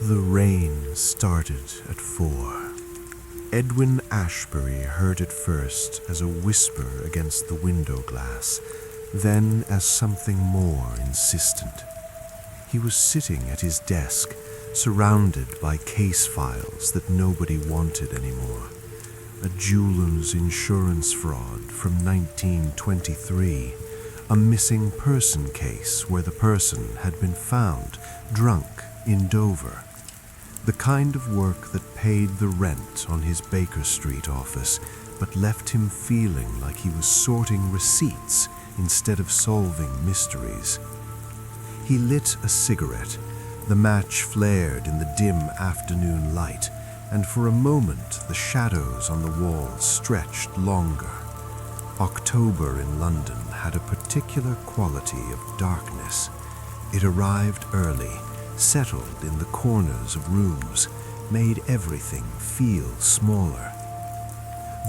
The rain started at 4. Edwin Ashbury heard it first as a whisper against the window glass, then as something more insistent. He was sitting at his desk, surrounded by case files that nobody wanted anymore. A jeweler's insurance fraud from 1923, a missing person case where the person had been found drunk in Dover. The kind of work that paid the rent on his Baker Street office, but left him feeling like he was sorting receipts instead of solving mysteries. He lit a cigarette. The match flared in the dim afternoon light, and for a moment the shadows on the walls stretched longer. October in London had a particular quality of darkness. It arrived early, settled in the corners of rooms, made everything feel smaller.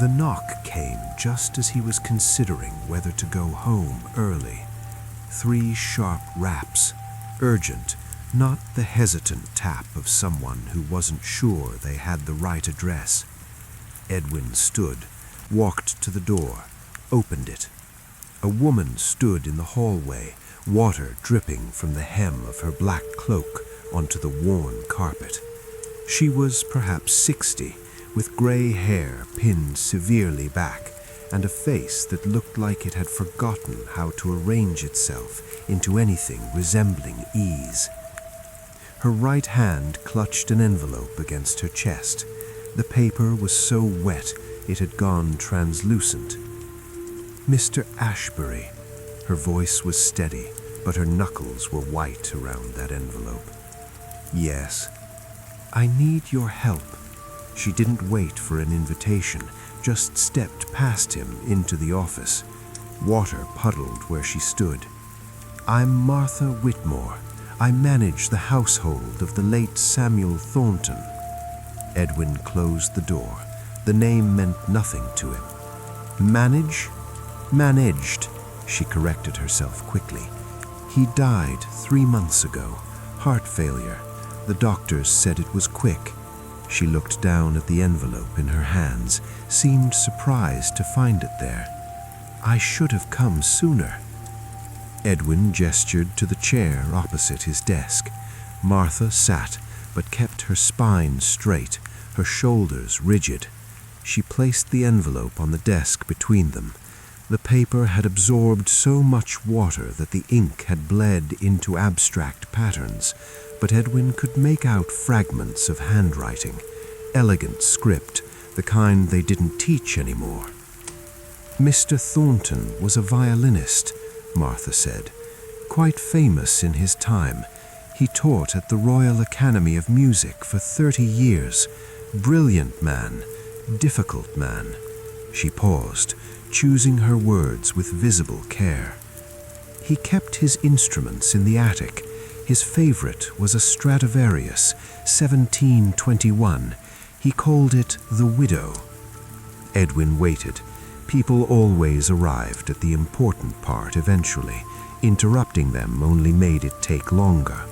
The knock came just as he was considering whether to go home early. 3 sharp raps, urgent, not the hesitant tap of someone who wasn't sure they had the right address. Edwin stood, walked to the door, opened it. A woman stood in the hallway, water dripping from the hem of her black cloak onto the worn carpet. She was perhaps 60, with gray hair pinned severely back, and a face that looked like it had forgotten how to arrange itself into anything resembling ease. Her right hand clutched an envelope against her chest. The paper was so wet it had gone translucent. "Mr. Ashbury." Her voice was steady, but her knuckles were white around that envelope. "Yes." "I need your help." She didn't wait for an invitation, just stepped past him into the office. Water puddled where she stood. "I'm Martha Whitmore. I manage the household of the late Samuel Thornton." Edwin closed the door. The name meant nothing to him. "Manage?" "Managed," she corrected herself quickly. "He died 3 months ago. Heart failure. The doctors said it was quick." She looked down at the envelope in her hands, seemed surprised to find it there. "I should have come sooner." Edwin gestured to the chair opposite his desk. Martha sat, but kept her spine straight, her shoulders rigid. She placed the envelope on the desk between them. The paper had absorbed so much water that the ink had bled into abstract patterns, but Edwin could make out fragments of handwriting, elegant script, the kind they didn't teach anymore. "Mr. Thornton was a violinist," Martha said, "quite famous in his time. He taught at the Royal Academy of Music for 30 years. Brilliant man, difficult man." She paused, choosing her words with visible care. "He kept his instruments in the attic. His favorite was a Stradivarius, 1721. He called it the Widow." Edwin waited. People always arrived at the important part eventually. Interrupting them only made it take longer.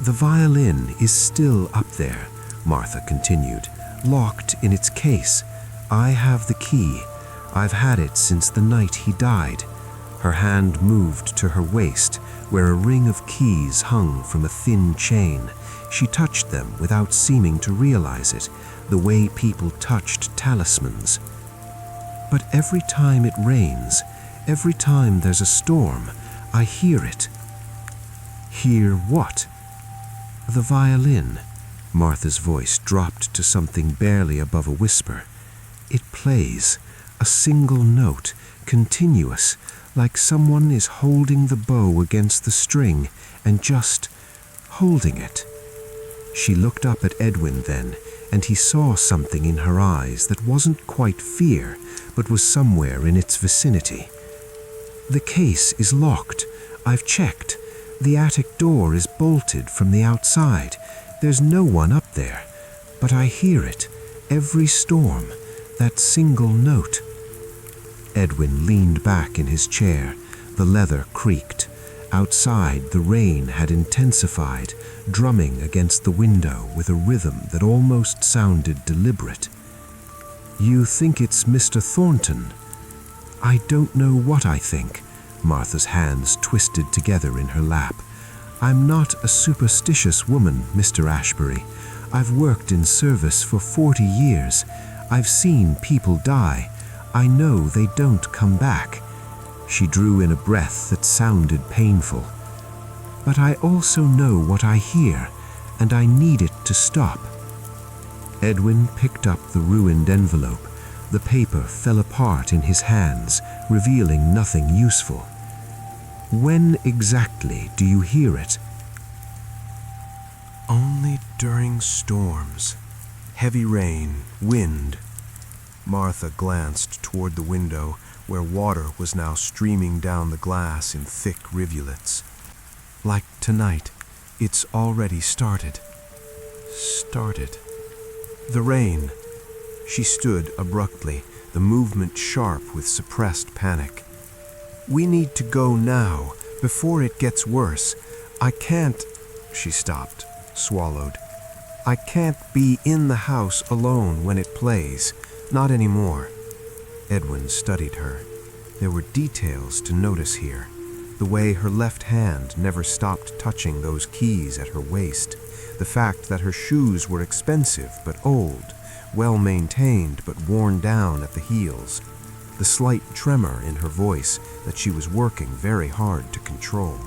"The violin is still up there," Martha continued, "locked in its case. I have the key. I've had it since the night he died." Her hand moved to her waist, where a ring of keys hung from a thin chain. She touched them without seeming to realize it, the way people touched talismans. "But every time it rains, every time there's a storm, I hear it." "Hear what?" "The violin." Martha's voice dropped to something barely above a whisper. "It plays, a single note, continuous, like someone is holding the bow against the string and just holding it." She looked up at Edwin then, and he saw something in her eyes that wasn't quite fear, but was somewhere in its vicinity. "The case is locked. I've checked. The attic door is bolted from the outside. There's no one up there. But I hear it, every storm, that single note." Edwin leaned back in his chair. The leather creaked. Outside, the rain had intensified, drumming against the window with a rhythm that almost sounded deliberate. "You think it's Mr. Thornton?" "I don't know what I think." Martha's hands twisted together in her lap. "I'm not a superstitious woman, Mr. Ashbury. I've worked in service for 40 years. I've seen people die. I know they don't come back." She drew in a breath that sounded painful. "But I also know what I hear, and I need it to stop." Edwin picked up the ruined envelope. The paper fell apart in his hands, revealing nothing useful. "When exactly do you hear it?" "Only during storms. Heavy rain, wind." Martha glanced toward the window, where water was now streaming down the glass in thick rivulets. "Like tonight, it's already started." Started. The rain. She stood abruptly, the movement sharp with suppressed panic. "We need to go now, before it gets worse. I can't—" She stopped, swallowed. "I can't be in the house alone when it plays. Not anymore." Edwin studied her. There were details to notice here. The way her left hand never stopped touching those keys at her waist. The fact that her shoes were expensive but old, well-maintained but worn down at the heels. The slight tremor in her voice that she was working very hard to control.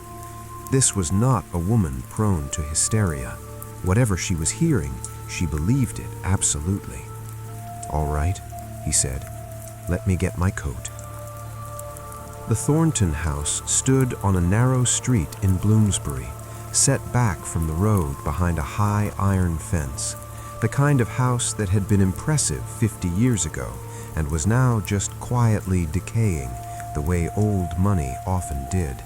This was not a woman prone to hysteria. Whatever she was hearing, she believed it absolutely. "All right," he said. "Let me get my coat." The Thornton house stood on a narrow street in Bloomsbury, set back from the road behind a high iron fence, the kind of house that had been impressive 50 years ago and was now just quietly decaying the way old money often did.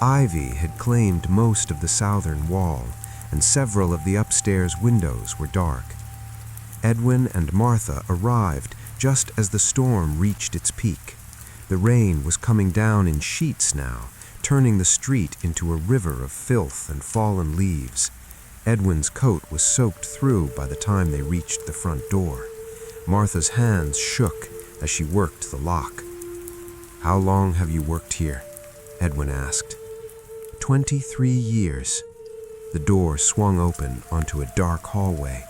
Ivy had claimed most of the southern wall, and several of the upstairs windows were dark. Edwin and Martha arrived just as the storm reached its peak. The rain was coming down in sheets now, turning the street into a river of filth and fallen leaves. Edwin's coat was soaked through by the time they reached the front door. Martha's hands shook as she worked the lock. "How long have you worked here?" Edwin asked. 23 years. The door swung open onto a dark hallway.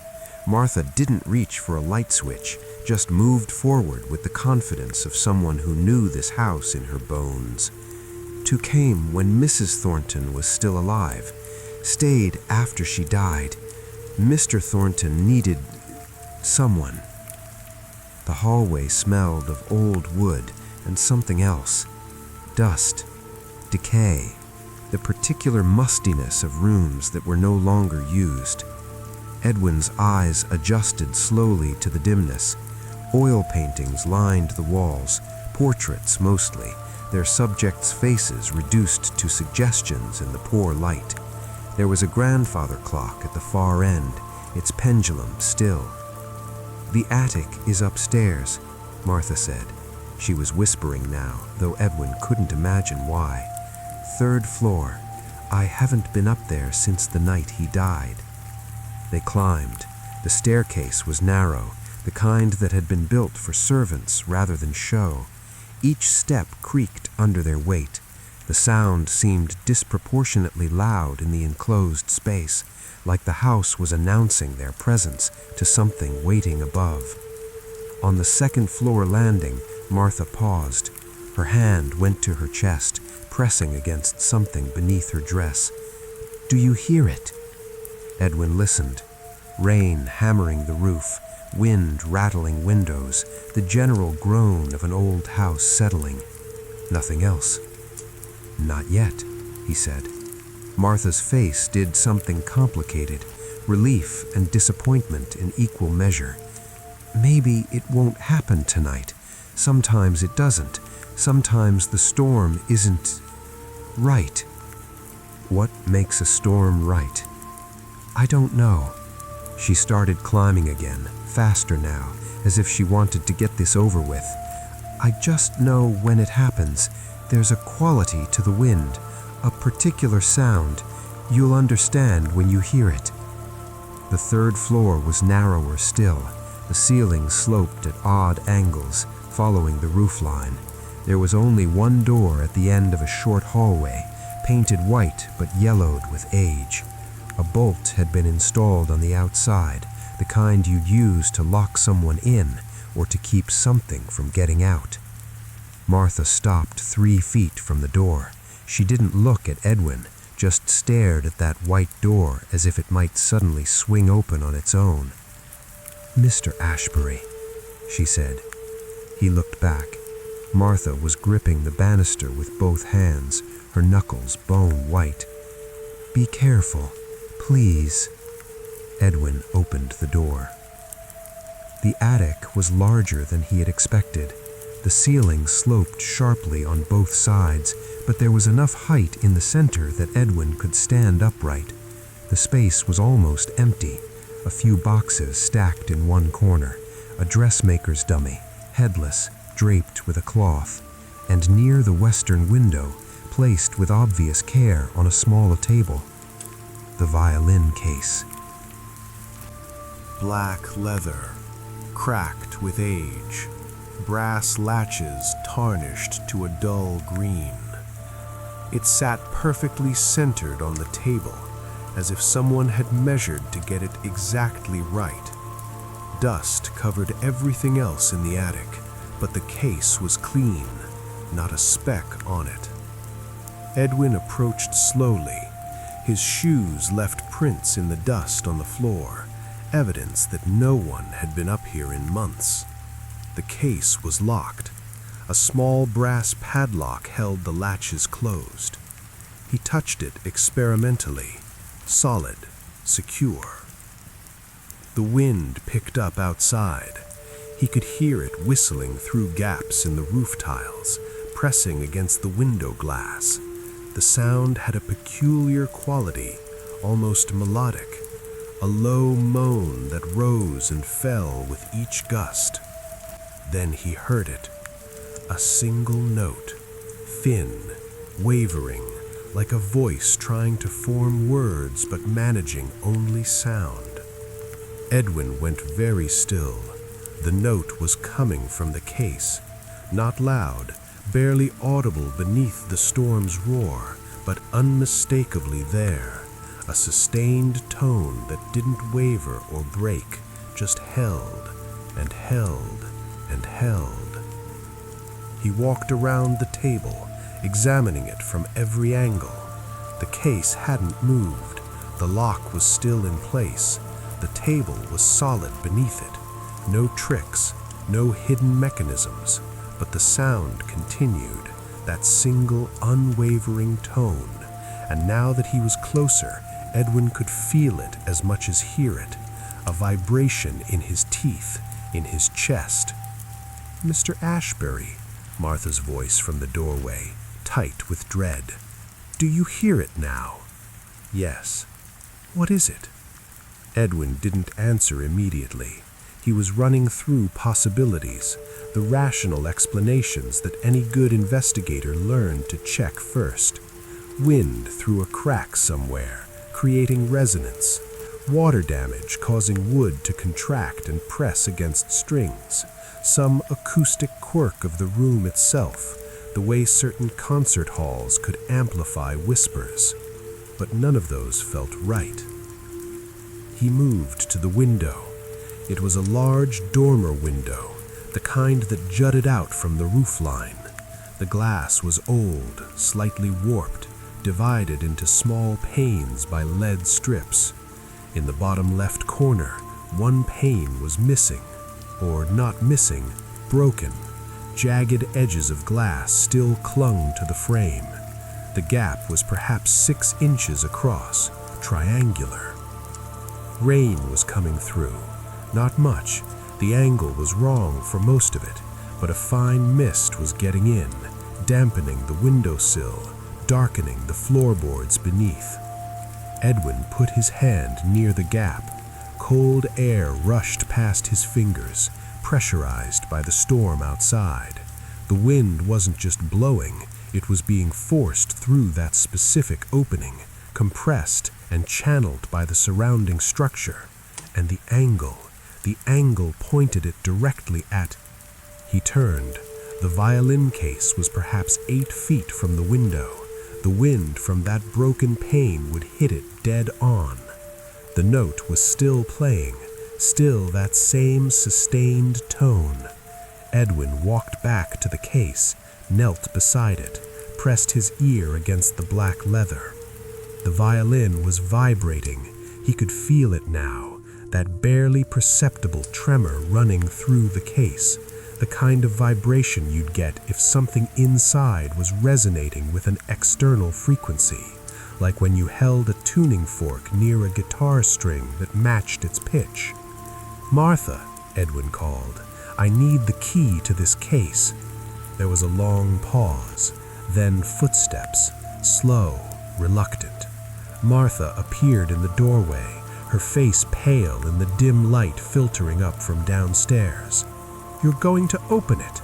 Martha didn't reach for a light switch, just moved forward with the confidence of someone who knew this house in her bones. "Tu came when Mrs. Thornton was still alive. Stayed after she died. Mr. Thornton needed someone." The hallway smelled of old wood and something else. Dust, decay, the particular mustiness of rooms that were no longer used. Edwin's eyes adjusted slowly to the dimness. Oil paintings lined the walls, portraits mostly, their subjects' faces reduced to suggestions in the poor light. There was a grandfather clock at the far end, its pendulum still. "The attic is upstairs," Martha said. She was whispering now, though Edwin couldn't imagine why. "3rd floor. I haven't been up there since the night he died." They climbed. The staircase was narrow, the kind that had been built for servants rather than show. Each step creaked under their weight. The sound seemed disproportionately loud in the enclosed space, like the house was announcing their presence to something waiting above. On the 2nd floor landing, Martha paused. Her hand went to her chest, pressing against something beneath her dress. "Do you hear it?" Edwin listened. Rain hammering the roof, wind rattling windows, the general groan of an old house settling. Nothing else. "Not yet," he said. Martha's face did something complicated, relief and disappointment in equal measure. "Maybe it won't happen tonight. Sometimes it doesn't. Sometimes the storm isn't right." "What makes a storm right?" "I don't know." She started climbing again, faster now, as if she wanted to get this over with. "I just know when it happens, there's a quality to the wind, A particular sound. You'll understand when you hear it. The third floor was narrower still. The ceiling sloped at odd angles, following the roofline. There was only one door at the end of a short hallway, painted white but yellowed with age. A bolt had been installed on the outside, the kind you'd use to lock someone in or to keep something from getting out. Martha stopped 3 feet from the door. She didn't look at Edwin, just stared at that white door as if it might suddenly swing open on its own. "Mr. Ashbury," she said. He looked back. Martha was gripping the banister with both hands, her knuckles bone white. "Be careful, please." Edwin opened the door. The attic was larger than he had expected. The ceiling sloped sharply on both sides, but there was enough height in the center that Edwin could stand upright. The space was almost empty. A few boxes stacked in one corner, a dressmaker's dummy, headless, draped with a cloth, and near the western window, placed with obvious care on a small table, the violin case. Black leather, cracked with age, brass latches tarnished to a dull green. It sat perfectly centered on the table, as if someone had measured to get it exactly right. Dust covered everything else in the attic, but the case was clean, not a speck on it. Edwin approached slowly. His shoes left prints in the dust on the floor, evidence that no one had been up here in months. The case was locked. A small brass padlock held the latches closed. He touched it experimentally, solid, secure. The wind picked up outside. He could hear it whistling through gaps in the roof tiles, pressing against the window glass. The sound had a peculiar quality, almost melodic, a low moan that rose and fell with each gust. Then he heard it, a single note, thin, wavering, like a voice trying to form words but managing only sound. Edwin went very still. The note was coming from the case, not loud, barely audible beneath the storm's roar, but unmistakably there, a sustained tone that didn't waver or break, just held and held and held. He walked around the table, examining it from every angle. The case hadn't moved. The lock was still in place. The table was solid beneath it. No tricks, no hidden mechanisms, but the sound continued, that single unwavering tone. And now that he was closer, Edwin could feel it as much as hear it, a vibration in his teeth, in his chest. "Mr. Ashbury," Martha's voice from the doorway, tight with dread. "Do you hear it now?" "Yes." "What is it?" Edwin didn't answer immediately. He was running through possibilities, the rational explanations that any good investigator learned to check first. Wind through a crack somewhere, creating resonance. Water damage causing wood to contract and press against strings. Some acoustic quirk of the room itself, the way certain concert halls could amplify whispers. But none of those felt right. He moved to the window. It was a large dormer window, the kind that jutted out from the roofline. The glass was old, slightly warped, divided into small panes by lead strips. In the bottom left corner, one pane was missing, or not missing, broken. Jagged edges of glass still clung to the frame. The gap was perhaps 6 inches across, triangular. Rain was coming through. Not much. The angle was wrong for most of it, but a fine mist was getting in, dampening the windowsill, darkening the floorboards beneath. Edwin put his hand near the gap. Cold air rushed past his fingers, pressurized by the storm outside. The wind wasn't just blowing, It was being forced through that specific opening, compressed and channeled by the surrounding structure, and the angle pointed it directly at. He turned. The violin case was perhaps 8 feet from the window. The wind from that broken pane would hit it dead on. The note was still playing, still that same sustained tone. Edwin walked back to the case, knelt beside it, pressed his ear against the black leather. The violin was vibrating. He could feel it now, that barely perceptible tremor running through the case, the kind of vibration you'd get if something inside was resonating with an external frequency, like when you held a tuning fork near a guitar string that matched its pitch. "Martha," Edwin called, "I need the key to this case." There was a long pause, then footsteps, slow, reluctant. Martha appeared in the doorway, her face pale in the dim light filtering up from downstairs. "You're going to open it."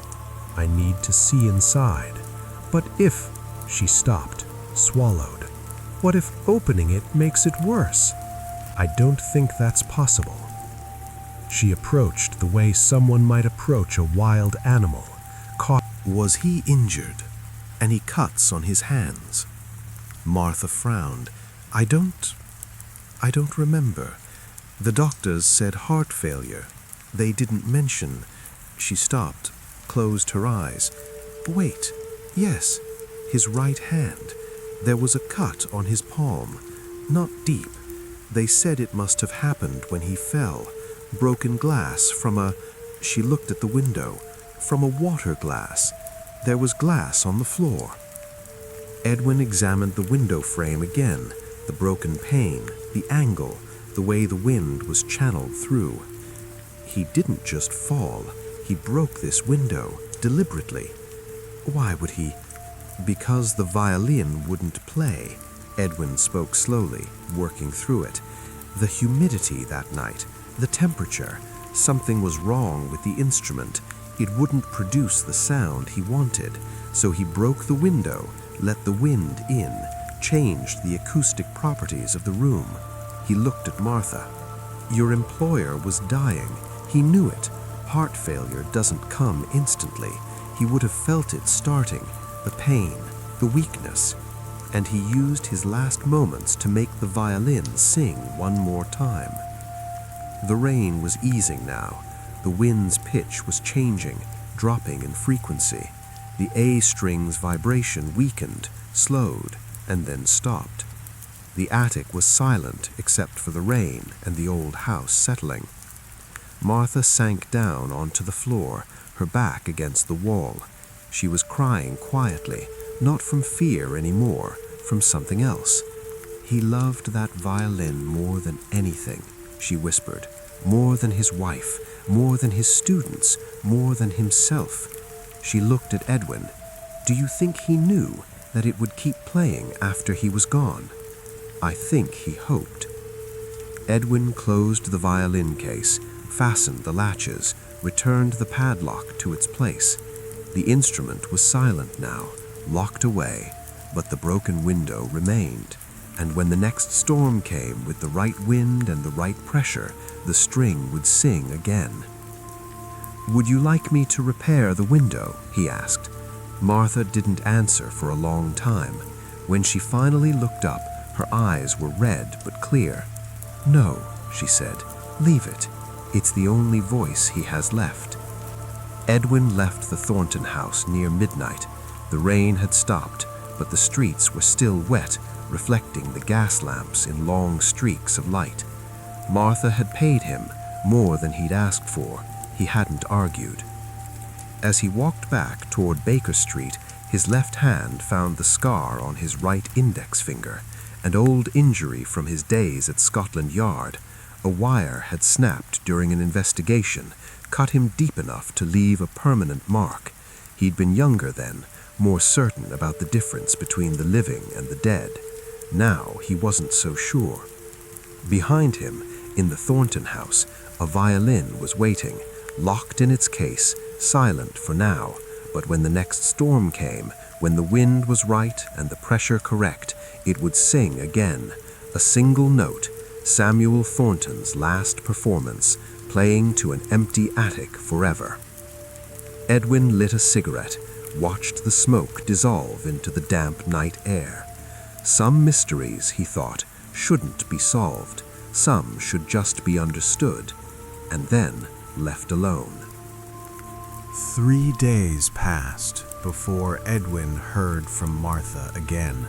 "I need to see inside." "But if—" She stopped, swallowed. "What if opening it makes it worse?" "I don't think that's possible." She approached the way someone might approach a wild animal. Was he injured? Any cuts on his hands? Martha frowned. I don't remember. The doctors said heart failure. They didn't mention." She stopped, closed her eyes. "Wait, yes, his right hand. There was a cut on his palm, not deep. They said it must have happened when he fell. Broken glass from a—" She looked at the window. "From a water glass. There was glass on the floor." Edwin examined the window frame again, the broken pane, the angle, the way the wind was channeled through. He didn't just fall. He broke this window, deliberately. Why would he? Because the violin wouldn't play. Edwin spoke slowly, working through it. The humidity that night, the temperature, something was wrong with the instrument. It wouldn't produce the sound he wanted, so he broke the window, let the wind in, changed the acoustic properties of the room. He looked at Martha. Your employer was dying. He knew it. Heart failure doesn't come instantly. He would have felt it starting, the pain, the weakness, and he used his last moments to make the violin sing one more time. The rain was easing now. The wind's pitch was changing, dropping in frequency. The A string's vibration weakened, slowed, and then stopped. The attic was silent except for the rain and the old house settling. Martha sank down onto the floor, her back against the wall. She was crying quietly, not from fear anymore, from something else. He loved that violin more than anything, she whispered, more than his wife, more than his students, more than himself. She looked at Edwin. Do you think he knew that it would keep playing after he was gone? I think he hoped. Edwin closed the violin case, fastened the latches, returned the padlock to its place. The instrument was silent now, locked away, but the broken window remained, and when the next storm came with the right wind and the right pressure, the string would sing again. Would you like me to repair the window? He asked. Martha didn't answer for a long time. When she finally looked up, her eyes were red but clear. No, she said, leave it. It's the only voice he has left. Edwin left the Thornton house near midnight. The rain had stopped, but the streets were still wet, reflecting the gas lamps in long streaks of light. Martha had paid him more than he'd asked for. He hadn't argued. As he walked back toward Baker Street, his left hand found the scar on his right index finger, an old injury from his days at Scotland Yard. A wire had snapped during an investigation, cut him deep enough to leave a permanent mark. He'd been younger then, more certain about the difference between the living and the dead. Now he wasn't so sure. Behind him, in the Thornton house, a violin was waiting, locked in its case, silent for now, but when the next storm came, When the wind was right and the pressure correct, it would sing again, a single note, Samuel Thornton's last performance, playing to an empty attic forever. Edwin lit a cigarette, watched the smoke dissolve into the damp night air. Some mysteries, he thought, shouldn't be solved. Some should just be understood, and then left alone. 3 days passed before Edwin heard from Martha again.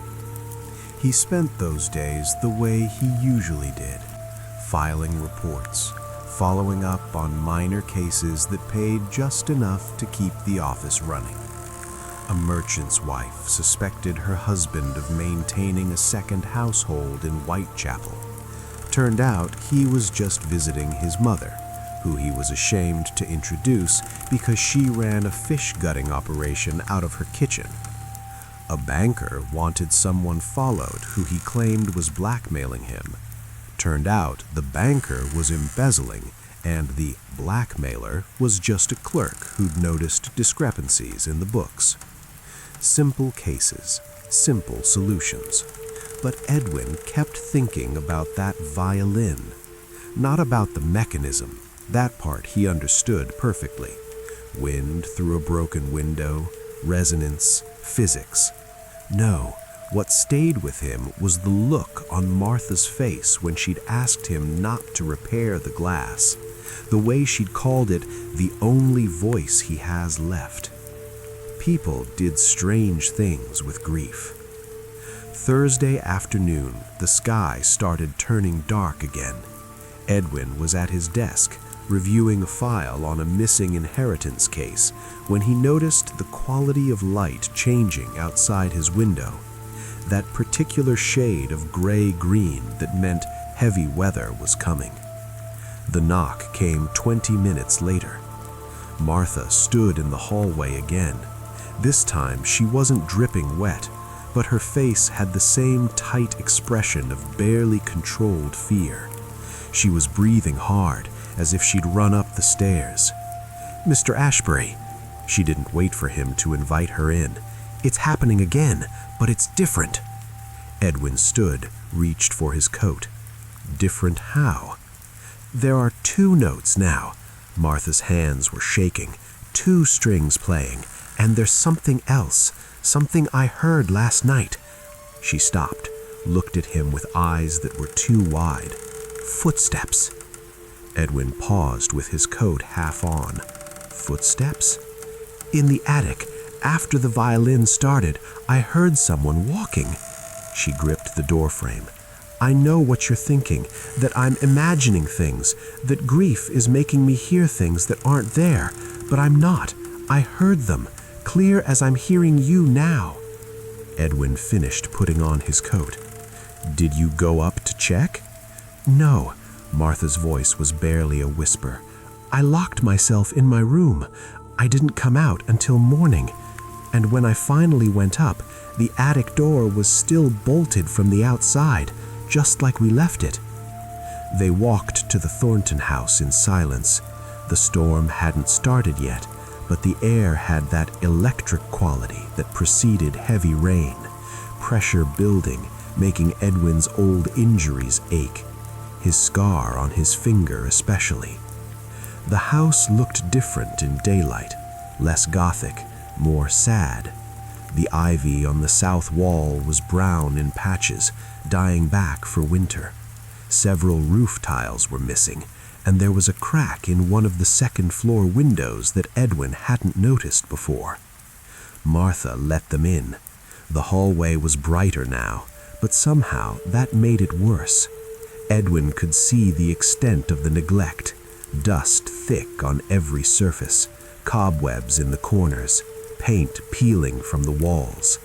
He spent those days the way he usually did, filing reports, following up on minor cases that paid just enough to keep the office running. A merchant's wife suspected her husband of maintaining a second household in Whitechapel. Turned out he was just visiting his mother, who he was ashamed to introduce because she ran a fish gutting operation out of her kitchen. A banker wanted someone followed who he claimed was blackmailing him. Turned out the banker was embezzling, and the blackmailer was just a clerk who'd noticed discrepancies in the books. Simple cases, simple solutions. But Edwin kept thinking about that violin. Not about the mechanism. That part he understood perfectly. Wind through a broken window, resonance, physics. No, what stayed with him was the look on Martha's face when she'd asked him not to repair the glass. The way she'd called it the only voice he has left. People did strange things with grief. Thursday afternoon, the sky started turning dark again. Edwin was at his desk, reviewing a file on a missing inheritance case, when he noticed the quality of light changing outside his window. That particular shade of gray-green that meant heavy weather was coming. The knock came 20 minutes later. Martha stood in the hallway again. This time she wasn't dripping wet, but her face had the same tight expression of barely controlled fear. She was breathing hard, as if she'd run up the stairs. "Mr. Ashbury." She didn't wait for him to invite her in. "It's happening again, but it's different." Edwin stood, reached for his coat. Different how? "There are 2 notes now." Martha's hands were shaking. 2 strings playing. "And there's something else. Something I heard last night." She stopped, looked at him with eyes that were too wide. "Footsteps." Edwin paused with his coat half on. "Footsteps?" "In the attic. After the violin started, I heard someone walking." She gripped the doorframe. "I know what you're thinking, that I'm imagining things, that grief is making me hear things that aren't there, but I'm not. I heard them, clear as I'm hearing you now." Edwin finished putting on his coat. "Did you go up to check?" "No." Martha's voice was barely a whisper. "I locked myself in my room. I didn't come out until morning. And when I finally went up, the attic door was still bolted from the outside, just like we left it." They walked to the Thornton house in silence. The storm hadn't started yet, but the air had that electric quality that preceded heavy rain, pressure building, making Edwin's old injuries ache, his scar on his finger especially. The house looked different in daylight, less gothic, more sad. The ivy on the south wall was brown in patches, dying back for winter. Several roof tiles were missing, and there was a crack in one of the second-floor windows that Edwin hadn't noticed before. Martha let them in. The hallway was brighter now, but somehow that made it worse. Edwin could see the extent of the neglect, dust thick on every surface, cobwebs in the corners, paint peeling from the walls.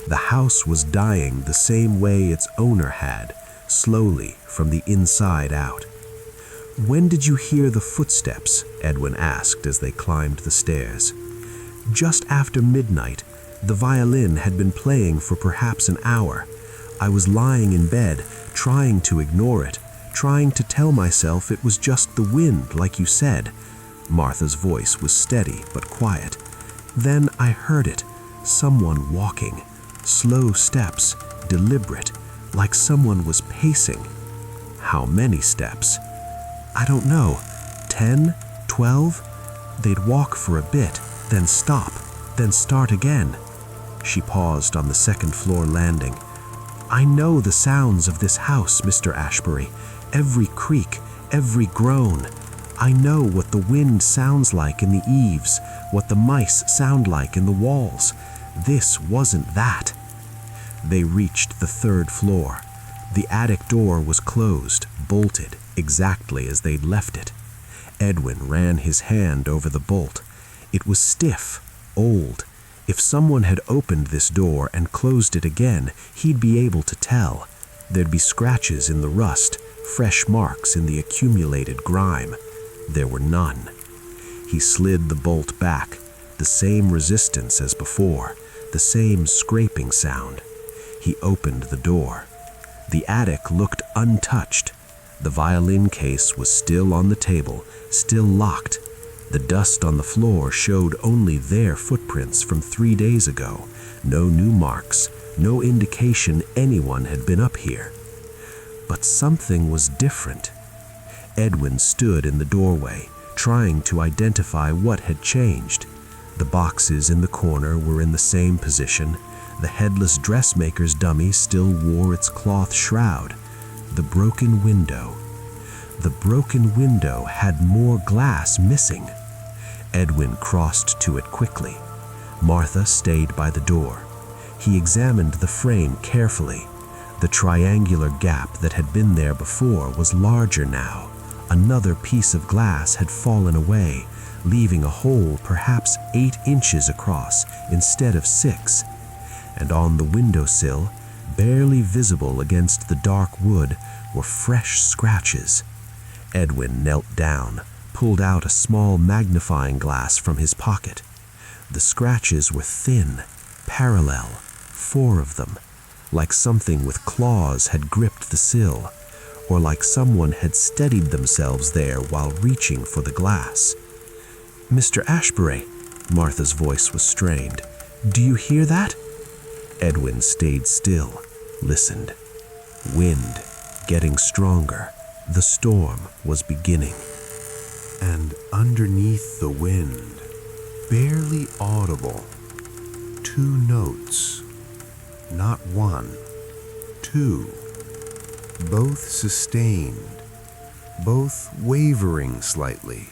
The house was dying the same way its owner had, slowly from the inside out. "When did you hear the footsteps?" Edwin asked as they climbed the stairs. "Just after midnight. The violin had been playing for perhaps an hour. I was lying in bed, trying to ignore it, trying to tell myself it was just the wind, like you said." Martha's voice was steady but quiet. "Then I heard it, Someone walking, slow steps, deliberate, like someone was pacing. How many steps? I don't know. 10? 12? They'd walk for a bit, then stop, then start again. She paused on the second-floor landing. I know the sounds of this house, Mr. Ashbury. Every creak, every groan. I know what the wind sounds like in the eaves, what the mice sound like in the walls. This wasn't that. They reached the third floor. The attic door was closed, bolted, exactly as they'd left it. Edwin ran his hand over the bolt. It was stiff, old. If someone had opened this door and closed it again, he'd be able to tell. There'd be scratches in the rust, fresh marks in the accumulated grime. There were none. He slid the bolt back, the same resistance as before, the same scraping sound. He opened the door. The attic looked untouched. The violin case was still on the table, still locked. The dust on the floor showed only their footprints from 3 days ago. No new marks, no indication anyone had been up here. But something was different. Edwin stood in the doorway, trying to identify what had changed. The boxes in the corner were in the same position. The headless dressmaker's dummy still wore its cloth shroud. The broken window had more glass missing. Edwin crossed to it quickly. Martha stayed by the door. He examined the frame carefully. The triangular gap that had been there before was larger now. Another piece of glass had fallen away, leaving a hole perhaps 8 inches across instead of 6. And on the windowsill, barely visible against the dark wood, were fresh scratches. Edwin knelt down, pulled out a small magnifying glass from his pocket. The scratches were thin, parallel, 4 of them, like something with claws had gripped the sill, or like someone had steadied themselves there while reaching for the glass. Mr. Ashbury, Martha's voice was strained. Do you hear that? Edwin stayed still, listened. Wind, getting stronger. The storm was beginning. And underneath the wind, barely audible, 2 notes. Not 1, 2. Both sustained, both wavering slightly,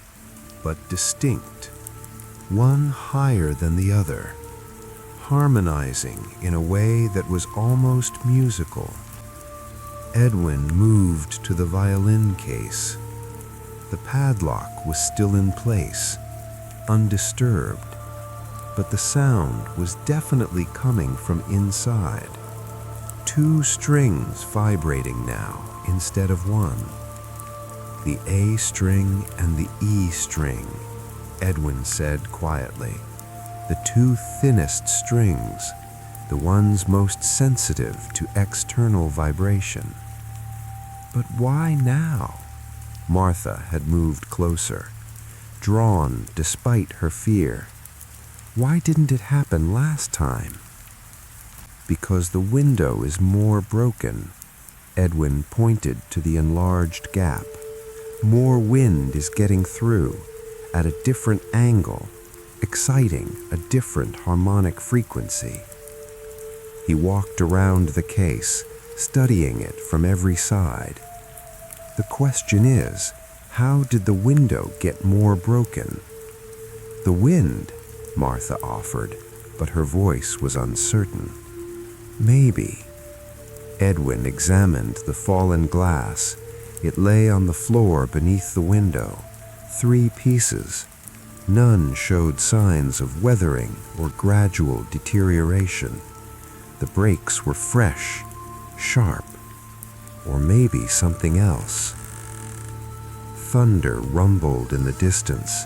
but distinct. One higher than the other, harmonizing in a way that was almost musical. Edwin moved to the violin case. The padlock was still in place, undisturbed, but the sound was definitely coming from inside. 2 strings vibrating now instead of 1. The A string and the E string, Edwin said quietly. The 2 thinnest strings, the ones most sensitive to external vibration. But why now? Martha had moved closer, drawn despite her fear. Why didn't it happen last time? Because the window is more broken. Edwin pointed to the enlarged gap. More wind is getting through, at a different angle, exciting a different harmonic frequency. He walked around the case, studying it from every side. The question is, how did the window get more broken? The wind, Martha offered, but her voice was uncertain. Maybe. Edwin examined the fallen glass. It lay on the floor beneath the window. 3 pieces. None showed signs of weathering or gradual deterioration. The breaks were fresh, sharp, or maybe something else. Thunder rumbled in the distance.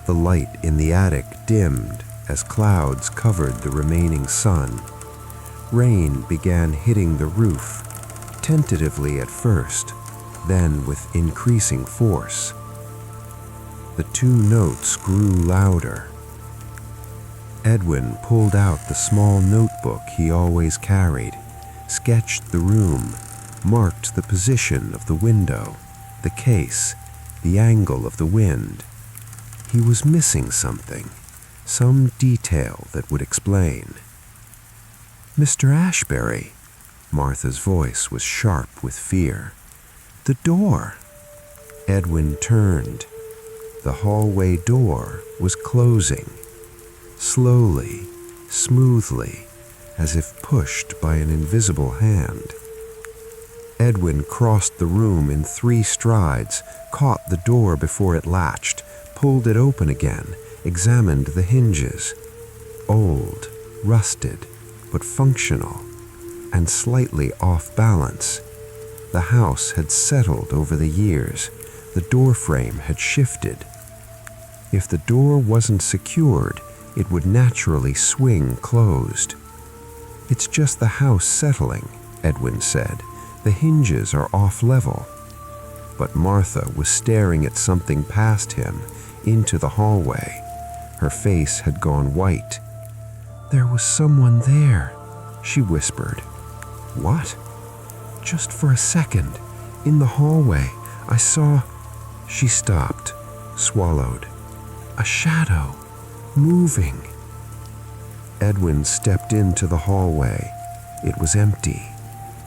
The light in the attic dimmed as clouds covered the remaining sun. Rain began hitting the roof, tentatively at first, then with increasing force. The 2 notes grew louder. Edwin pulled out the small notebook he always carried, sketched the room, marked the position of the window, the case, the angle of the wind. He was missing something, some detail that would explain. "Mr. Ashbury," Martha's voice was sharp with fear. "The door." Edwin turned. The hallway door was closing. Slowly, smoothly, as if pushed by an invisible hand. Edwin crossed the room in 3 strides, caught the door before it latched, pulled it open again, examined the hinges. Old, rusted, but functional, and slightly off balance. The house had settled over the years. The door frame had shifted. If the door wasn't secured, it would naturally swing closed. "It's just the house settling," Edwin said. "The hinges are off level." But Martha was staring at something past him, into the hallway. Her face had gone white. "There was someone there," she whispered. "What?" "Just for a second. In the hallway, I saw—" She stopped, swallowed. "A shadow, moving." Edwin stepped into the hallway. It was empty.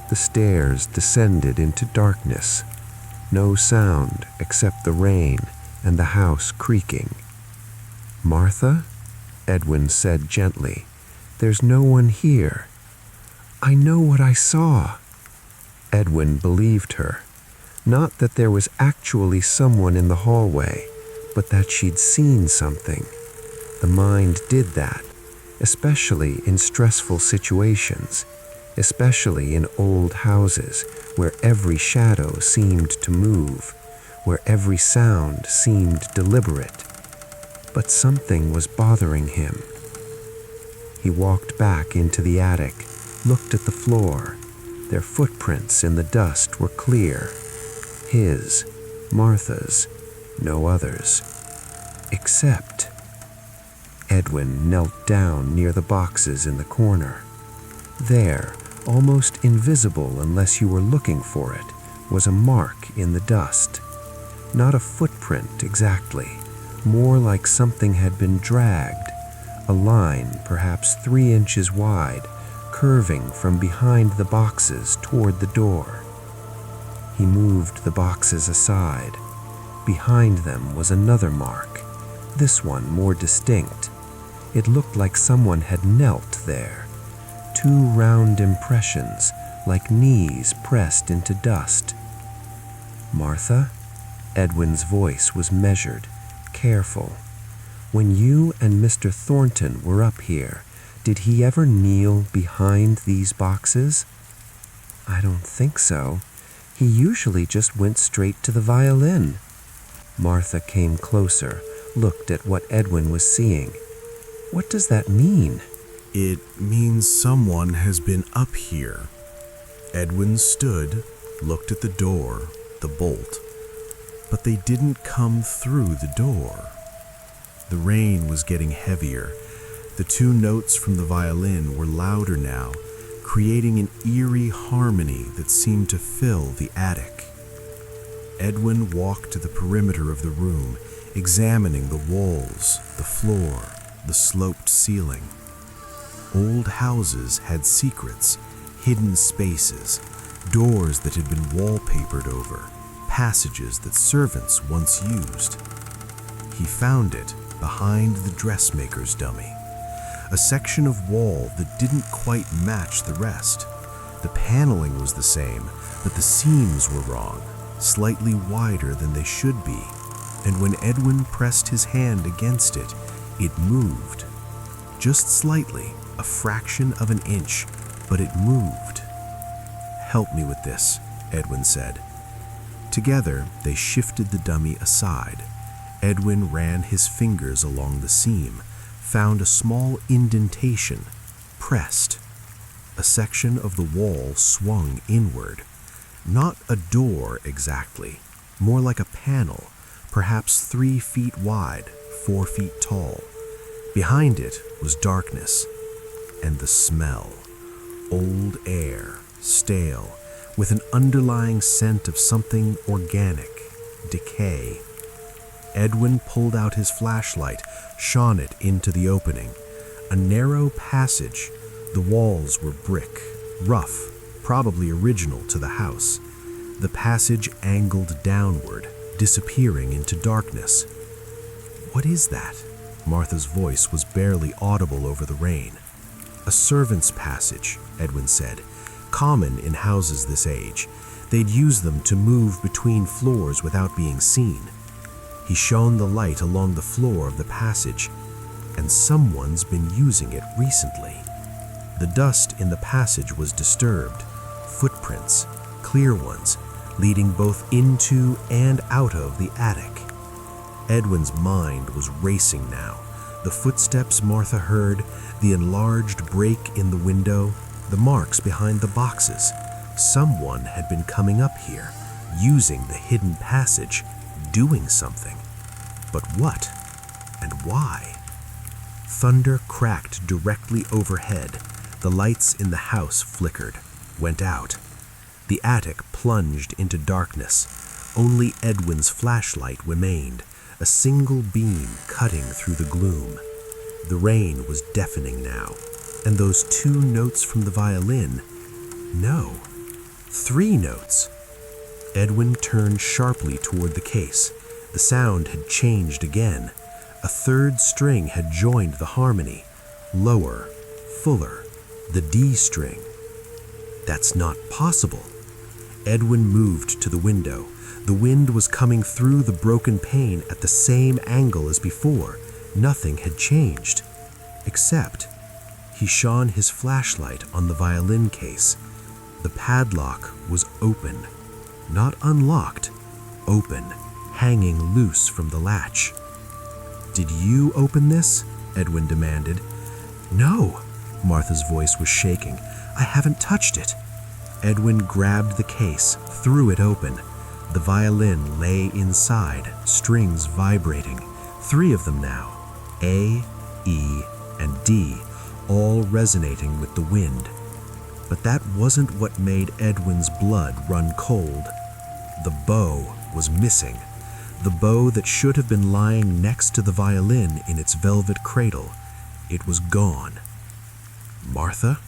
The stairs descended into darkness. No sound except the rain and the house creaking. "Martha?" Edwin said gently. "There's no one here." "I know what I saw." Edwin believed her. Not that there was actually someone in the hallway, but that she'd seen something. The mind did that, especially in stressful situations, especially in old houses where every shadow seemed to move, where every sound seemed deliberate. But something was bothering him. He walked back into the attic, looked at the floor. Their footprints in the dust were clear. His, Martha's, no others. Except... Edwin knelt down near the boxes in the corner. There, almost invisible unless you were looking for it, was a mark in the dust. Not a footprint exactly, more like something had been dragged, a line perhaps 3 inches wide, curving from behind the boxes toward the door. He moved the boxes aside. Behind them was another mark, this one more distinct. It looked like someone had knelt there. 2 round impressions, like knees pressed into dust. "Martha?" Edwin's voice was measured, careful. "When you and Mr. Thornton were up here, did he ever kneel behind these boxes?" "I don't think so. He usually just went straight to the violin." Martha came closer, looked at what Edwin was seeing. "What does that mean?" "It means someone has been up here." Edwin stood, looked at the door, the bolt, but they didn't come through the door. The rain was getting heavier. The 2 notes from the violin were louder now, creating an eerie harmony that seemed to fill the attic. Edwin walked to the perimeter of the room, examining the walls, the floor, the sloped ceiling. Old houses had secrets, hidden spaces, doors that had been wallpapered over, passages that servants once used. He found it behind the dressmaker's dummy, a section of wall that didn't quite match the rest. The paneling was the same, but the seams were wrong, slightly wider than they should be, and when Edwin pressed his hand against it, it moved. Just slightly, a fraction of an inch, but it moved. "Help me with this," Edwin said. Together, they shifted the dummy aside. Edwin ran his fingers along the seam, found a small indentation, pressed. A section of the wall swung inward. Not a door exactly, more like a panel, perhaps 3 feet wide, 4 feet tall. Behind it was darkness, and the smell. Old air, stale, with an underlying scent of something organic, decay. Edwin pulled out his flashlight, shone it into the opening. A narrow passage. The walls were brick, rough, probably original to the house. The passage angled downward, disappearing into darkness. "What is that?" Martha's voice was barely audible over the rain. "A servant's passage," Edwin said. "Common in houses this age. They'd use them to move between floors without being seen." He shone the light along the floor of the passage, and someone's been using it recently. The dust in the passage was disturbed. Footprints, clear ones, leading both into and out of the attic. Edwin's mind was racing now. The footsteps Martha heard, the enlarged break in the window, the marks behind the boxes. Someone had been coming up here, using the hidden passage, doing something. But what? And why? Thunder cracked directly overhead. The lights in the house flickered, went out. The attic plunged into darkness. Only Edwin's flashlight remained, a single beam cutting through the gloom. The rain was deafening now, and those 2 notes from the violin. No, 3 notes. Edwin turned sharply toward the case. The sound had changed again. A 3rd string had joined the harmony. Lower, fuller, the D string. That's not possible. Edwin moved to the window. The wind was coming through the broken pane at the same angle as before. Nothing had changed. Except, he shone his flashlight on the violin case. The padlock was open. Not unlocked, open, hanging loose from the latch. "Did you open this?" Edwin demanded. "No." Martha's voice was shaking. "I haven't touched it." Edwin grabbed the case, threw it open. The violin lay inside, strings vibrating. 3 of them now, A, E, and D, all resonating with the wind. But that wasn't what made Edwin's blood run cold. The bow was missing. The bow that should have been lying next to the violin in its velvet cradle. It was gone. "Martha?"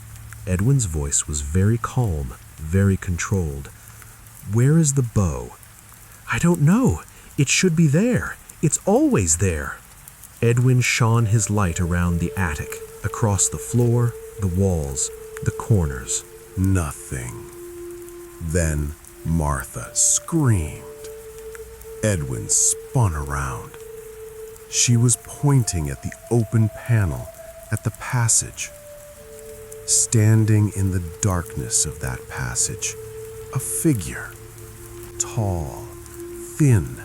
Edwin's voice was very calm, very controlled. "Where is the bow?" "I don't know. It should be there. It's always there." Edwin shone his light around the attic, across the floor, the walls, the corners. Nothing. Then Martha screamed. Edwin spun around. She was pointing at the open panel, at the passage. Standing in the darkness of that passage, a figure, tall, thin,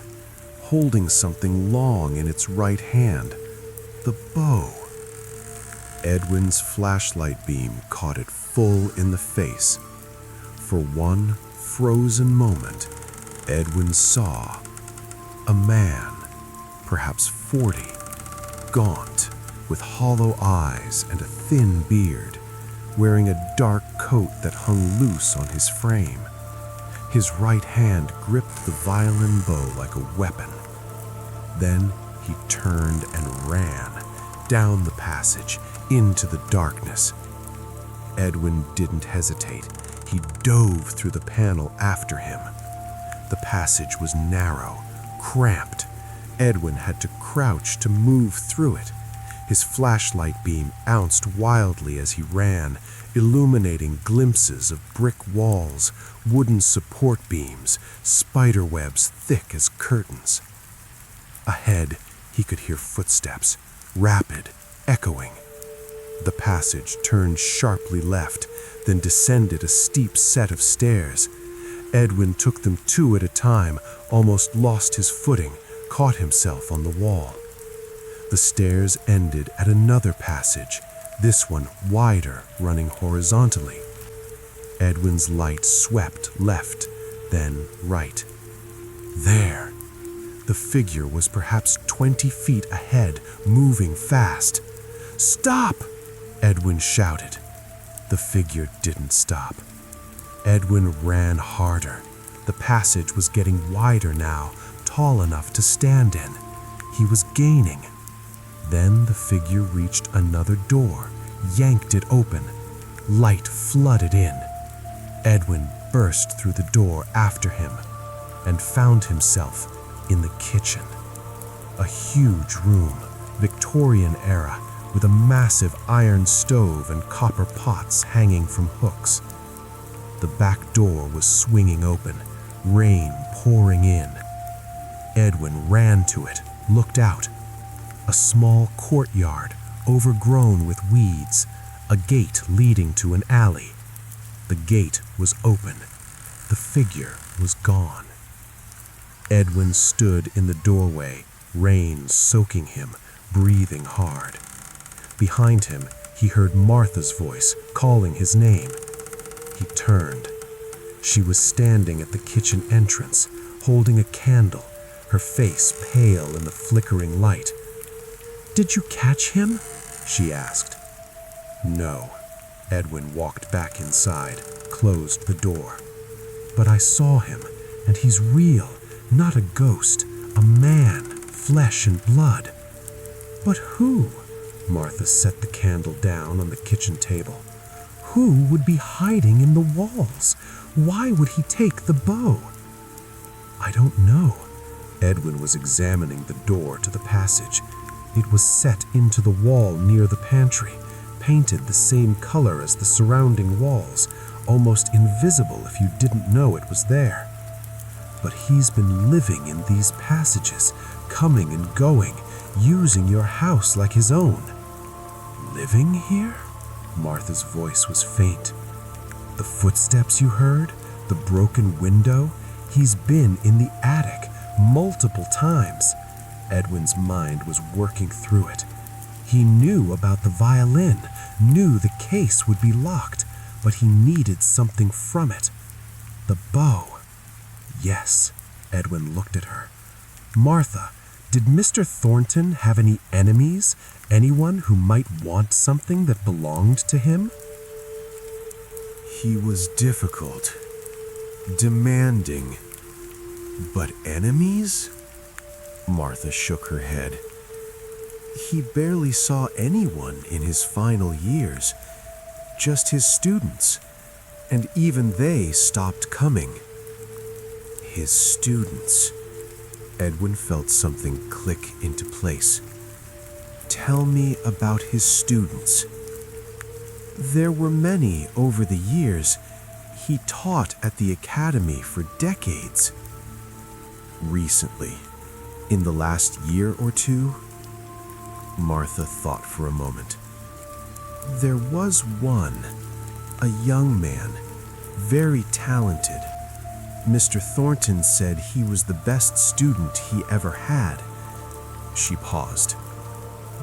holding something long in its right hand, the bow. Edwin's flashlight beam caught it full in the face. For one frozen moment, Edwin saw a man, perhaps 40, gaunt, with hollow eyes and a thin beard, wearing a dark coat that hung loose on his frame. His right hand gripped the violin bow like a weapon. Then he turned and ran, down the passage, into the darkness. Edwin didn't hesitate. He dove through the panel after him. The passage was narrow, cramped. Edwin had to crouch to move through it. His flashlight beam ounced wildly as he ran, illuminating glimpses of brick walls, wooden support beams, spider webs thick as curtains. Ahead, he could hear footsteps, rapid, echoing. The passage turned sharply left, then descended a steep set of stairs. Edwin took them 2 at a time, almost lost his footing, caught himself on the wall. The stairs ended at another passage, this one wider, running horizontally. Edwin's light swept left, then right. There, The figure was perhaps 20 feet ahead, moving fast. "Stop!" Edwin shouted. The figure didn't stop. Edwin ran harder. The passage was getting wider now, tall enough to stand in. He was gaining. Then the figure reached another door, yanked it open. Light flooded in. Edwin burst through the door after him and found himself in the kitchen. A huge room, Victorian era, with a massive iron stove and copper pots hanging from hooks. The back door was swinging open, rain pouring in. Edwin ran to it, looked out. A small courtyard, overgrown with weeds, a gate leading to an alley. The gate was open. The figure was gone. Edwin stood in the doorway, rain soaking him, breathing hard. Behind him, he heard Martha's voice calling his name. He turned. She was standing at the kitchen entrance, holding a candle, her face pale in the flickering light. "Did you catch him?" she asked. "No." Edwin walked back inside, closed the door. "But I saw him, and he's real, not a ghost, a man, flesh and blood." "But who?" Martha set the candle down on the kitchen table. "Who would be hiding in the walls? Why would he take the bow?" "I don't know." Edwin was examining the door to the passage. It was set into the wall near the pantry, painted the same color as the surrounding walls, almost invisible if you didn't know it was there. But he's been living in these passages, coming and going, using your house like his own. "Living here?" Martha's voice was faint. "The footsteps you heard, the broken window, he's been in the attic multiple times." Edwin's mind was working through it. He knew about the violin, knew the case would be locked, but he needed something from it. The bow. Yes, Edwin looked at her. "Martha, did Mr. Thornton have any enemies? Anyone who might want something that belonged to him?" "He was difficult, demanding, but enemies?" Martha shook her head. "He barely saw anyone in his final years, just his students, and even they stopped coming." His students. Edwin felt something click into place. "Tell me about his students." "There were many over the years. He taught at the academy for decades." "Recently, in the last year or two?" Martha thought for a moment. "There was one, a young man, very talented. Mr. Thornton said he was the best student he ever had." She paused.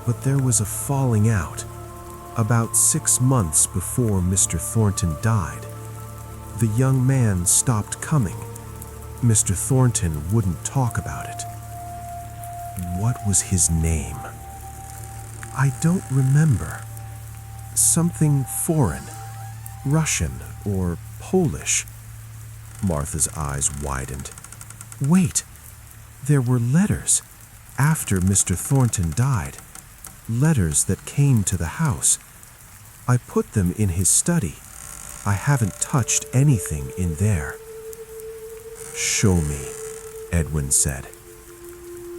"But there was a falling out, about 6 months before Mr. Thornton died. The young man stopped coming. Mr. Thornton wouldn't talk about it." "What was his name?" "I don't remember. Something foreign, Russian or Polish." Martha's eyes widened. "Wait, there were letters after Mr. Thornton died. Letters that came to the house. I put them in his study. I haven't touched anything in there." "Show me," Edwin said.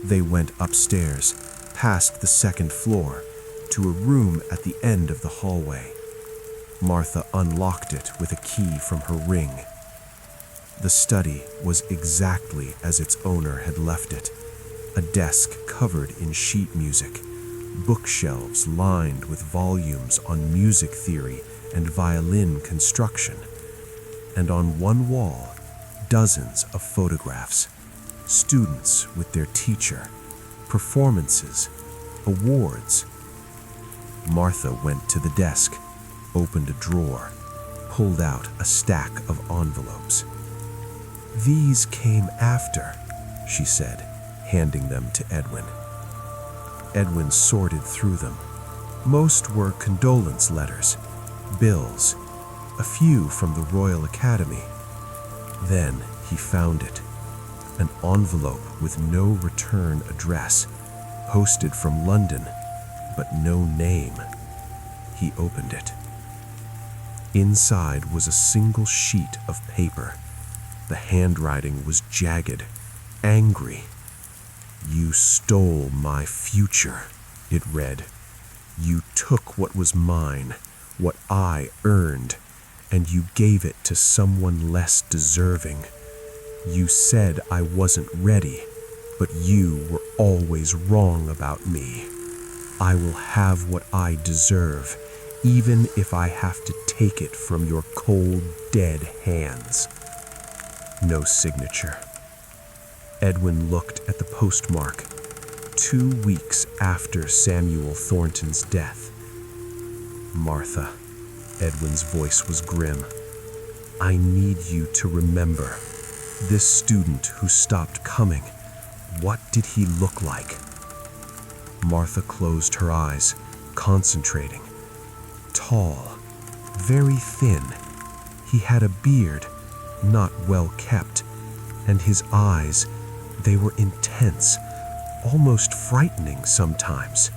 They went upstairs, past the second floor, to a room at the end of the hallway. Martha unlocked it with a key from her ring. The study was exactly as its owner had left it, a desk covered in sheet music, bookshelves lined with volumes on music theory and violin construction, and on one wall, dozens of photographs, students with their teacher, performances, awards. Martha went to the desk, opened a drawer, pulled out a stack of envelopes. "These came after," she said, handing them to Edwin. Edwin sorted through them. Most were condolence letters, bills, a few from the Royal Academy. Then he found it, an envelope with no return address, posted from London, but no name. He opened it. Inside was a single sheet of paper. The handwriting was jagged, angry. "You stole my future," it read. "You took what was mine, what I earned, and you gave it to someone less deserving. You said I wasn't ready, but you were always wrong about me. I will have what I deserve, even if I have to take it from your cold, dead hands." No signature. Edwin looked at the postmark, 2 weeks after Samuel Thornton's death. "Martha," Edwin's voice was grim, "I need you to remember. This student who stopped coming, what did he look like?" Martha closed her eyes, concentrating. Tall, very thin. He had a beard, not well kept, and his eyes, they were intense, almost frightening sometimes.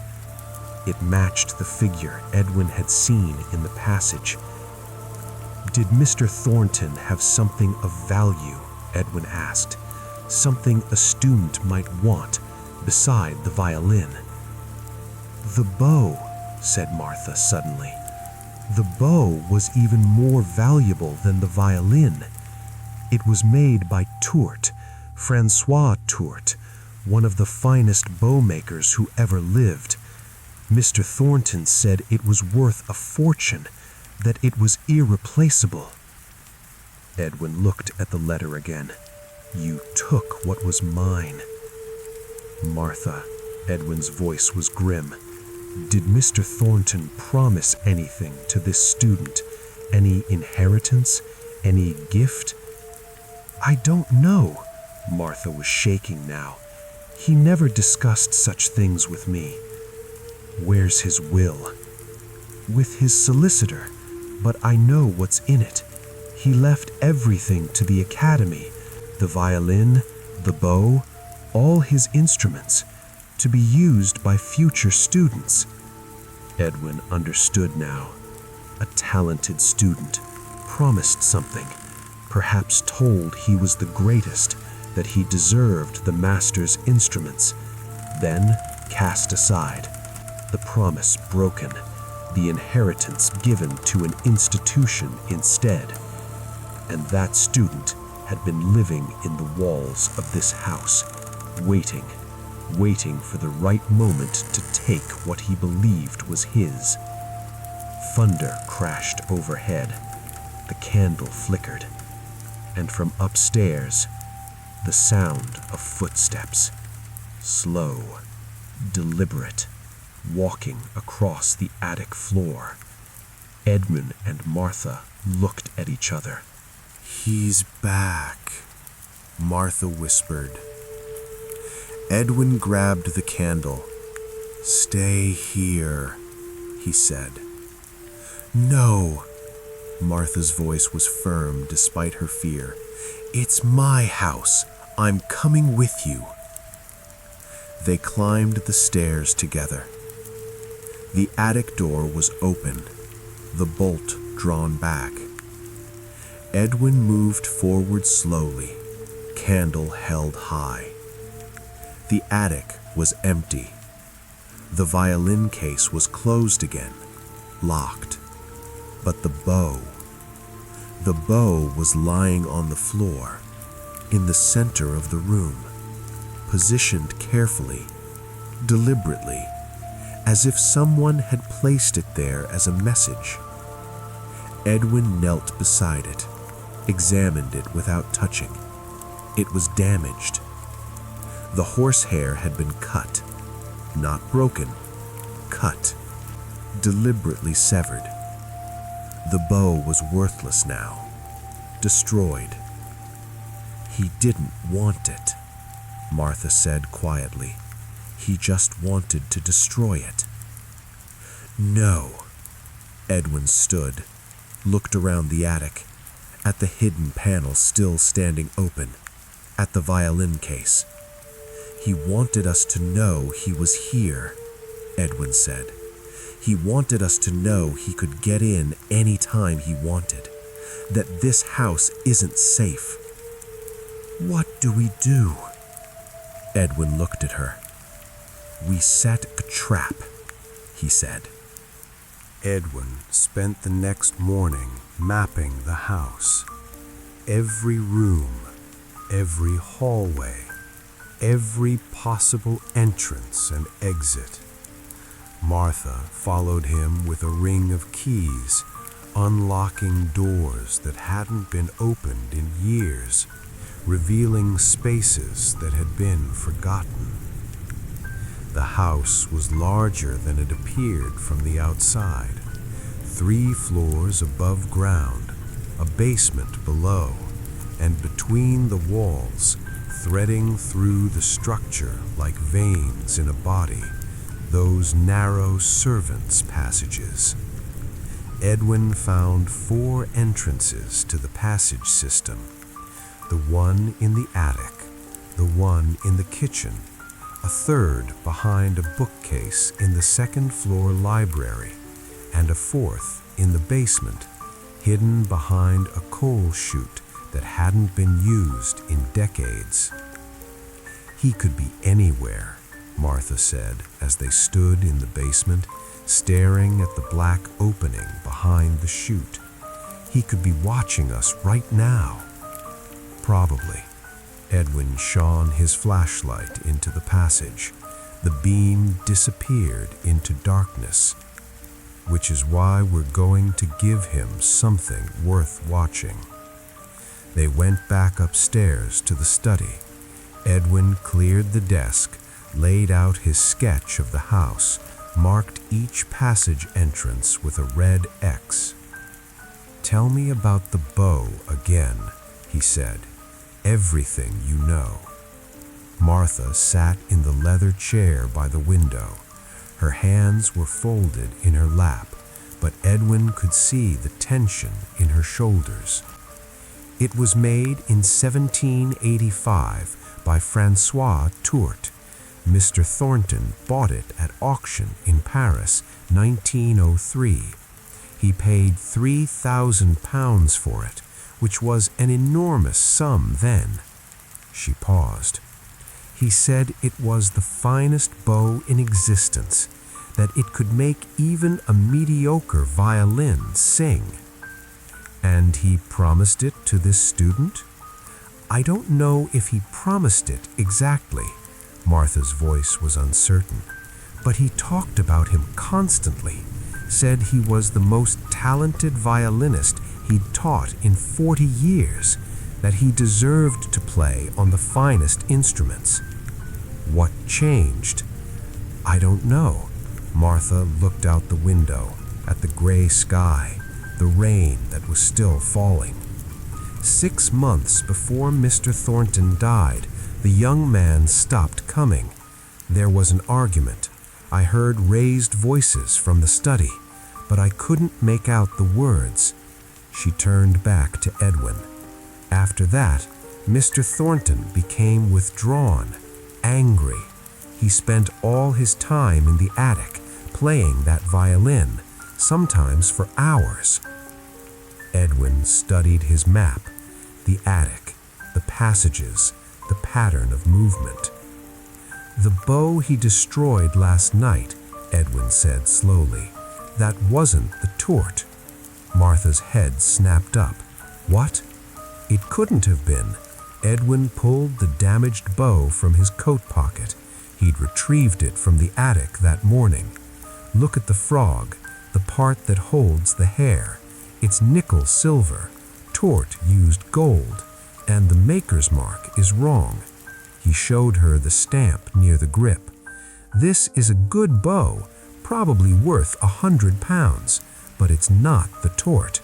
It matched the figure Edwin had seen in the passage. "Did Mr. Thornton have something of value?" Edwin asked. "Something a student might want, beside the violin?" "The bow," said Martha suddenly. "The bow was even more valuable than the violin. It was made by Tourt, Francois Tourt, one of the finest bowmakers who ever lived. Mr. Thornton said it was worth a fortune, that it was irreplaceable." Edwin looked at the letter again. "You took what was mine." "Martha," Edwin's voice was grim, "did Mr. Thornton promise anything to this student? Any inheritance? Any gift?" "I don't know." Martha was shaking now. "He never discussed such things with me." "Where's his will?" "With his solicitor, but I know what's in it. He left everything to the academy, the violin, the bow, all his instruments, to be used by future students." Edwin understood now. A talented student, promised something, perhaps told he was the greatest, that he deserved the master's instruments, then cast aside, the promise broken, the inheritance given to an institution instead. And that student had been living in the walls of this house, waiting for the right moment to take what he believed was his. Thunder crashed overhead. The candle flickered. And from upstairs, the sound of footsteps, slow, deliberate, walking across the attic floor. Edwin and Martha looked at each other. "He's back," Martha whispered. Edwin grabbed the candle. "Stay here," he said. "No," Martha's voice was firm despite her fear. "It's my house. I'm coming with you." They climbed the stairs together. The attic door was open, the bolt drawn back. Edwin moved forward slowly, candle held high. The attic was empty. The violin case was closed again, locked. But the bow was lying on the floor, in the center of the room, positioned carefully, deliberately, as if someone had placed it there as a message. Edwin knelt beside it, examined it without touching. It was damaged. The horsehair had been cut, not broken, cut, deliberately severed. The bow was worthless now, destroyed. He didn't want it. Martha said quietly. He just wanted to destroy it. No. Edwin stood, looked around the attic, at the hidden panel still standing open, at the violin case. He wanted us to know he was here, Edwin said. He wanted us to know he could get in any time he wanted, that this house isn't safe. What do we do? Edwin looked at her. We set a trap, he said. Edwin spent the next morning mapping the house. Every room, every hallway, every possible entrance and exit. Martha followed him with a ring of keys, unlocking doors that hadn't been opened in years, revealing spaces that had been forgotten. The house was larger than it appeared from the outside. 3 floors above ground, a basement below, and between the walls, threading through the structure like veins in a body, those narrow servants' passages. Edwin found 4 entrances to the passage system. The one in the attic, the one in the kitchen, a third behind a bookcase in the second-floor library, and a 4th in the basement, hidden behind a coal chute that hadn't been used in decades. He could be anywhere, Martha said as they stood in the basement, staring at the black opening behind the chute. He could be watching us right now. Probably. Edwin shone his flashlight into the passage. The beam disappeared into darkness, which is why we're going to give him something worth watching. They went back upstairs to the study. Edwin cleared the desk, laid out his sketch of the house, marked each passage entrance with a red X. "Tell me about the bow again," he said. "Everything you know." Martha sat in the leather chair by the window. Her hands were folded in her lap, but Edwin could see the tension in her shoulders. It was made in 1785 by Francois Tourt. Mr. Thornton bought it at auction in Paris, 1903. He paid £3,000 for it, which was an enormous sum then. She paused. He said it was the finest bow in existence, that it could make even a mediocre violin sing. And he promised it to this student? I don't know if he promised it exactly. Martha's voice was uncertain, but he talked about him constantly, said he was the most talented violinist he'd taught in 40 years, that he deserved to play on the finest instruments. What changed? I don't know. Martha looked out the window at the gray sky, the rain that was still falling. 6 months before Mr. Thornton died, the young man stopped coming. There was an argument. I heard raised voices from the study, but I couldn't make out the words. She turned back to Edwin. After that, Mr. Thornton became withdrawn, angry. He spent all his time in the attic, playing that violin, sometimes for hours. Edwin studied his map, the attic, the passages, the pattern of movement. The bow he destroyed last night, Edwin said slowly. That wasn't the Tourt. Martha's head snapped up. What? It couldn't have been. Edwin pulled the damaged bow from his coat pocket. He'd retrieved it from the attic that morning. Look at the frog, the part that holds the hair. It's nickel silver. Tourt used gold, and the maker's mark is wrong. He showed her the stamp near the grip. This is a good bow, probably worth £100, but it's not the Tourt.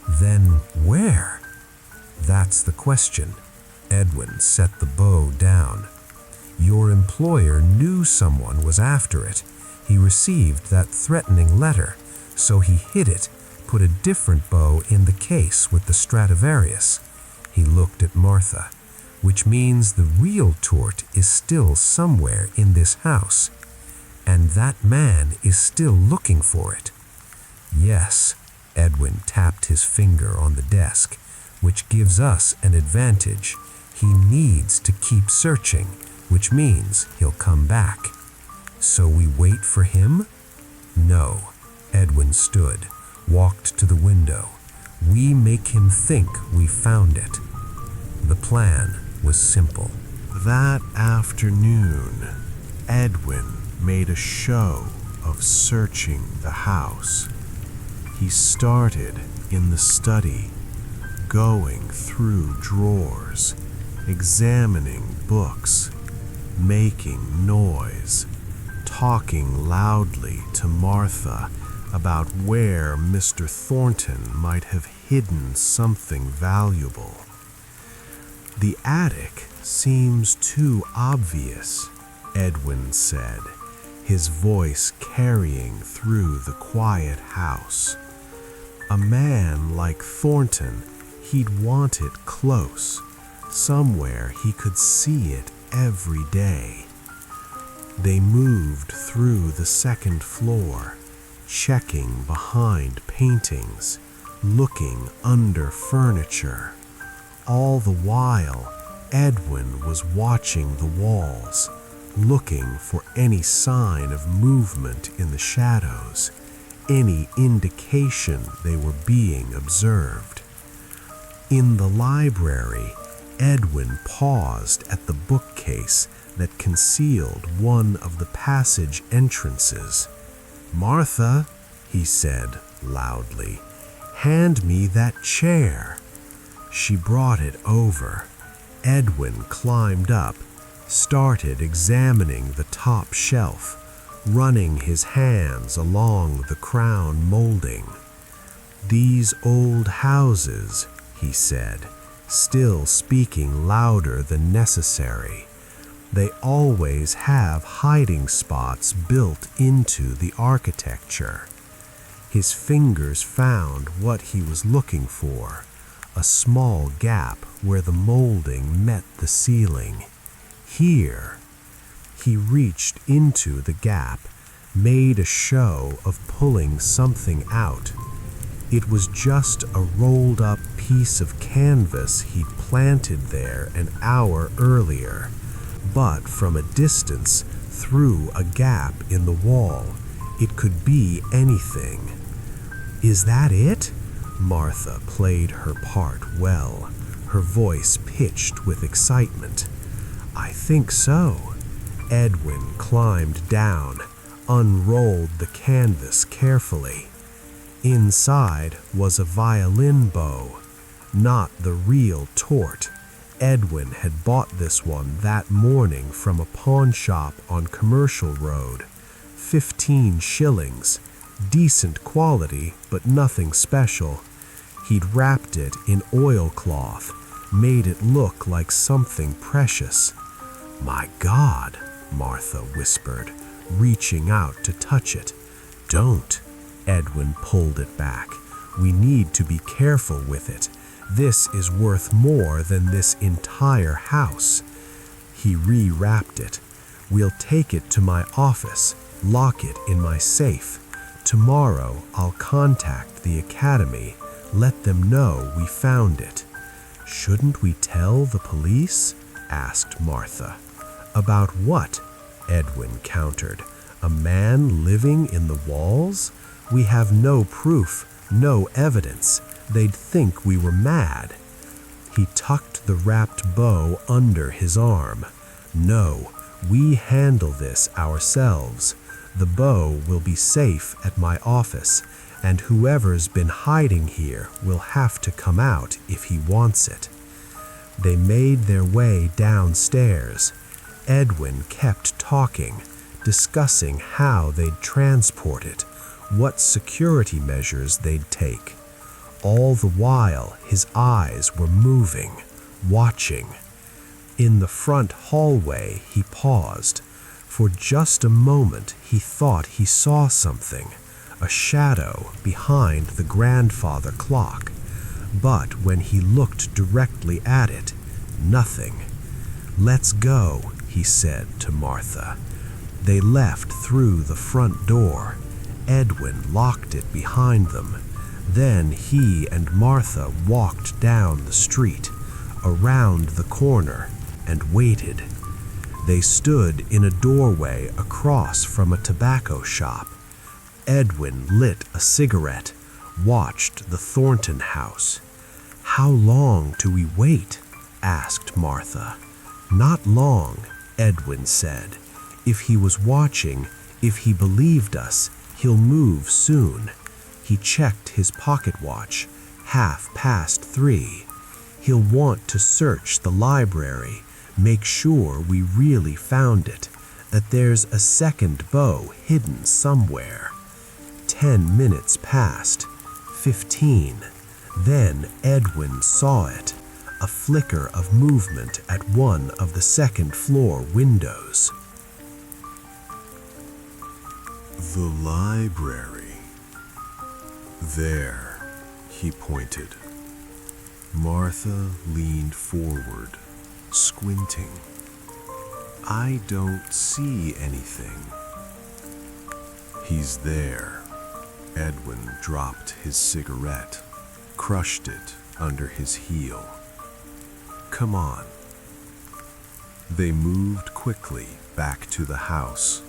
Then where? That's the question. Edwin set the bow down. Your employer knew someone was after it. He received that threatening letter, so he hid it, put a different bow in the case with the Stradivarius. He looked at Martha, which means the real tort is still somewhere in this house, and that man is still looking for it. Yes, Edwin tapped his finger on the desk, which gives us an advantage. He needs to keep searching, which means he'll come back. So we wait for him? No. Edwin stood, walked to the window. We make him think we found it. The plan was simple. That afternoon, Edwin made a show of searching the house. He started in the study, going through drawers, examining books, making noise, talking loudly to Martha about where Mr. Thornton might have hidden something valuable. The attic seems too obvious, Edwin said, his voice carrying through the quiet house. A man like Thornton, he'd want it close, somewhere he could see it every day. They moved through the second floor, checking behind paintings, looking under furniture. All the while, Edwin was watching the walls, looking for any sign of movement in the shadows, any indication they were being observed. In the library, Edwin paused at the bookcase that concealed one of the passage entrances. "Martha," he said loudly, "hand me that chair." She brought it over. Edwin climbed up, started examining the top shelf, running his hands along the crown molding. "These old houses," he said, still speaking louder than necessary, "they always have hiding spots built into the architecture." His fingers found what he was looking for, a small gap where the molding met the ceiling. Here. He reached into the gap, made a show of pulling something out. It was just a rolled-up piece of canvas he'd planted there an hour earlier, but from a distance, through a gap in the wall, it could be anything. "Is that it?" Martha played her part well, her voice pitched with excitement. "I think so." Edwin climbed down, unrolled the canvas carefully. Inside was a violin bow, not the real tort. Edwin had bought this one that morning from a pawn shop on Commercial Road. 15 shillings, decent quality, but nothing special. He'd wrapped it in oilcloth, made it look like something precious. "My God," Martha whispered, reaching out to touch it. "Don't." Edwin pulled it back. "We need to be careful with it. This is worth more than this entire house." He rewrapped it. "We'll take it to my office, lock it in my safe. Tomorrow I'll contact the academy, let them know we found it." "Shouldn't we tell the police?" asked Martha. "About what?" Edwin countered. "A man living in the walls? We have no proof, no evidence. They'd think we were mad." He tucked the wrapped bow under his arm. "No, we handle this ourselves. The bow will be safe at my office, and whoever's been hiding here will have to come out if he wants it." They made their way downstairs. Edwin kept talking, discussing how they'd transport it, what security measures they'd take. All the while, his eyes were moving, watching. In the front hallway, he paused. For just a moment, he thought he saw something, a shadow behind the grandfather clock. But when he looked directly at it, nothing. "Let's go," he said to Martha. They left through the front door. Edwin locked it behind them. Then he and Martha walked down the street, around the corner, and waited. They stood in a doorway across from a tobacco shop. Edwin lit a cigarette, watched the Thornton house. "How long do we wait?" asked Martha. "Not long," Edwin said. "If he was watching, if he believed us, he'll move soon." He checked his pocket watch, 3:30. "He'll want to search the library, make sure we really found it, that there's a second bow hidden somewhere." 10 minutes passed, 15. Then Edwin saw it, a flicker of movement at one of the second-floor windows. The library. There, he pointed. Martha leaned forward, squinting. "I don't see anything." "He's there." Edwin dropped his cigarette, crushed it under his heel. "Come on." They moved quickly back to the house.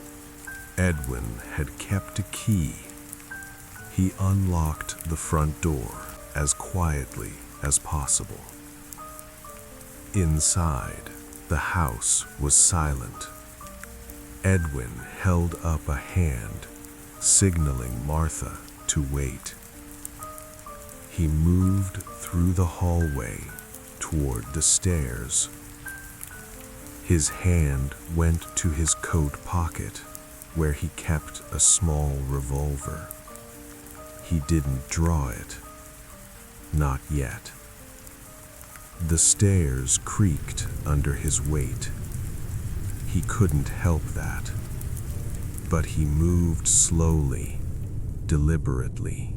Edwin had kept a key. He unlocked the front door as quietly as possible. Inside, the house was silent. Edwin held up a hand, signaling Martha to wait. He moved through the hallway toward the stairs. His hand went to his coat pocket, where he kept a small revolver. He didn't draw it. Not yet. The stairs creaked under his weight. He couldn't help that. But he moved slowly, deliberately.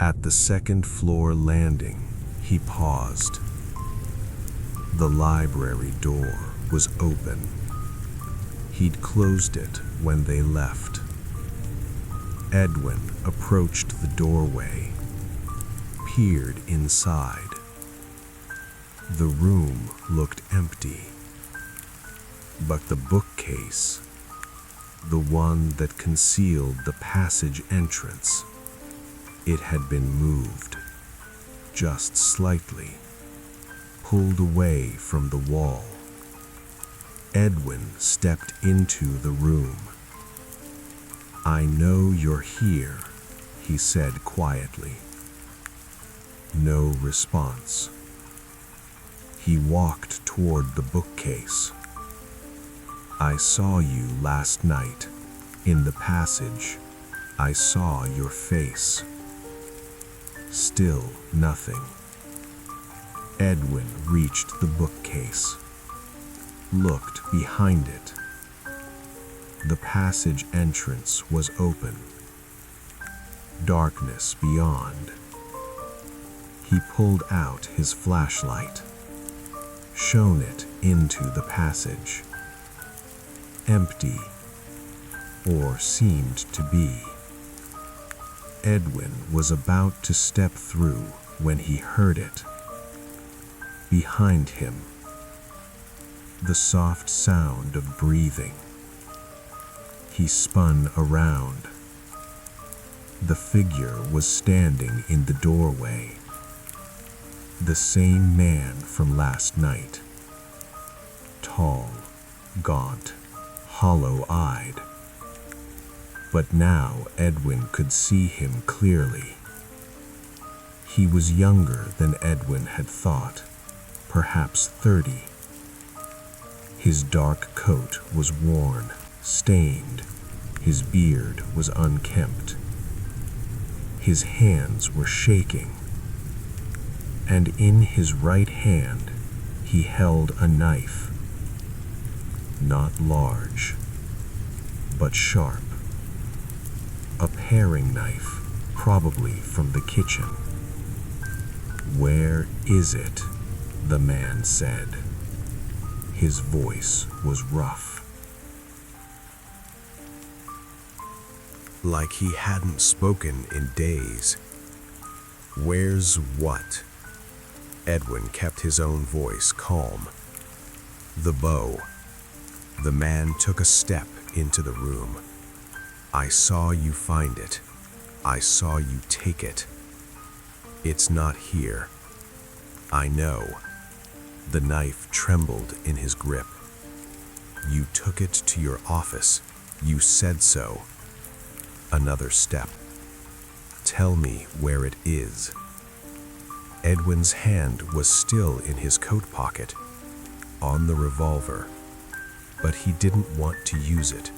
At the second-floor landing, he paused. The library door was open. He'd closed it when they left. Edwin approached the doorway, peered inside. The room looked empty, but the bookcase, the one that concealed the passage entrance, it had been moved, just slightly, pulled away from the wall. Edwin stepped into the room. "I know you're here," he said quietly. No response. He walked toward the bookcase. "I saw you last night. In the passage, I saw your face." Still nothing. Edwin reached the bookcase, looked behind it. The passage entrance was open. Darkness beyond. He pulled out his flashlight, shone it into the passage. Empty, or seemed to be. Edwin was about to step through when he heard it. Behind him, the soft sound of breathing. He spun around. The figure was standing in the doorway. The same man from last night. Tall, gaunt, hollow-eyed. But now Edwin could see him clearly. He was younger than Edwin had thought, perhaps 30. His dark coat was worn, stained. His beard was unkempt. His hands were shaking. And in his right hand, He held a knife, not large, but sharp. A paring knife, probably from the kitchen. "Where is it?" the man said. His voice was rough. Like he hadn't spoken in days. "Where's what?" Edwin kept his own voice calm. "The bow." The man took a step into the room. "I saw you find it. I saw you take it. It's not here. I know." The knife trembled in his grip. "You took it to your office. You said so." Another step. "Tell me where it is." Edwin's hand was still in his coat pocket, on the revolver, but he didn't want to use it.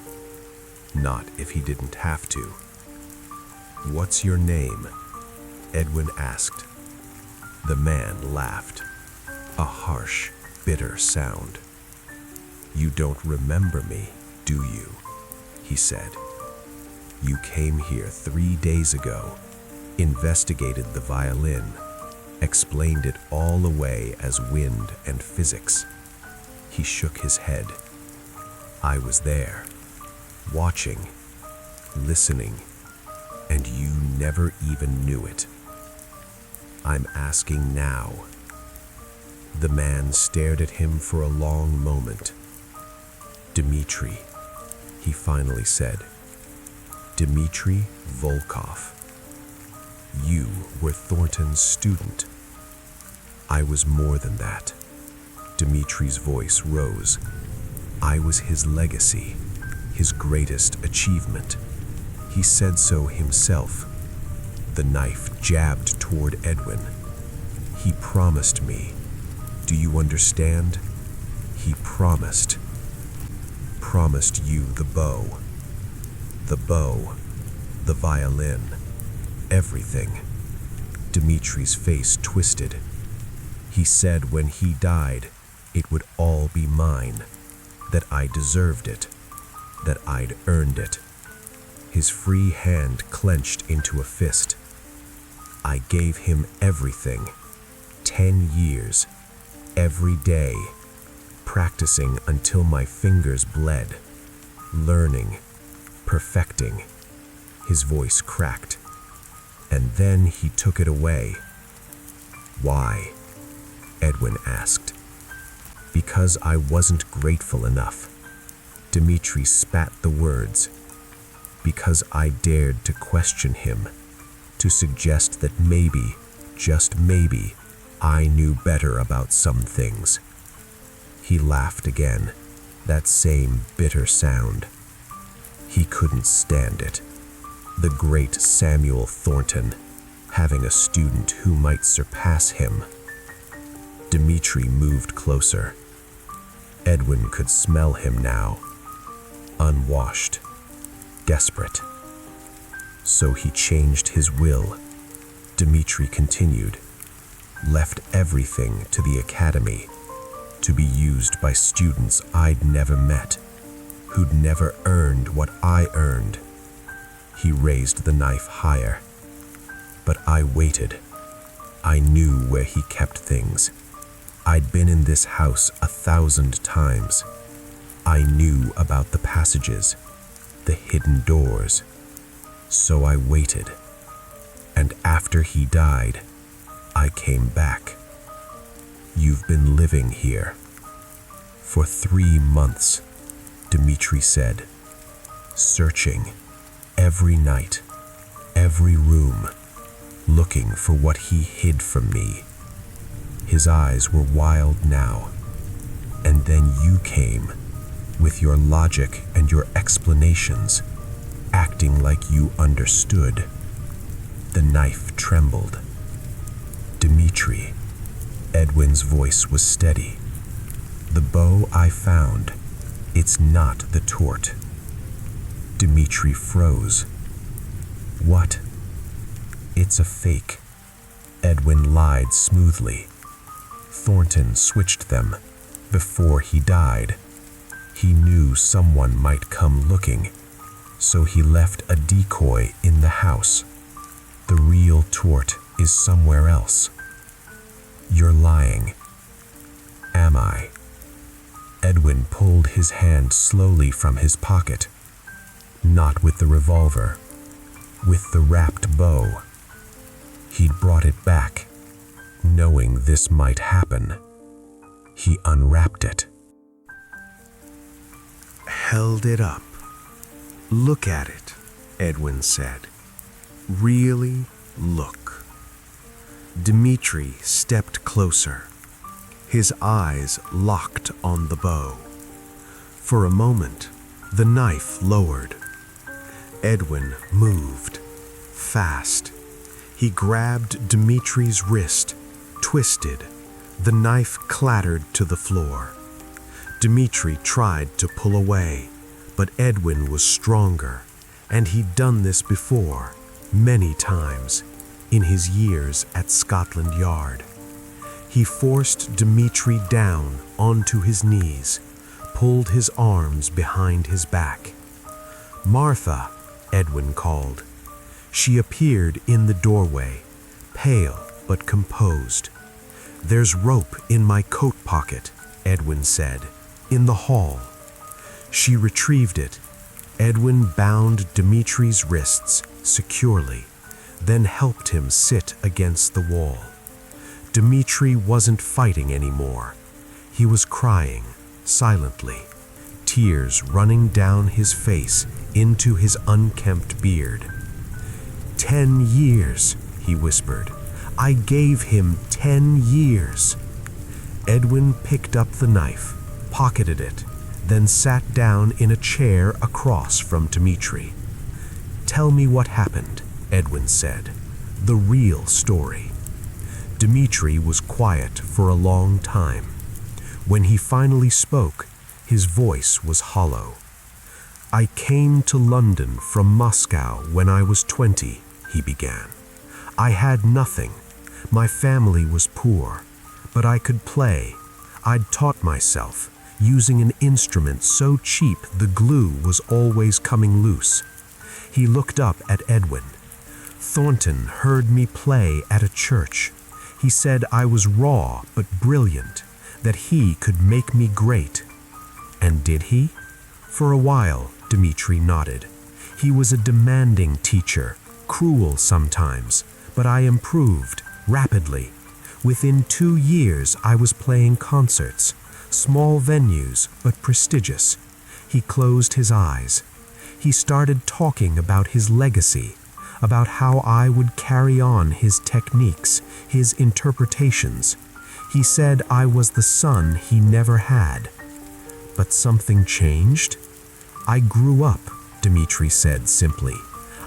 Not if he didn't have to. "What's your name?" Edwin asked. The man laughed, a harsh, bitter sound. "You don't remember me, do you?" he said. "You came here 3 days ago, investigated the violin, explained it all away as wind and physics." He shook his head. "I was there, watching, listening, and you never even knew it. I'm asking now." The man stared at him for a long moment. "Dmitri," he finally said. "Dmitri Volkov. You were Thornton's student." "I was more than that." Dmitri's voice rose. "I was his legacy, his greatest achievement. He said so himself." The knife jabbed toward Edwin. "He promised me. Do you understand? He promised. Promised you the bow. The bow, the violin, everything." Dmitri's face twisted. "He said when he died, it would all be mine, that I deserved it, that I'd earned it." His free hand clenched into a fist. "I gave him everything. 10 years, every day, practicing until my fingers bled, learning, perfecting." His voice cracked. "And then he took it away." "Why?" Edwin asked. "Because I wasn't grateful enough." Dmitri spat the words. "Because I dared to question him, to suggest that maybe, just maybe, I knew better about some things." He laughed again, that same bitter sound. He couldn't stand it. The great Samuel Thornton, having a student who might surpass him. Dmitri moved closer. Edwin could smell him now, unwashed, desperate. "So he changed his will," Dmitri continued, "left everything to the academy, to be used by students I'd never met, who'd never earned what I earned." He raised the knife higher. "But I waited. I knew where he kept things. I'd been in this house 1,000 times. I knew about the passages, the hidden doors. So I waited. And after he died, I came back. You've been living here." "For 3 months," Dmitri said, "searching every night, every room, looking for what he hid from me." His eyes were wild now. "And then you came, with your logic and your explanations, acting like you understood." The knife trembled. "Dmitri," Edwin's voice was steady. "The bow I found, it's not the tort." Dmitri froze. "What?" "It's a fake," Edwin lied smoothly. Thornton switched them. Before he died, he knew someone might come looking, so he left a decoy in the house. The real Tort is somewhere else. You're lying. Am I? Edwin pulled his hand slowly from his pocket. Not with the revolver, with the wrapped bow. He'd brought it back, knowing this might happen. He unwrapped it. Held it up. Look at it, Edwin said. Really look. Dmitri stepped closer, his eyes locked on the bow. For a moment, the knife lowered. Edwin moved, fast. He grabbed Dmitri's wrist, twisted. The knife clattered to the floor. Dmitri tried to pull away, but Edwin was stronger, and he'd done this before, many times, in his years at Scotland Yard. He forced Dmitri down onto his knees, pulled his arms behind his back. "Martha," Edwin called. She appeared in the doorway, pale but composed. "There's rope in my coat pocket," Edwin said, "in the hall." She retrieved it. Edwin bound Dmitri's wrists securely, then helped him sit against the wall. Dmitri wasn't fighting anymore. He was crying, silently, tears running down his face into his unkempt beard. 10 years, he whispered. "I gave him 10 years." Edwin picked up the knife, pocketed it, then sat down in a chair across from Dmitri. "Tell me what happened," Edwin said. "The real story." Dmitri was quiet for a long time. When he finally spoke, his voice was hollow. "I came to London from Moscow when I was 20, he began. "I had nothing. My family was poor, but I could play. I'd taught myself, using an instrument so cheap the glue was always coming loose." He looked up at Edwin. "Thornton heard me play at a church. He said I was raw but brilliant, that he could make me great." "And did he?" "For a while," Dmitri nodded. "He was a demanding teacher, cruel sometimes, but I improved rapidly. Within 2 years I was playing concerts, small venues but prestigious." He closed his eyes. He started talking about his legacy, about how I would carry on his techniques, his interpretations. He said I was the son he never had. "But something changed?" "I grew up," Dmitri said simply.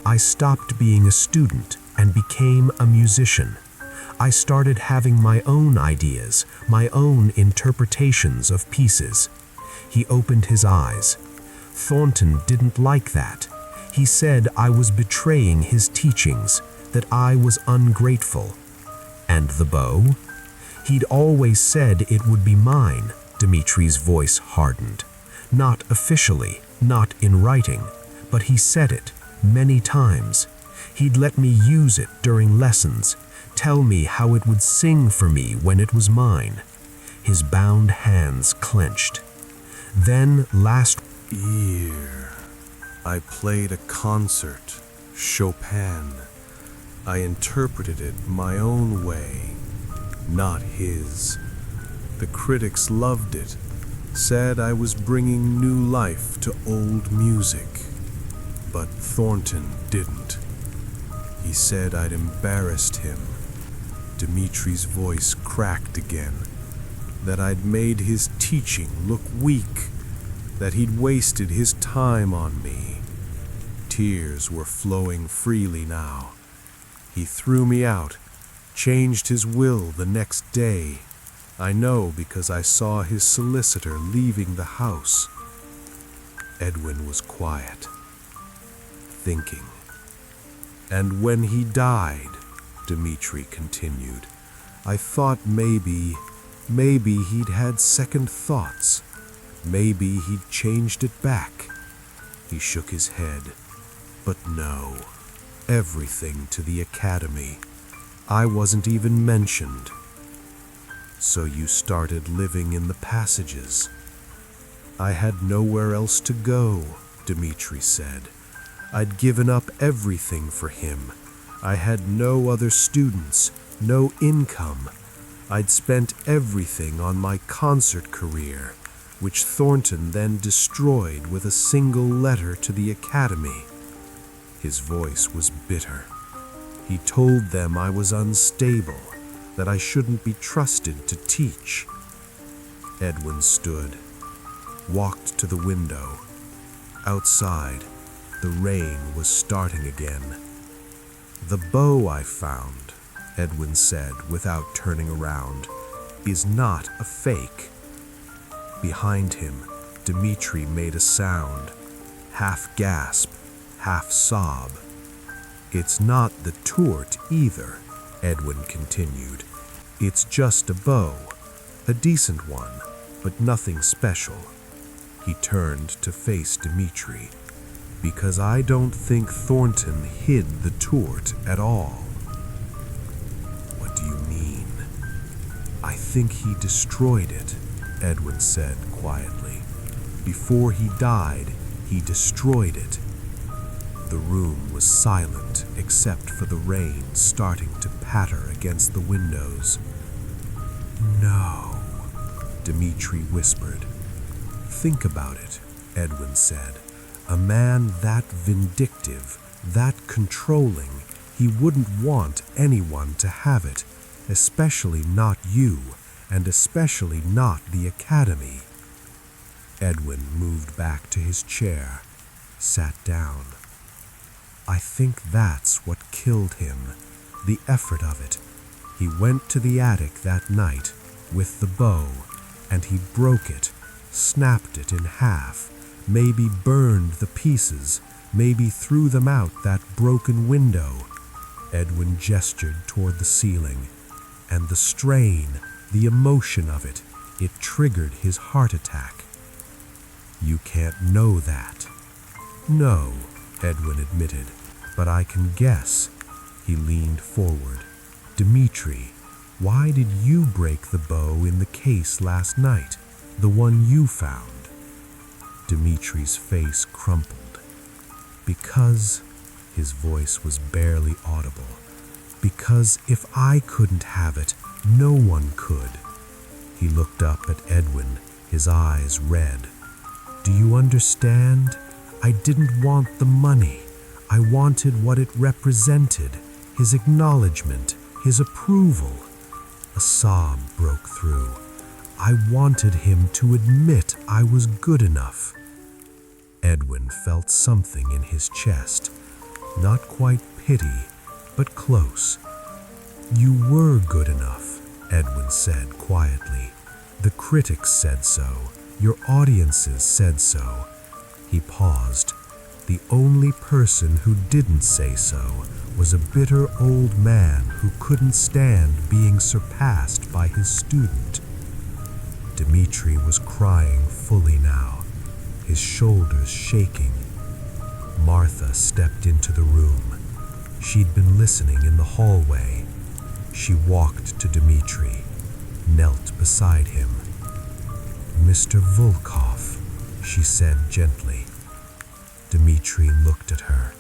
"I stopped being a student and became a musician. I started having my own ideas, my own interpretations of pieces." He opened his eyes. "Thornton didn't like that. He said I was betraying his teachings, that I was ungrateful." "And the bow?" "He'd always said it would be mine." Dmitri's voice hardened. "Not officially, not in writing, but he said it many times. He'd let me use it during lessons, tell me how it would sing for me when it was mine." His bound hands clenched. "Then last year, I played a concert, Chopin. I interpreted it my own way, not his. The critics loved it, said I was bringing new life to old music. But Thornton didn't. He said I'd embarrassed him." Dmitri's voice cracked again. "That I'd made his teaching look weak, that he'd wasted his time on me." Tears were flowing freely now. "He threw me out, changed his will the next day. I know because I saw his solicitor leaving the house." Edwin was quiet, thinking. "And when he died," Dmitri continued, "I thought maybe Maybe he'd had second thoughts. Maybe he'd changed it back. He shook his head. But no. Everything to the academy. I wasn't even mentioned. So you started living in the passages. I had nowhere else to go, Dmitri said. I'd given up everything for him. I had no other students, no income. I'd spent everything on my concert career, which Thornton then destroyed with a single letter to the academy. His voice was bitter. He told them I was unstable, that I shouldn't be trusted to teach. Edwin stood, walked to the window. Outside, the rain was starting again. The bow I found, Edwin said without turning around, is not a fake. Behind him, Dmitri made a sound, half gasp, half sob. It's not the tourt either, Edwin continued. It's just a bow, a decent one, but nothing special. He turned to face Dmitri. Because I don't think Thornton hid the tourt at all. What do you mean? I think he destroyed it, Edwin said quietly. Before he died, he destroyed it. The room was silent except for the rain starting to patter against the windows. No, Dmitri whispered. Think about it, Edwin said. A man that vindictive, that controlling, he wouldn't want anyone to have it, especially not you, and especially not the academy. Edwin moved back to his chair, sat down. I think that's what killed him, the effort of it. He went to the attic that night with the bow, and he broke it, snapped it in half, maybe burned the pieces, maybe threw them out that broken window. Edwin gestured toward the ceiling, and the strain, the emotion of it, it triggered his heart attack. You can't know that. No, Edwin admitted, but I can guess. He leaned forward. Dmitri, why did you break the bow in the case last night, the one you found? Dimitri's face crumpled. Because, his voice was barely audible, because if I couldn't have it, no one could. He looked up at Edwin, his eyes red. Do you understand? I didn't want the money. I wanted what it represented, his acknowledgement, his approval. A sob broke through. I wanted him to admit I was good enough. Edwin felt something in his chest, not quite pity, but close. You were good enough, Edwin said quietly. The critics said so. Your audiences said so. He paused. The only person who didn't say so was a bitter old man who couldn't stand being surpassed by his student. Dmitri was crying fully now, his shoulders shaking. Martha stepped into the room. She'd been listening in the hallway. She walked to Dmitri, knelt beside him. Mr. Volkov, she said gently. Dmitri looked at her.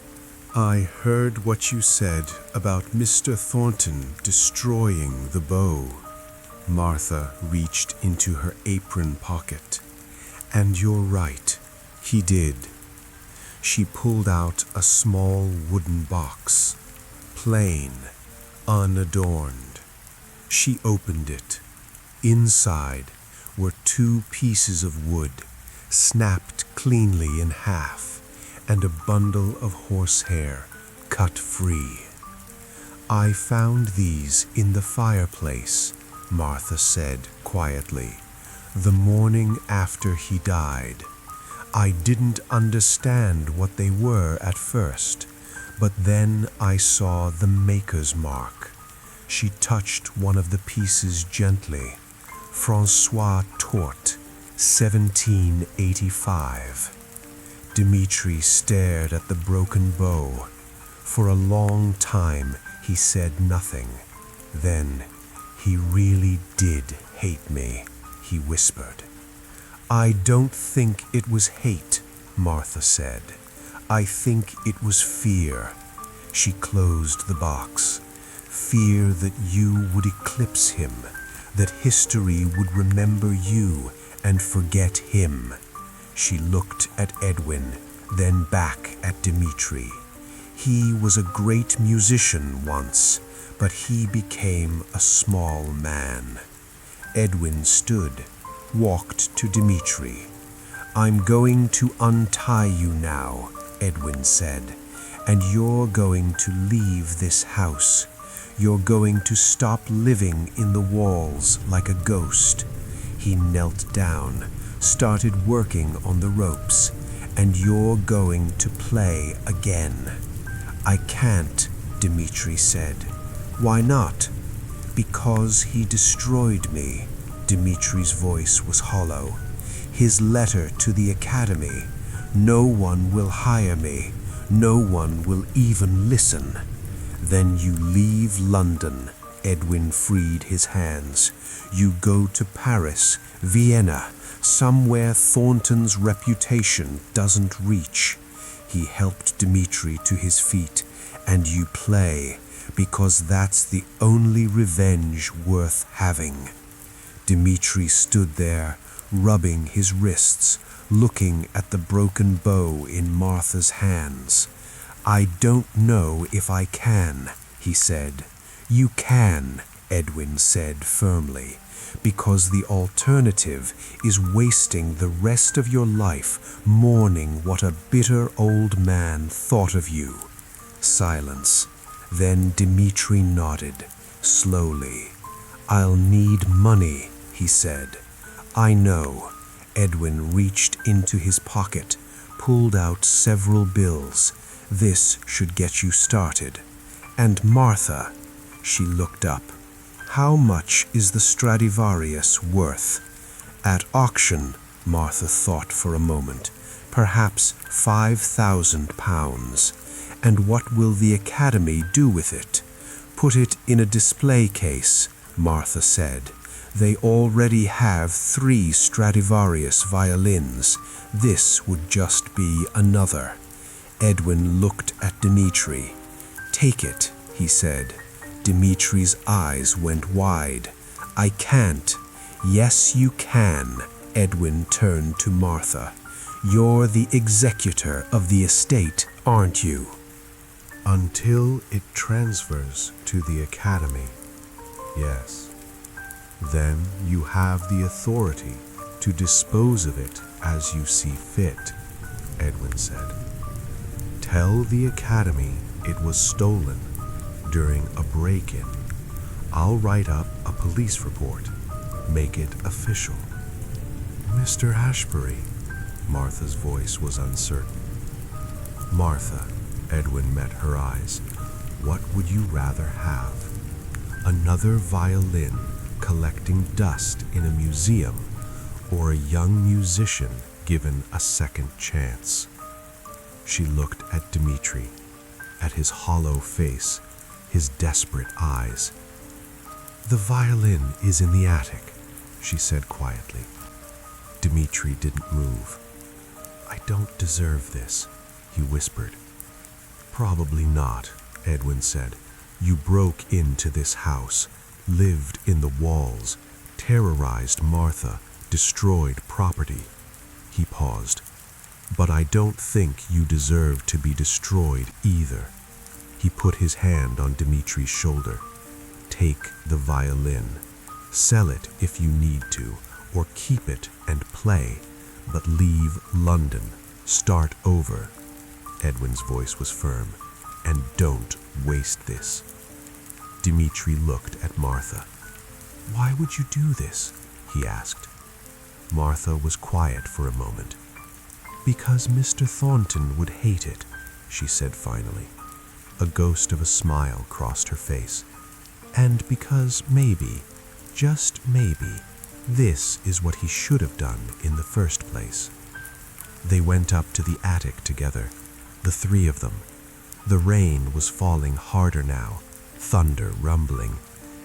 I heard what you said about Mr. Thornton destroying the bow. Martha reached into her apron pocket. And you're right, he did. She pulled out a small wooden box, plain, unadorned. She opened it. Inside were 2 pieces of wood, snapped cleanly in half, and a bundle of horsehair, cut free. I found these in the fireplace, Martha said quietly, the morning after he died. I didn't understand what they were at first, but then I saw the maker's mark. She touched one of the pieces gently. Francois Tort, 1785. Dmitri stared at the broken bow. For a long time he said nothing. Then, "He really did hate me," he whispered. "I don't think it was hate," Martha said. "I think it was fear." She closed the box. "Fear that you would eclipse him, that history would remember you and forget him." She looked at Edwin, then back at Dmitri. He was a great musician once, but he became a small man. Edwin stood, walked to Dmitri. "I'm going to untie you now," Edwin said, "and you're going to leave this house. You're going to stop living in the walls like a ghost." He knelt down, started working on the ropes. "And you're going to play again." "I can't," Dmitri said. "Why not?" "Because he destroyed me." Dmitri's voice was hollow. "His letter to the academy. No one will hire me. No one will even listen." "Then you leave London." Edwin freed his hands. "You go to Paris, Vienna, somewhere Thornton's reputation doesn't reach." He helped Dmitri to his feet. "And you play, because that's the only revenge worth having." Dmitri stood there, rubbing his wrists, looking at the broken bow in Martha's hands. "I don't know if I can," he said. "You can," Edwin said firmly, "because the alternative is wasting the rest of your life mourning what a bitter old man thought of you." Silence. Then Dmitri nodded, slowly. "I'll need money," he said. "I know." Edwin reached into his pocket, pulled out several bills. "This should get you started. And Martha," she looked up, "how much is the Stradivarius worth?" "At auction," Martha thought for a moment, "perhaps £5,000. "And what will the Academy do with it?" "Put it in a display case," Martha said. "They already have 3 Stradivarius violins. This would just be another." Edwin looked at Dmitri. "Take it," he said. Dmitri's eyes went wide. "I can't." "Yes, you can." Edwin turned to Martha. "You're the executor of the estate, aren't you?" Until it transfers to the Academy. Yes. Then you have the authority to dispose of it as you see fit, Edwin said. Tell the Academy it was stolen during a break-in. I'll write up a police report. Make it official. Mr. Ashbury, Martha's voice was uncertain. Martha, Edwin met her eyes. What would you rather have? Another violin collecting dust in a museum, or a young musician given a second chance? She looked at Dmitri, at his hollow face, his desperate eyes. The violin is in the attic, she said quietly. Dmitri didn't move. I don't deserve this, he whispered. Probably not, Edwin said. You broke into this house, lived in the walls, terrorized Martha, destroyed property. He paused. But I don't think you deserve to be destroyed either. He put his hand on Dmitri's shoulder. Take the violin. Sell it if you need to, or keep it and play, but leave London. Start over. Edwin's voice was firm. And don't waste this. Dmitri looked at Martha. Why would you do this? He asked. Martha was quiet for a moment. Because Mr. Thornton would hate it, she said finally. A ghost of a smile crossed her face. And because maybe, just maybe, This is what he should have done in the first place. They went up to the attic together, the three of them. The rain was falling harder now, thunder rumbling,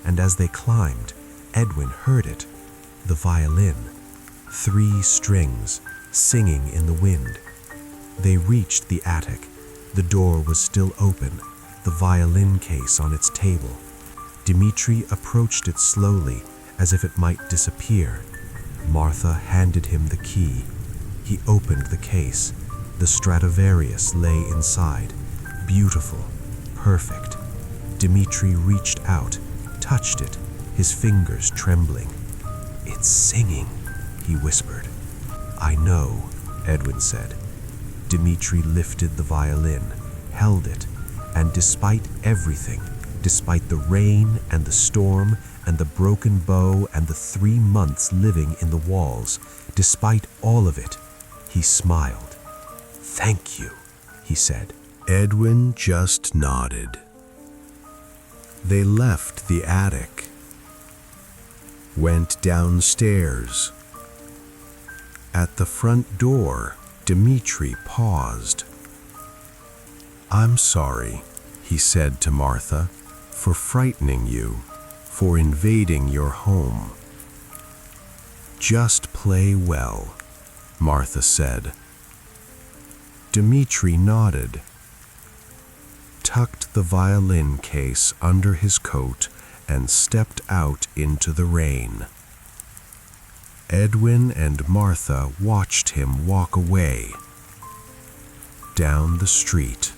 and as they climbed, Edwin heard it, the violin, 3 strings, singing in the wind. They reached the attic. The door was still open, the violin case on its table. Dmitri approached it slowly, as if it might disappear. Martha handed him the key. He opened the case. The Stradivarius lay inside, beautiful, perfect. Dmitri reached out, touched it, his fingers trembling. "It's singing," he whispered. "I know," Edwin said. Dmitri lifted the violin, held it, and despite everything, despite the rain and the storm and the broken bow and the 3 months living in the walls, despite all of it, he smiled. "Thank you," he said. Edwin just nodded. They left the attic, went downstairs. At the front door, Dmitri paused. "I'm sorry," he said to Martha, "for frightening you, for invading your home." "Just play well," Martha said. Dmitri nodded, tucked the violin case under his coat, and stepped out into the rain. Edwin and Martha watched him walk away, down the street,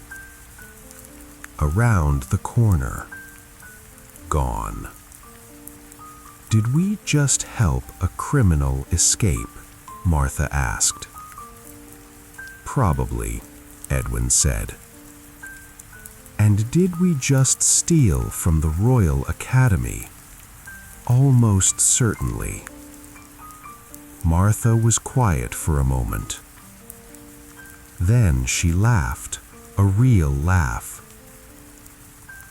around the corner, gone. "Did we just help a criminal escape?" Martha asked. "Probably," Edwin said. "And did we just steal from the Royal Academy?" "Almost certainly." Martha was quiet for a moment. Then she laughed, a real laugh.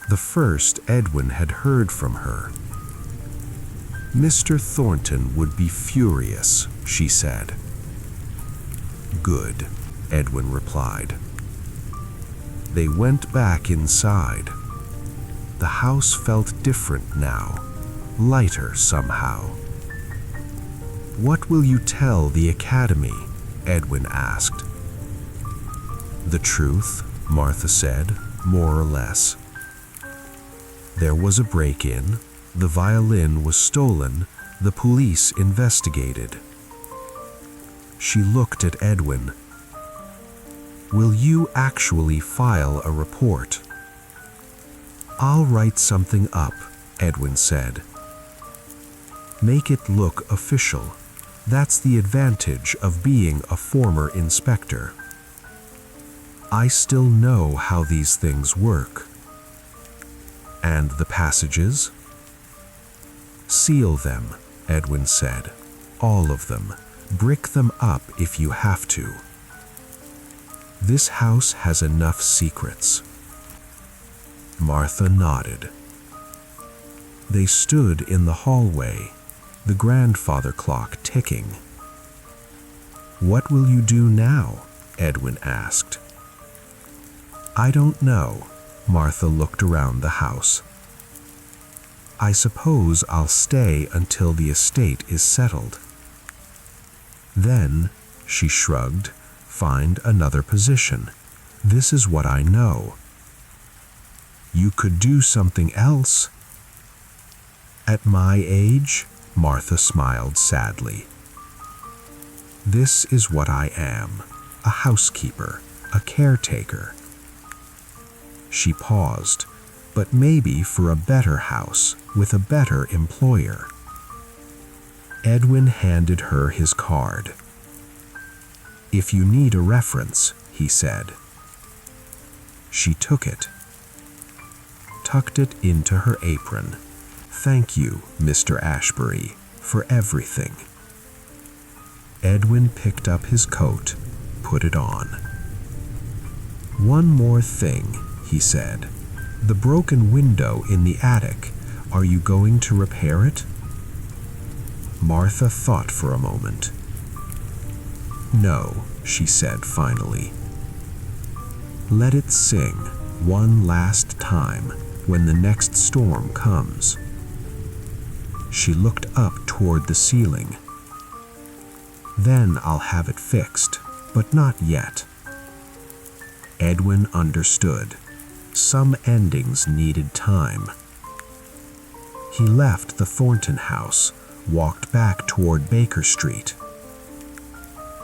The first Edwin had heard from her. "Mr. Thornton would be furious," she said. "Good," Edwin replied. They went back inside. The house felt different now, lighter somehow. "What will you tell the Academy?" Edwin asked. "The truth," Martha said, more or less. "There was a break-in, the violin was stolen, the police investigated." She looked at Edwin. "Will you actually file a report?" "I'll write something up," Edwin said. "Make it look official. That's the advantage of being a former inspector. I still know how these things work." "And the passages?" "Seal them," Edwin said. "All of them. Brick them up if you have to. This house has enough secrets." Martha nodded. They stood in the hallway, the grandfather clock ticking. "What will you do now?" Edwin asked. "I don't know." Martha looked around the house. "I suppose I'll stay until the estate is settled. Then," she shrugged, "find another position. This is what I know." "You could do something else." "At my age?" Martha smiled sadly. "This is what I am, a housekeeper, a caretaker." She paused, but maybe for a better house, with a better employer. Edwin handed her his card. "If you need a reference," he said. She took it, tucked it into her apron. "Thank you, Mr. Ashbury, for everything." Edwin picked up his coat, put it on. "One more thing," he said. "The broken window in the attic, are you going to repair it?" Martha thought for a moment. "No," she said finally. "Let it sing one last time when the next storm comes." She looked up toward the ceiling. "Then I'll have it fixed, but not yet." Edwin understood. Some endings needed time. He left the Thornton house, walked back toward Baker Street.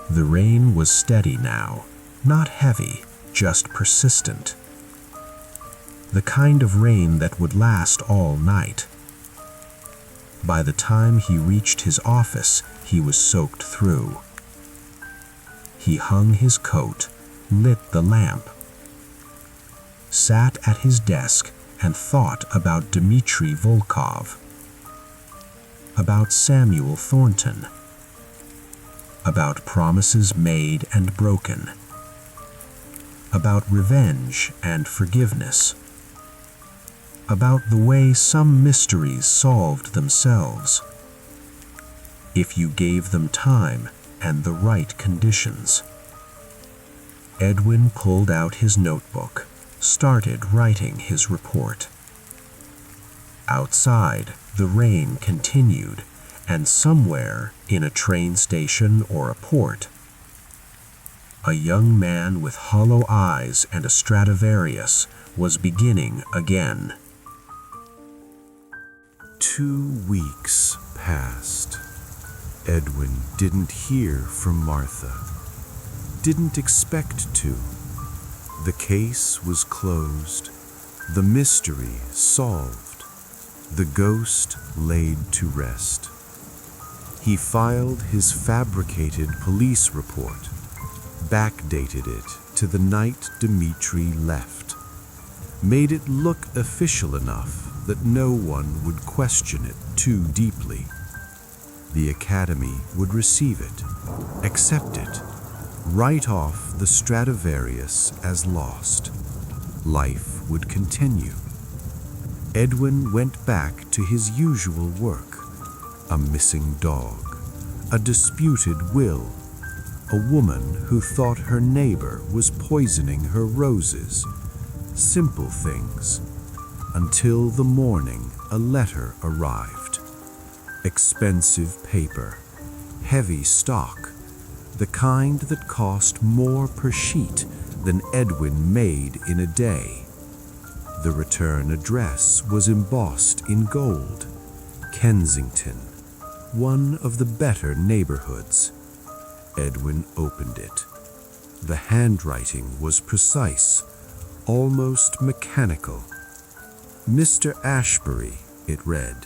The rain was steady now, not heavy, just persistent. The kind of rain that would last all night. By the time he reached his office, he was soaked through. He hung his coat, lit the lamp, sat at his desk and thought about Dmitri Volkov, about Samuel Thornton, about promises made and broken, about revenge and forgiveness, about the way some mysteries solved themselves, if you gave them time and the right conditions. Edwin pulled out his notebook, started writing his report. Outside, the rain continued, and somewhere in a train station or a port, a young man with hollow eyes and a Stradivarius was beginning again. 2 weeks passed. Edwin didn't hear from Martha. Didn't expect to. The case was closed. The mystery solved. The ghost laid to rest. He filed his fabricated police report, backdated it to the night Dmitri left, made it look official enough that no one would question it too deeply. The Academy would receive it, accept it, write off the Stradivarius as lost. Life would continue. Edwin went back to his usual work. A missing dog, a disputed will, a woman who thought her neighbor was poisoning her roses. Simple things. Until the morning a letter arrived. Expensive paper, heavy stock, the kind that cost more per sheet than Edwin made in a day. The return address was embossed in gold. Kensington, one of the better neighborhoods. Edwin opened it. The handwriting was precise, almost mechanical. "Mr. Ashbury," it read,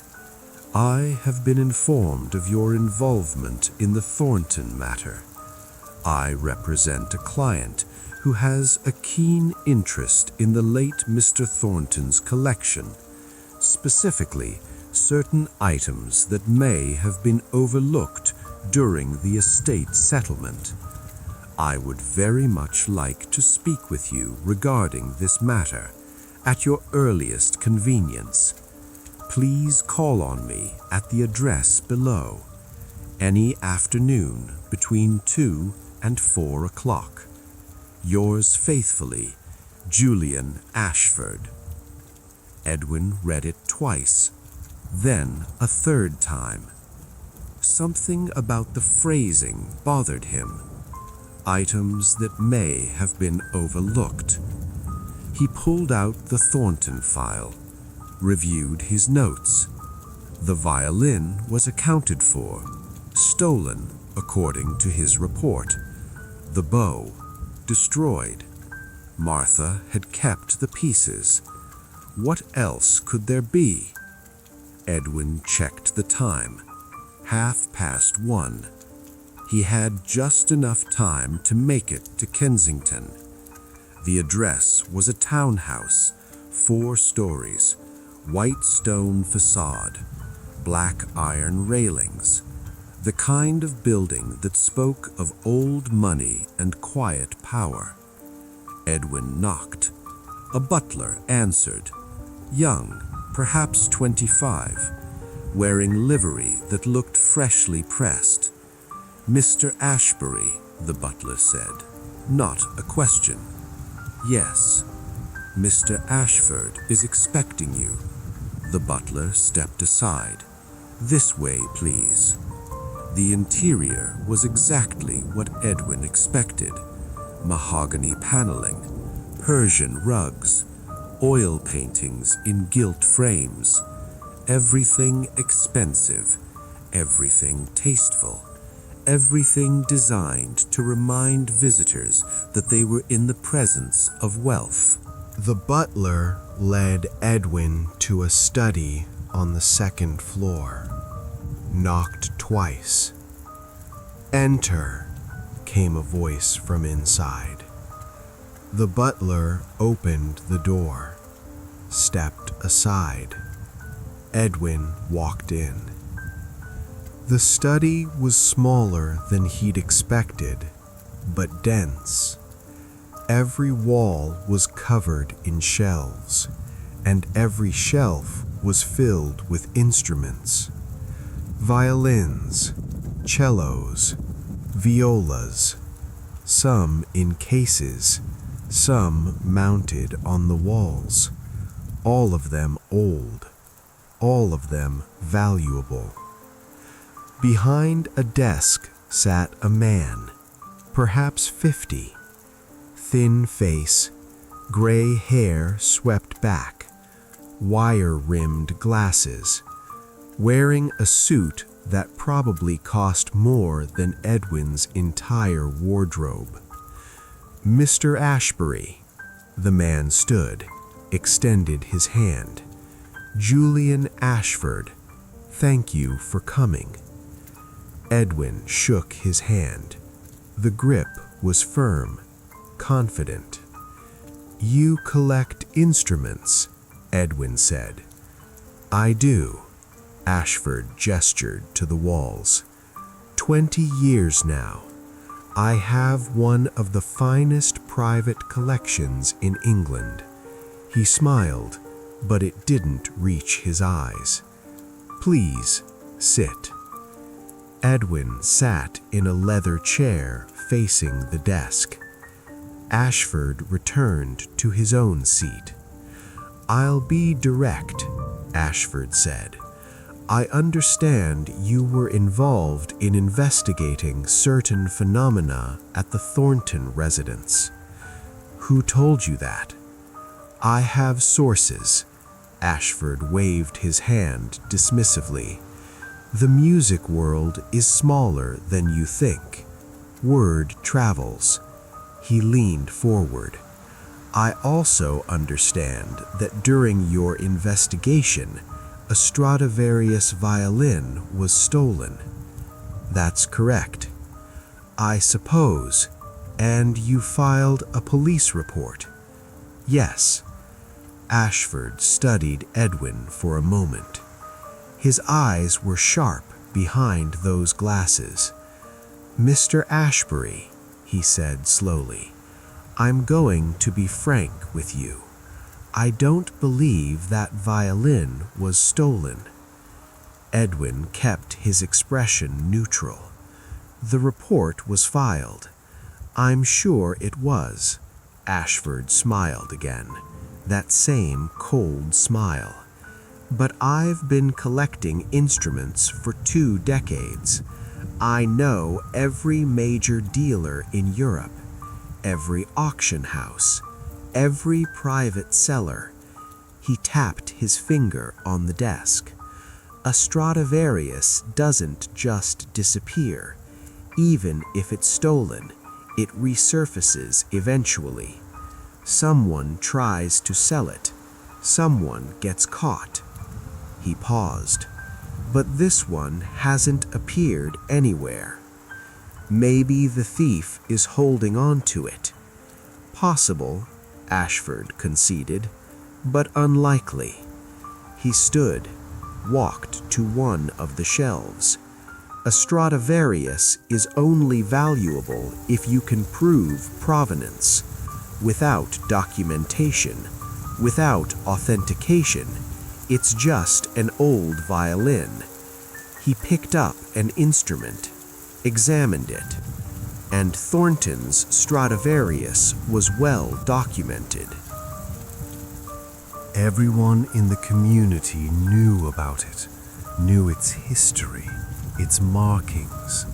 "I have been informed of your involvement in the Thornton matter. I represent a client who has a keen interest in the late Mr. Thornton's collection, specifically certain items that may have been overlooked during the estate settlement. I would very much like to speak with you regarding this matter at your earliest convenience. Please call on me at the address below, any afternoon between 2 and 4 o'clock. Yours faithfully, Julian Ashford." Edwin read it twice, then a third time. Something about the phrasing bothered him. Items that may have been overlooked. He pulled out the Thornton file, reviewed his notes. The violin was accounted for, stolen according to his report. The bow, destroyed. Martha had kept the pieces. What else could there be? Edwin checked the time. 1:30. He had just enough time to make it to Kensington. The address was a townhouse, 4 stories, white stone facade, black iron railings, the kind of building that spoke of old money and quiet power. Edwin knocked. A butler answered, young, perhaps 25, wearing livery that looked freshly pressed. "Mr. Ashbury," the butler said, "not a question." "Yes, Mr. Ashford is expecting you." The butler stepped aside. "This way, please." The interior was exactly what Edwin expected. Mahogany paneling, Persian rugs, oil paintings in gilt frames. Everything expensive, everything tasteful, everything designed to remind visitors that they were in the presence of wealth. The butler led Edwin to a study on the second floor, knocked twice. "Enter," came a voice from inside. The butler opened the door, stepped aside. Edwin walked in. The study was smaller than he'd expected, but dense. Every wall was covered in shelves, and every shelf was filled with instruments. Violins, cellos, violas, some in cases, some mounted on the walls, all of them old, all of them valuable. Behind a desk sat a man, perhaps 50. Thin face, gray hair swept back, wire-rimmed glasses, wearing a suit that probably cost more than Edwin's entire wardrobe. "Mr. Ashbury," the man stood, extended his hand. "Julian Ashford, thank you for coming." Edwin shook his hand. The grip was firm, confident. "You collect instruments," Edwin said. "I do." Ashford gestured to the walls. 20 years now. I have one of the finest private collections in England." He smiled, but it didn't reach his eyes. "Please, sit." Edwin sat in a leather chair facing the desk. Ashford returned to his own seat. "I'll be direct," Ashford said. "I understand you were involved in investigating certain phenomena at the Thornton residence. Who told you that?" "I have sources." Ashford waved his hand dismissively. "The music world is smaller than you think. Word travels." He leaned forward. "I also understand that during your investigation, a Stradivarius violin was stolen." "That's correct." "I suppose. And you filed a police report?" "Yes." Ashford studied Edwin for a moment. His eyes were sharp behind those glasses. "Mr. Ashbury," he said slowly, "I'm going to be frank with you. I don't believe that violin was stolen." Edwin kept his expression neutral. "The report was filed." "I'm sure it was." Ashford smiled again, that same cold smile. "But I've been collecting instruments for 2 decades. I know every major dealer in Europe, every auction house, every private seller." He tapped his finger on the desk. "A Stradivarius doesn't just disappear. Even if it's stolen, it resurfaces eventually. Someone tries to sell it. Someone gets caught." He paused. "But this one hasn't appeared anywhere." "Maybe the thief is holding on to it." "Possible," Ashford conceded, "but unlikely." He stood, walked to one of the shelves. "A Stradivarius is only valuable if you can prove provenance. Without documentation, without authentication, it's just an old violin." He picked up an instrument, examined it, and Thornton's Stradivarius was well documented. Everyone in the community knew about it, knew its history, its markings.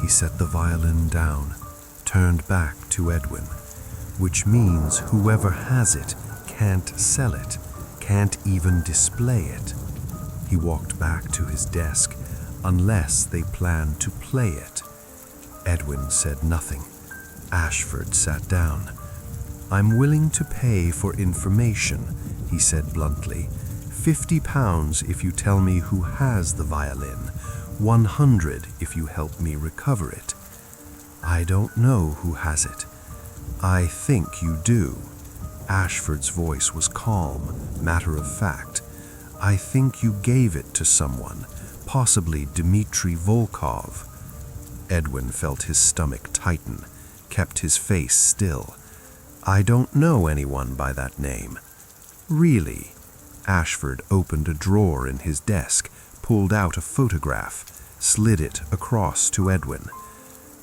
He set the violin down, turned back to Edwin, which means whoever has it can't sell it, can't even display it. He walked back to his desk, unless they planned to play it. Edwin said nothing. Ashford sat down. "I'm willing to pay for information," he said bluntly. £50 if you tell me who has the violin, 100 if you help me recover it. "I don't know who has it." "I think you do." Ashford's voice was calm, matter of fact. "I think you gave it to someone, possibly Dmitri Volkov." Edwin felt his stomach tighten, kept his face still. "I don't know anyone by that name." "Really?" Ashford opened a drawer in his desk, pulled out a photograph, slid it across to Edwin.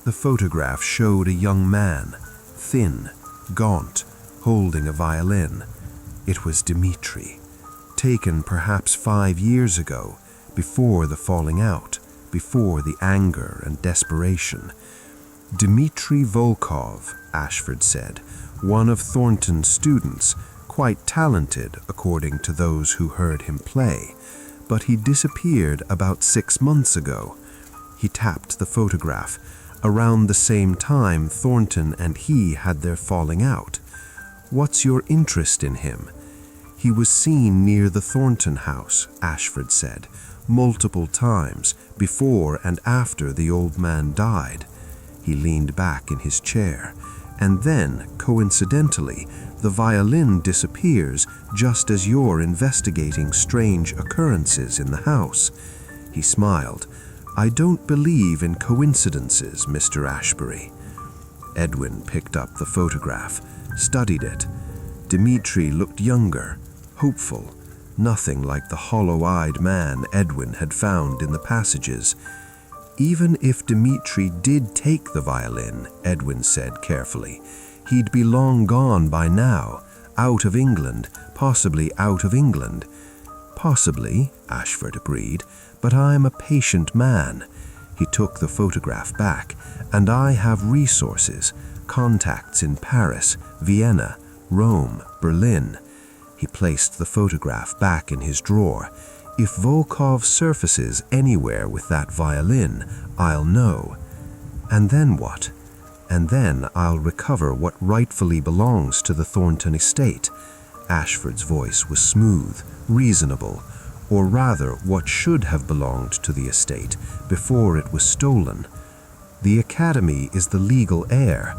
The photograph showed a young man, thin, gaunt, holding a violin. It was Dmitri, taken perhaps 5 years ago, before the falling out, before the anger and desperation. "Dmitri Volkov," Ashford said, "one of Thornton's students, quite talented according to those who heard him play, but he disappeared about 6 months ago." He tapped the photograph. "Around the same time Thornton and he had their falling out. What's your interest in him?" "He was seen near the Thornton house," Ashford said, "multiple times, before and after the old man died." He leaned back in his chair. "And then, coincidentally, the violin disappears just as you're investigating strange occurrences in the house." He smiled. "I don't believe in coincidences, Mr. Ashbury." Edwin picked up the photograph, studied it. Dmitri looked younger, hopeful, nothing like the hollow-eyed man Edwin had found in the passages. "Even if Dmitri did take the violin," Edwin said carefully, "he'd be long gone by now, out of England, possibly out of England." "Possibly," Ashford agreed, "but I'm a patient man." He took the photograph back. "And I have resources, contacts in Paris, Vienna, Rome, Berlin." He placed the photograph back in his drawer. "If Volkov surfaces anywhere with that violin, I'll know." "And then what?" "And then I'll recover what rightfully belongs to the Thornton estate." Ashford's voice was smooth, reasonable, or rather what should have belonged to the estate before it was stolen. "The Academy is the legal heir."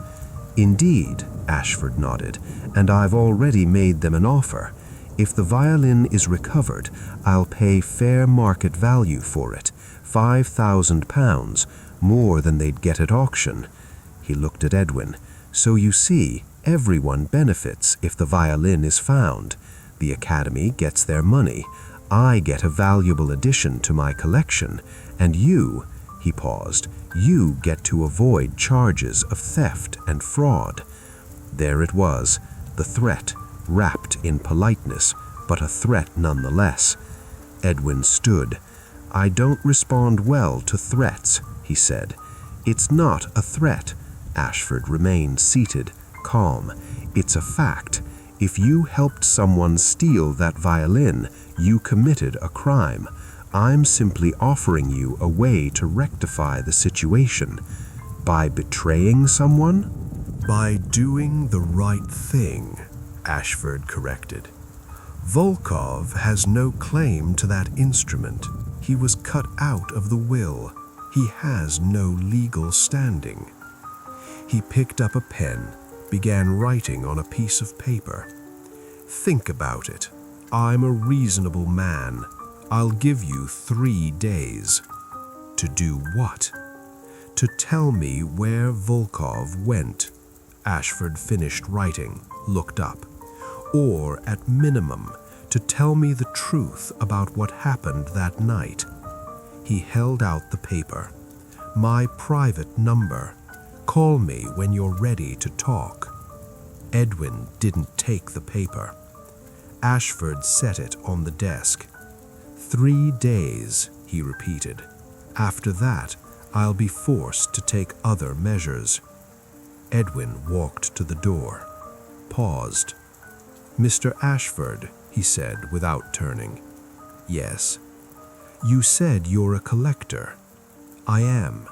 "Indeed," Ashford nodded, "and I've already made them an offer. If the violin is recovered, I'll pay fair market value for it, £5,000, more than they'd get at auction." He looked at Edwin. "So you see, everyone benefits if the violin is found. The Academy gets their money, I get a valuable addition to my collection, and you," he paused, "you get to avoid charges of theft and fraud." There it was, the threat, wrapped in politeness, but a threat nonetheless. Edwin stood. "I don't respond well to threats," he said. "It's not a threat." Ashford remained seated, calm. "It's a fact. If you helped someone steal that violin, you committed a crime. I'm simply offering you a way to rectify the situation." "By betraying someone?" "By doing the right thing," Ashford corrected. "Volkov has no claim to that instrument. He was cut out of the will. He has no legal standing." He picked up a pen, began writing on a piece of paper. "Think about it. I'm a reasonable man. I'll give you 3 days." "To do what?" "To tell me where Volkov went." Ashford finished writing, looked up. "Or, at minimum, to tell me the truth about what happened that night." He held out the paper. "My private number. Call me when you're ready to talk." Edwin didn't take the paper. Ashford set it on the desk. 3 days, he repeated. "After that, I'll be forced to take other measures." Edwin walked to the door, paused. "Mr. Ashford," he said without turning. "Yes." "You said you're a collector." "I am."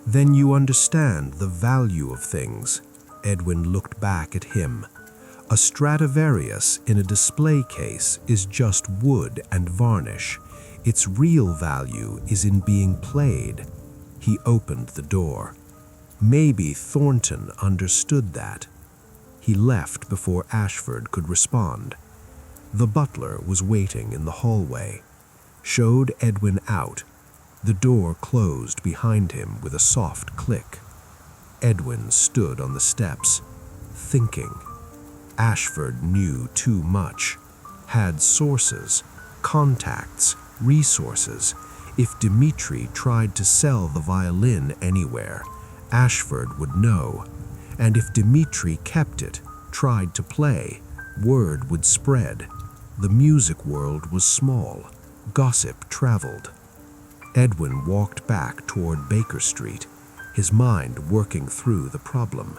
"Then you understand the value of things." Edwin looked back at him. "A Stradivarius in a display case is just wood and varnish. Its real value is in being played." He opened the door. Maybe Thornton understood that. He left before Ashford could respond. The butler was waiting in the hallway. Showed Edwin out. The door closed behind him with a soft click. Edwin stood on the steps, thinking. Ashford knew too much, had sources, contacts, resources. If Dmitri tried to sell the violin anywhere, Ashford would know. And if Dmitri kept it, tried to play, word would spread. The music world was small. Gossip traveled. Edwin walked back toward Baker Street, his mind working through the problem.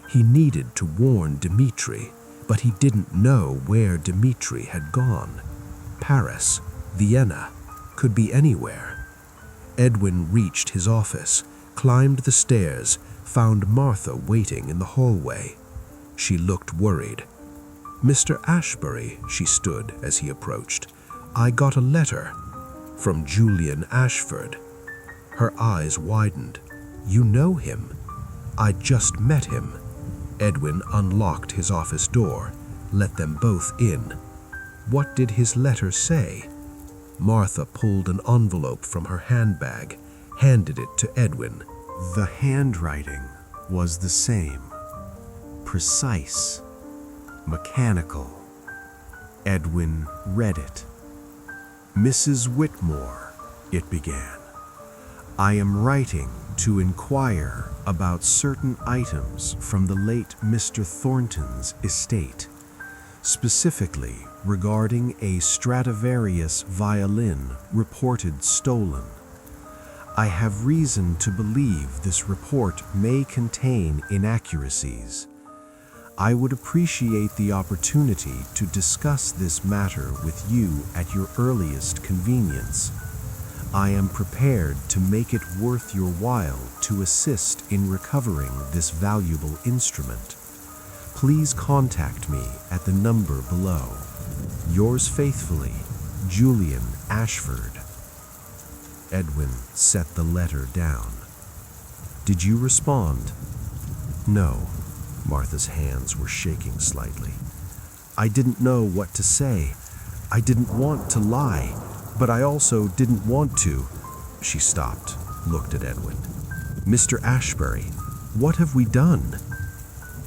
He needed to warn Dmitri, but he didn't know where Dmitri had gone. Paris, Vienna, could be anywhere. Edwin reached his office, climbed the stairs, found Martha waiting in the hallway. She looked worried. "Mr. Ashbury," she stood as he approached. "I got a letter." "From Julian Ashford." Her eyes widened. "You know him?" "I just met him." Edwin unlocked his office door, let them both in. "What did his letter say?" Martha pulled an envelope from her handbag, handed it to Edwin. The handwriting was the same. Precise. Mechanical. Edwin read it. "Mrs. Whitmore," it began. "I am writing to inquire about certain items from the late Mr. Thornton's estate, specifically regarding a Stradivarius violin reported stolen. I have reason to believe this report may contain inaccuracies. I would appreciate the opportunity to discuss this matter with you at your earliest convenience. I am prepared to make it worth your while to assist in recovering this valuable instrument. Please contact me at the number below. Yours faithfully, Julian Ashford." Edwin set the letter down. "Did you respond?" "No." Martha's hands were shaking slightly. "I didn't know what to say. I didn't want to lie, but I also didn't want to." She stopped, looked at Edwin. "Mr. Ashbury, what have we done?"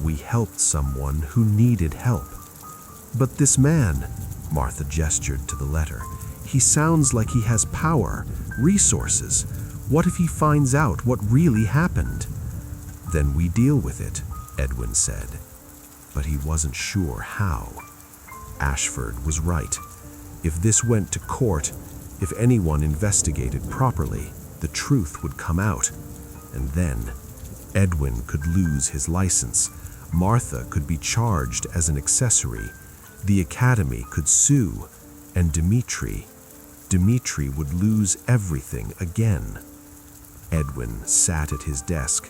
"We helped someone who needed help." "But this man," Martha gestured to the letter, "he sounds like he has power, resources. What if he finds out what really happened?" "Then we deal with it," Edwin said. But he wasn't sure how. Ashford was right. If this went to court, if anyone investigated properly, the truth would come out. And then Edwin could lose his license. Martha could be charged as an accessory. The academy could sue. And Dmitri would lose everything again. Edwin sat at his desk,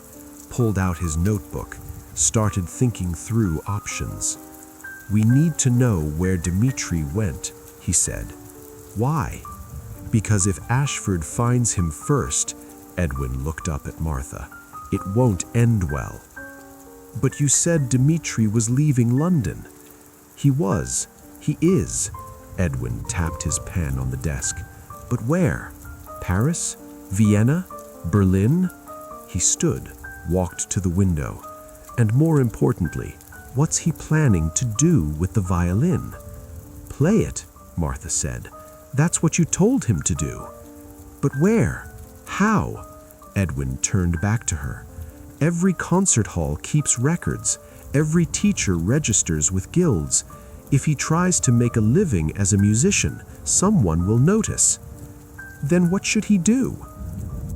pulled out his notebook, started thinking through options. "We need to know where Dmitri went," he said. "Why?" "Because if Ashford finds him first," Edwin looked up at Martha, "it won't end well." "But you said Dmitri was leaving London." "He was. He is." Edwin tapped his pen on the desk. "But where? Paris? Vienna? Berlin?" He stood, walked to the window. "And more importantly, what's he planning to do with the violin?" "Play it," Martha said. "That's what you told him to do." But where? How? Edwin turned back to her. Every concert hall keeps records. Every teacher registers with guilds. If he tries to make a living as a musician, someone will notice. Then what should he do?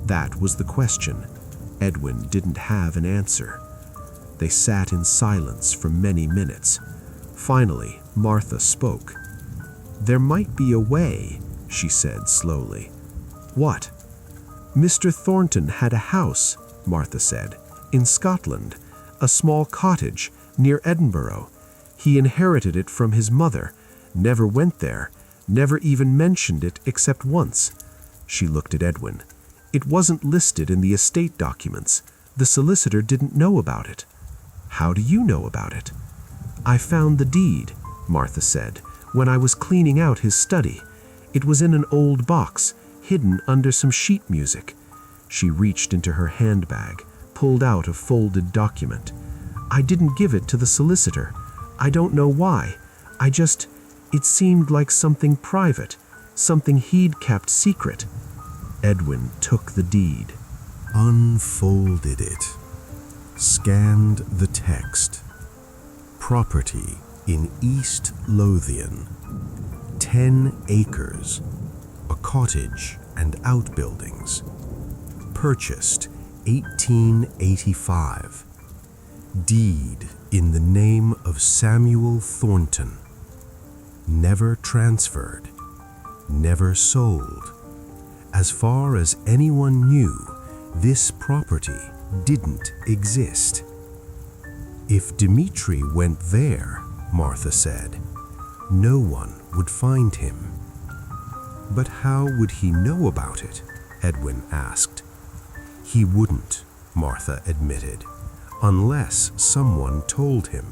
That was the question. Edwin didn't have an answer. They sat in silence for many minutes. Finally, Martha spoke. "There might be a way," she said slowly. "What?" "Mr. Thornton had a house," Martha said, "in Scotland, a small cottage near Edinburgh. He inherited it from his mother, never went there, never even mentioned it except once." She looked at Edwin. "It wasn't listed in the estate documents. The solicitor didn't know about it." "How do you know about it?" "I found the deed," Martha said, "when I was cleaning out his study. It was in an old box, hidden under some sheet music." She reached into her handbag, pulled out a folded document. "I didn't give it to the solicitor. I don't know why. It seemed like something private, something he'd kept secret." Edwin took the deed, Unfolded it, scanned the text. Property in East Lothian, 10 acres, a cottage and outbuildings. Purchased 1885. Deed in the name of Samuel Thornton. Never transferred, never sold. As far as anyone knew, this property didn't exist. If Dmitri went there, Martha said, no one would find him. But how would he know about it? Edwin asked. He wouldn't, Martha admitted, unless someone told him.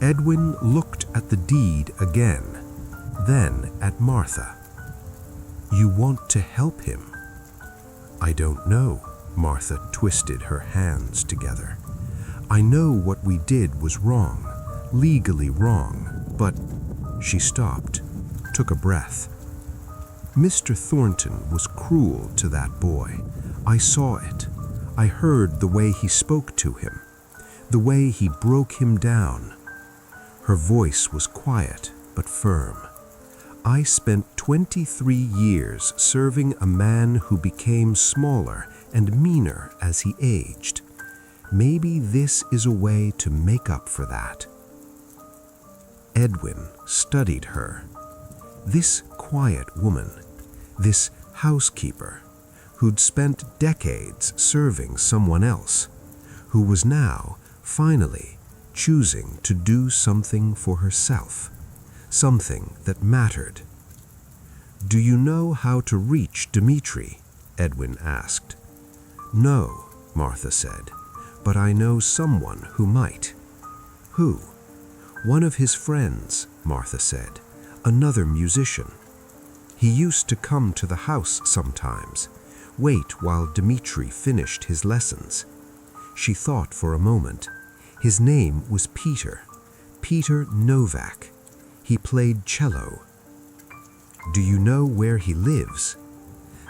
Edwin looked at the deed again, then at Martha. You want to help him? I don't know, Martha twisted her hands together. I know what we did was wrong, legally wrong, but... She stopped, took a breath. Mr. Thornton was cruel to that boy. I saw it. I heard the way he spoke to him, the way he broke him down. Her voice was quiet but firm. I spent 23 years serving a man who became smaller and meaner as he aged. Maybe this is a way to make up for that. Edwin studied her. This quiet woman, this housekeeper, who'd spent decades serving someone else, who was now, finally, choosing to do something for herself, something that mattered. Do you know how to reach Dmitri? Edwin asked. No, Martha said, but I know someone who might. Who? One of his friends, Martha said, another musician. He used to come to the house sometimes, wait while Dmitri finished his lessons. She thought for a moment. His name was Peter Novak. He played cello. Do you know where he lives?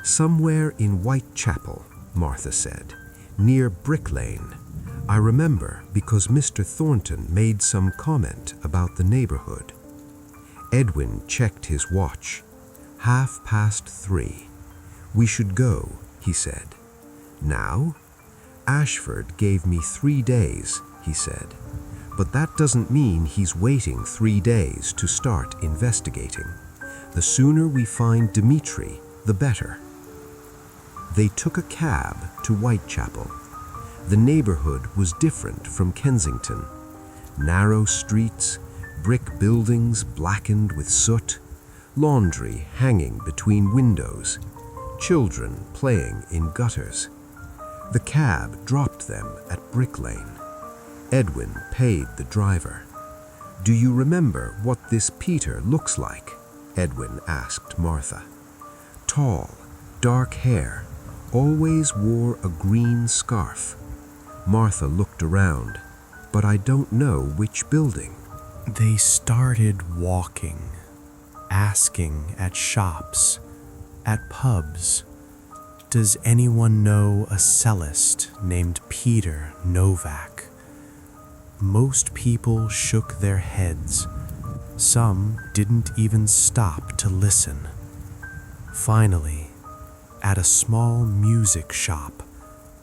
Somewhere in Whitechapel, Martha said, near Brick Lane. I remember because Mr. Thornton made some comment about the neighborhood. Edwin checked his watch. 3:30. We should go, he said. Now? Ashford gave me 3 days, he said. But that doesn't mean he's waiting 3 days to start investigating. The sooner we find Dmitri, the better. They took a cab to Whitechapel. The neighborhood was different from Kensington. Narrow streets, brick buildings blackened with soot, laundry hanging between windows, children playing in gutters. The cab dropped them at Brick Lane. Edwin paid the driver. Do you remember what this Peter looks like? Edwin asked Martha. Tall, dark hair, always wore a green scarf. Martha looked around, but I don't know which building. They started walking, asking at shops, at pubs. Does anyone know a cellist named Peter Novak? Most people shook their heads. Some didn't even stop to listen. Finally, at a small music shop,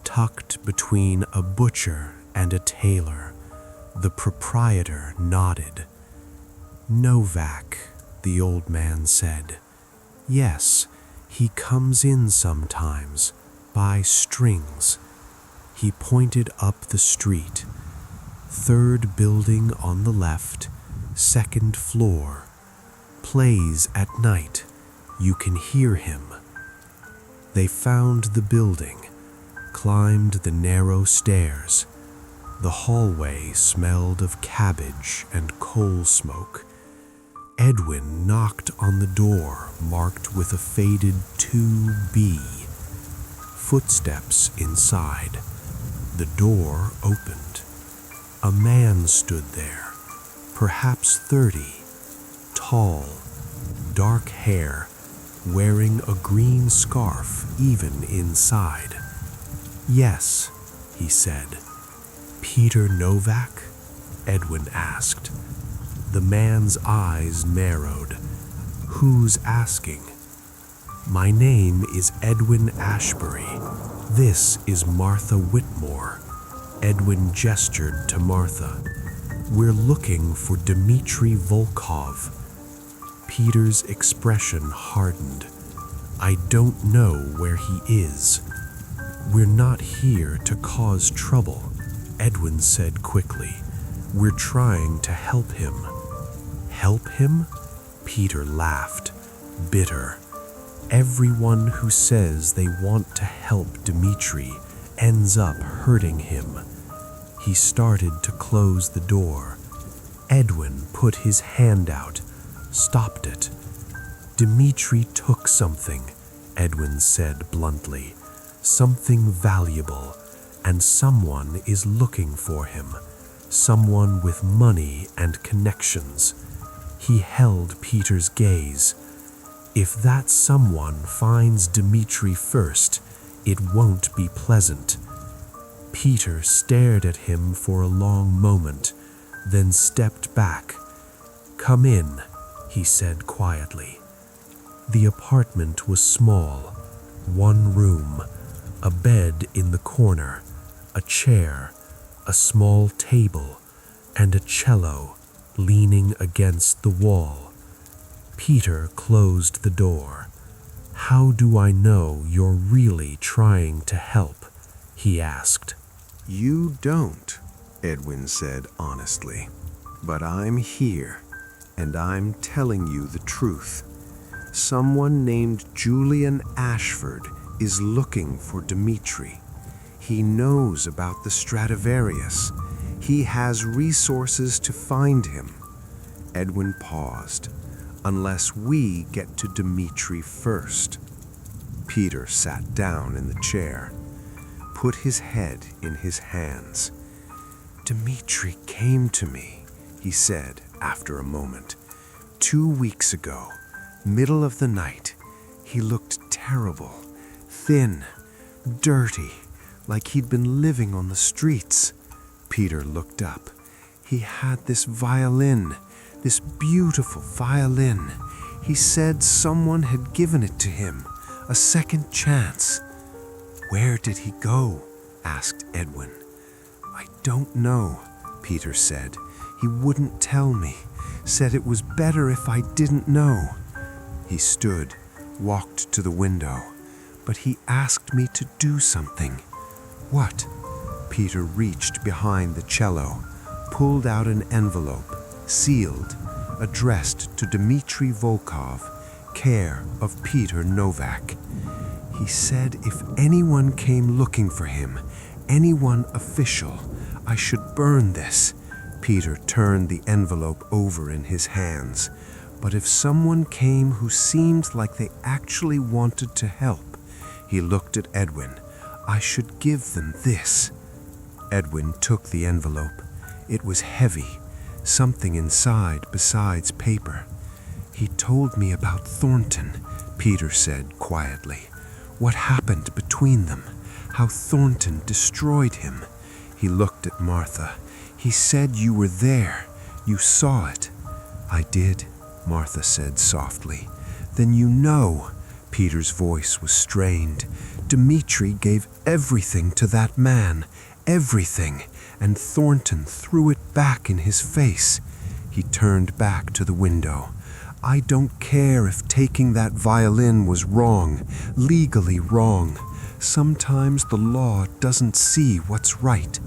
tucked between a butcher and a tailor, the proprietor nodded. "Novak," the old man said. "Yes, he comes in sometimes, by strings." He pointed up the street. "Third building on the left, second floor. Plays at night. You can hear him." They found the building, climbed the narrow stairs. The hallway smelled of cabbage and coal smoke. Edwin knocked on the door marked with a faded 2B. Footsteps inside. The door opened. A man stood there, perhaps 30, tall, dark hair, wearing a green scarf even inside. "Yes," he said. "Peter Novak?" Edwin asked. The man's eyes narrowed. "Who's asking?" "My name is Edwin Ashbury. This is Martha Whitmore." Edwin gestured to Martha. "We're looking for Dmitri Volkov." Peter's expression hardened. "I don't know where he is." "We're not here to cause trouble," Edwin said quickly. "We're trying to help him." "Help him?" Peter laughed, bitter. "Everyone who says they want to help Dmitri ends up hurting him." He started to close the door. Edwin put his hand out, stopped it. "Dmitri took something," Edwin said bluntly. "Something valuable, and someone is looking for him. Someone with money and connections." He held Peter's gaze. "If that someone finds Dmitri first, it won't be pleasant." Peter stared at him for a long moment, then stepped back. "Come in," he said quietly. The apartment was small, one room, a bed in the corner, a chair, a small table, and a cello leaning against the wall. Peter closed the door. "How do I know you're really trying to help?" he asked. "You don't," Edwin said honestly. "But I'm here, and I'm telling you the truth. Someone named Julian Ashford is looking for Dmitri. He knows about the Stradivarius. He has resources to find him." Edwin paused. "Unless we get to Dmitri first." Peter sat down in the chair, put his head in his hands. "Dmitri came to me," he said after a moment. 2 weeks ago, middle of the night. He looked terrible, thin, dirty, like he'd been living on the streets." Peter looked up. "He had this violin, this beautiful violin. He said someone had given it to him, a second chance." "Where did he go?" asked Edwin. "I don't know," Peter said. "He wouldn't tell me, said it was better if I didn't know." He stood, walked to the window, but he asked me to do something. "What?" Peter reached behind the cello, pulled out an envelope, sealed, addressed to Dmitri Volkov, care of Peter Novak. He said if anyone came looking for him, anyone official, I should burn this. Peter turned the envelope over in his hands. But if someone came who seemed like they actually wanted to help, he looked at Edwin, I should give them this. Edwin took the envelope. It was heavy, something inside besides paper. "He told me about Thornton," Peter said quietly. What happened between them? How Thornton destroyed him? He looked at Martha. He said you were there. You saw it. I did, Martha said softly. Then you know. Peter's voice was strained. Dmitri gave everything to that man. Everything. And Thornton threw it back in his face. He turned back to the window. I don't care if taking that violin was wrong, legally wrong. Sometimes the law doesn't see what's right.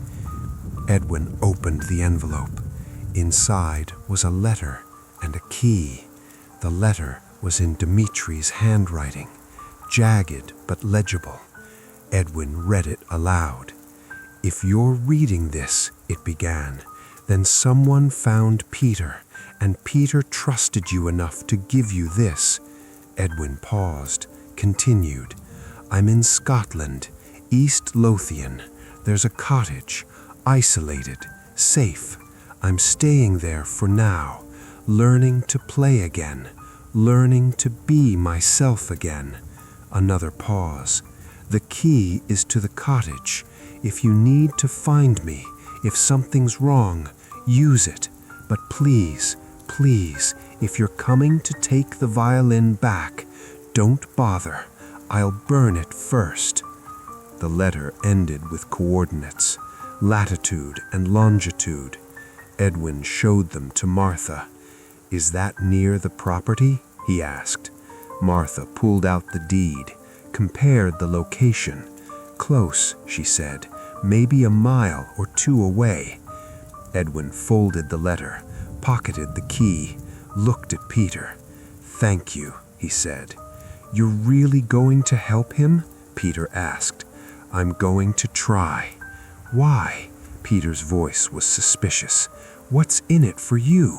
Edwin opened the envelope. Inside was a letter and a key. The letter was in Dimitri's handwriting, jagged but legible. Edwin read it aloud. If you're reading this, it began, then someone found Peter, and Peter trusted you enough to give you this. Edwin paused, continued. I'm in Scotland, East Lothian. There's a cottage, isolated, safe. I'm staying there for now, learning to play again, learning to be myself again. Another pause. The key is to the cottage. If you need to find me, if something's wrong, use it. But please, please, if you're coming to take the violin back, don't bother. I'll burn it first. The letter ended with coordinates, latitude and longitude. Edwin showed them to Martha. Is that near the property? He asked. Martha pulled out the deed, compared the location. Close, she said, maybe a mile or two away. Edwin folded the letter, pocketed the key, looked at Peter. Thank you, he said. You're really going to help him? Peter asked. I'm going to try. Why? Peter's voice was suspicious. What's in it for you?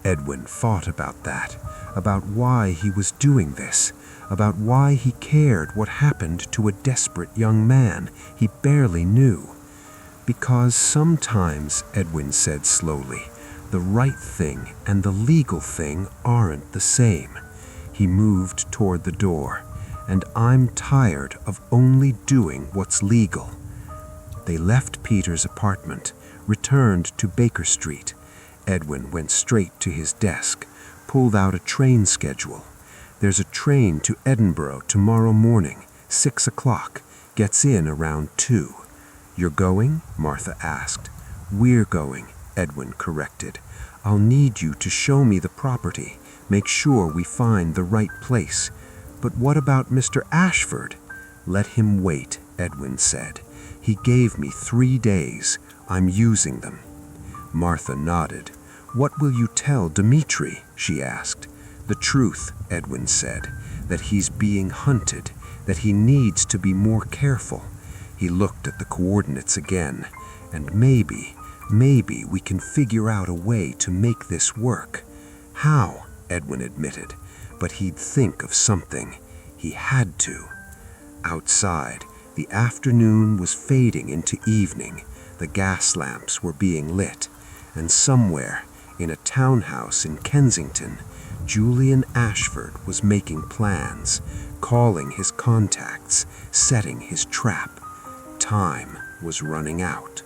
Edwin thought about that, about why he was doing this, about why he cared what happened to a desperate young man he barely knew. Because sometimes, Edwin said slowly, the right thing and the legal thing aren't the same. He moved toward the door, and I'm tired of only doing what's legal. They left Peter's apartment, returned to Baker Street. Edwin went straight to his desk, pulled out a train schedule. There's a train to Edinburgh tomorrow morning, 6 o'clock, gets in around 2. You're going? Martha asked. We're going, Edwin corrected. I'll need you to show me the property, make sure we find the right place. But what about Mr. Ashford? Let him wait, Edwin said. He gave me 3 days. I'm using them. Martha nodded. What will you tell Dmitri? She asked. The truth, Edwin said, that he's being hunted, that he needs to be more careful. He looked at the coordinates again, and maybe we can figure out a way to make this work. How? Edwin admitted, but he'd think of something. He had to. Outside, the afternoon was fading into evening. The gas lamps were being lit, and somewhere, in a townhouse in Kensington, Julian Ashford was making plans, calling his contacts, setting his trap. Time was running out.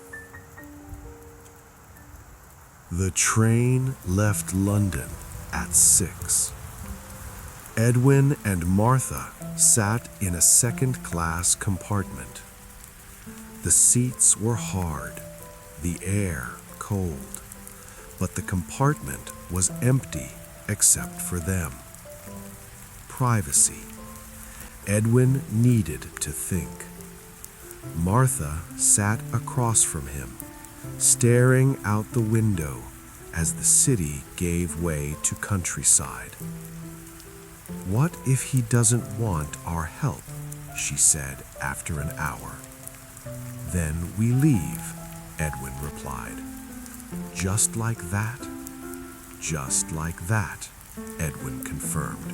The train left London at 6. Edwin and Martha sat in a second-class compartment. The seats were hard, the air cold, but the compartment was empty except for them. Privacy. Edwin needed to think. Martha sat across from him, staring out the window as the city gave way to countryside. What if he doesn't want our help? She said after an hour. Then we leave, Edwin replied. Just like that? Just like that, Edwin confirmed.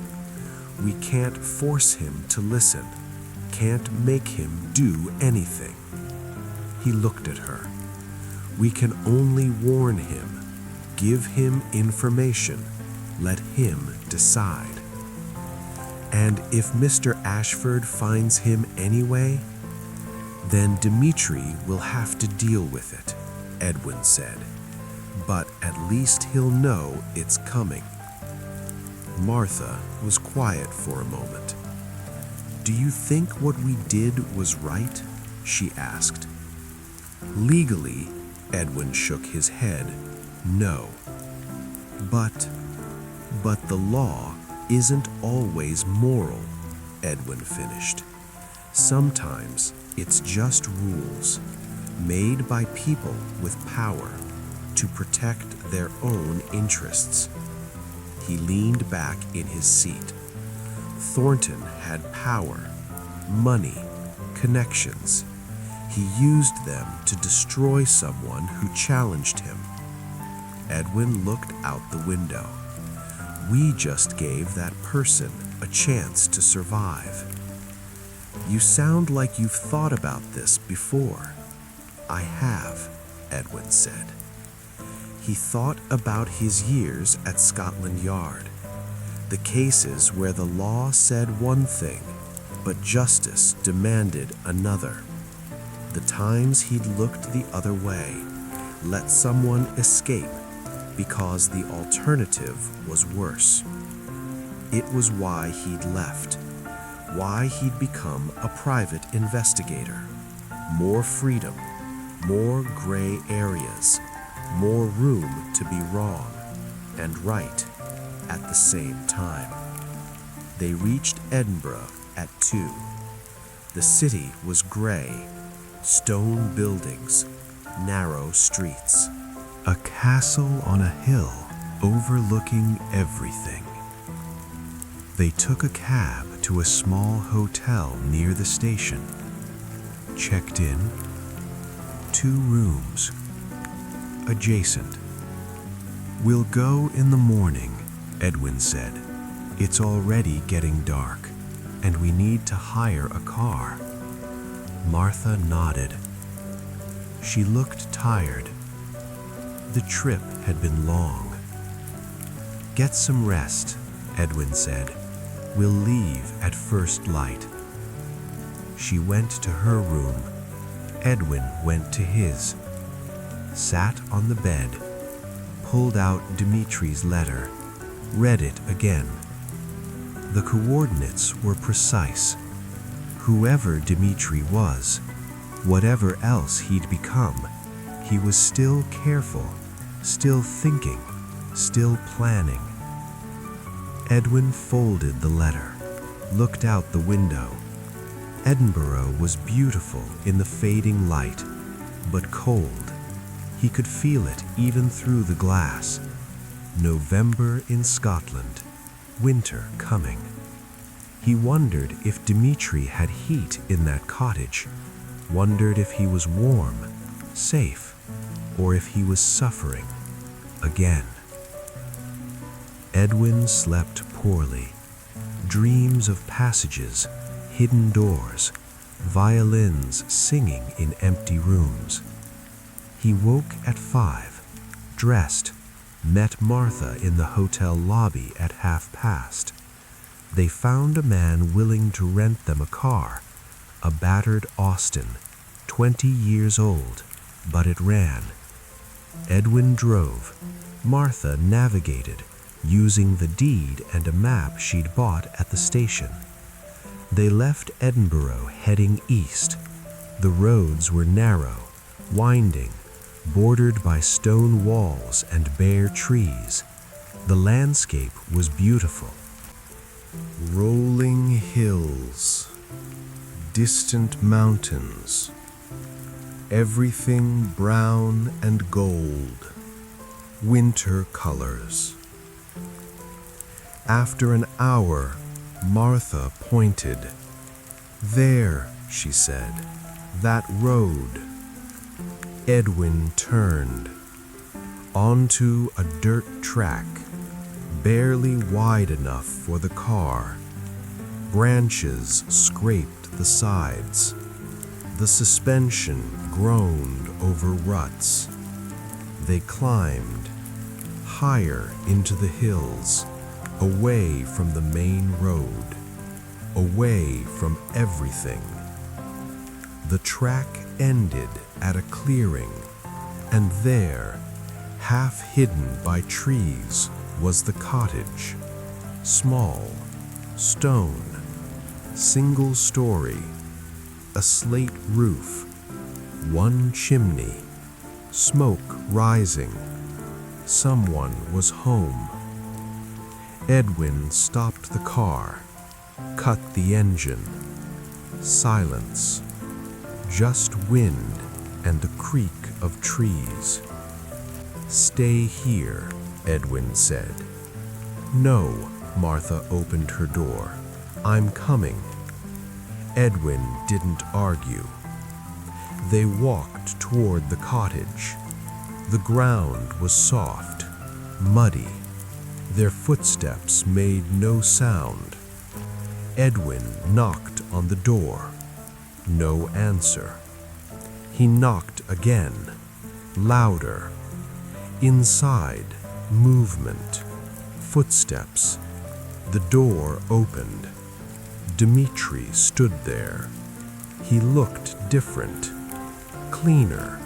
We can't force him to listen, can't make him do anything. He looked at her. We can only warn him, give him information, let him decide. And if Mr. Ashford finds him anyway, then Dimitri will have to deal with it, Edwin said. But at least he'll know it's coming. Martha was quiet for a moment. Do you think what we did was right? She asked. Legally, Edwin shook his head. No. But the law isn't always moral, Edwin finished. Sometimes it's just rules made by people with power to protect their own interests. He leaned back in his seat. Thornton had power, money, connections. He used them to destroy someone who challenged him. Edwin looked out the window. We just gave that person a chance to survive. You sound like you've thought about this before. I have, Edwin said. He thought about his years at Scotland Yard, the cases where the law said one thing, but justice demanded another. The times he'd looked the other way, let someone escape because the alternative was worse. It was why he'd left, why he'd become a private investigator. More freedom, more gray areas, more room to be wrong and right at the same time. They reached Edinburgh at 2. The city was gray, stone buildings, narrow streets. A castle on a hill overlooking everything. They took a cab to a small hotel near the station. Checked in. 2 rooms. Adjacent. We'll go in the morning, Edwin said. It's already getting dark, and we need to hire a car. Martha nodded. She looked tired. The trip had been long. Get some rest, Edwin said. We'll leave at first light. She went to her room. Edwin went to his. Sat on the bed, pulled out Dimitri's letter, read it again. The coordinates were precise. Whoever Dimitri was, whatever else he'd become, he was still careful, still thinking, still planning. Edwin folded the letter, looked out the window. Edinburgh was beautiful in the fading light, but cold. He could feel it even through the glass. November in Scotland, winter coming. He wondered if Dimitri had heat in that cottage, wondered if he was warm, safe, or if he was suffering again. Edwin slept poorly. Dreams of passages, hidden doors, violins singing in empty rooms. He woke at 5, dressed, met Martha in the hotel lobby at past. They found a man willing to rent them a car, a battered Austin, 20 years old, but it ran. Edwin drove. Martha navigated, using the deed and a map she'd bought at the station. They left Edinburgh heading east. The roads were narrow, winding, bordered by stone walls and bare trees. The landscape was beautiful. Rolling hills, distant mountains, everything brown and gold, winter colors. After an hour, Martha pointed. There, she said, that road. Edwin turned onto a dirt track, barely wide enough for the car. Branches scraped the sides. The suspension groaned over ruts. They climbed higher into the hills, away from the main road. away from everything. The track ended at a clearing, and there, half hidden by trees, was the cottage. Small, stone, single story, a slate roof, one chimney, smoke rising. Someone was home. Edwin stopped the car, cut the engine. Silence. Just wind and the creak of trees. "Stay here," Edwin said. "No," Martha opened her door. "I'm coming." Edwin didn't argue. They walked toward the cottage. The ground was soft, muddy. Their footsteps made no sound. Edwin knocked on the door. No answer. He knocked again, louder. Inside, movement, footsteps. The door opened. Dmitri stood there. He looked different, cleaner.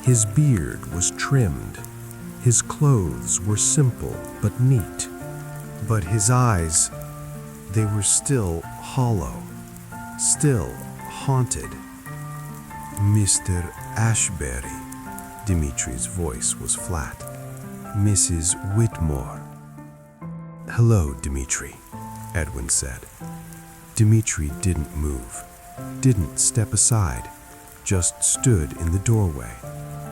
His beard was trimmed. His clothes were simple but neat. But his eyes, they were still hollow, still haunted. "Mr. Ashbury," Dimitri's voice was flat. "Mrs. Whitmore." "Hello, Dmitri," Edwin said. Dmitri didn't move, didn't step aside, just stood in the doorway,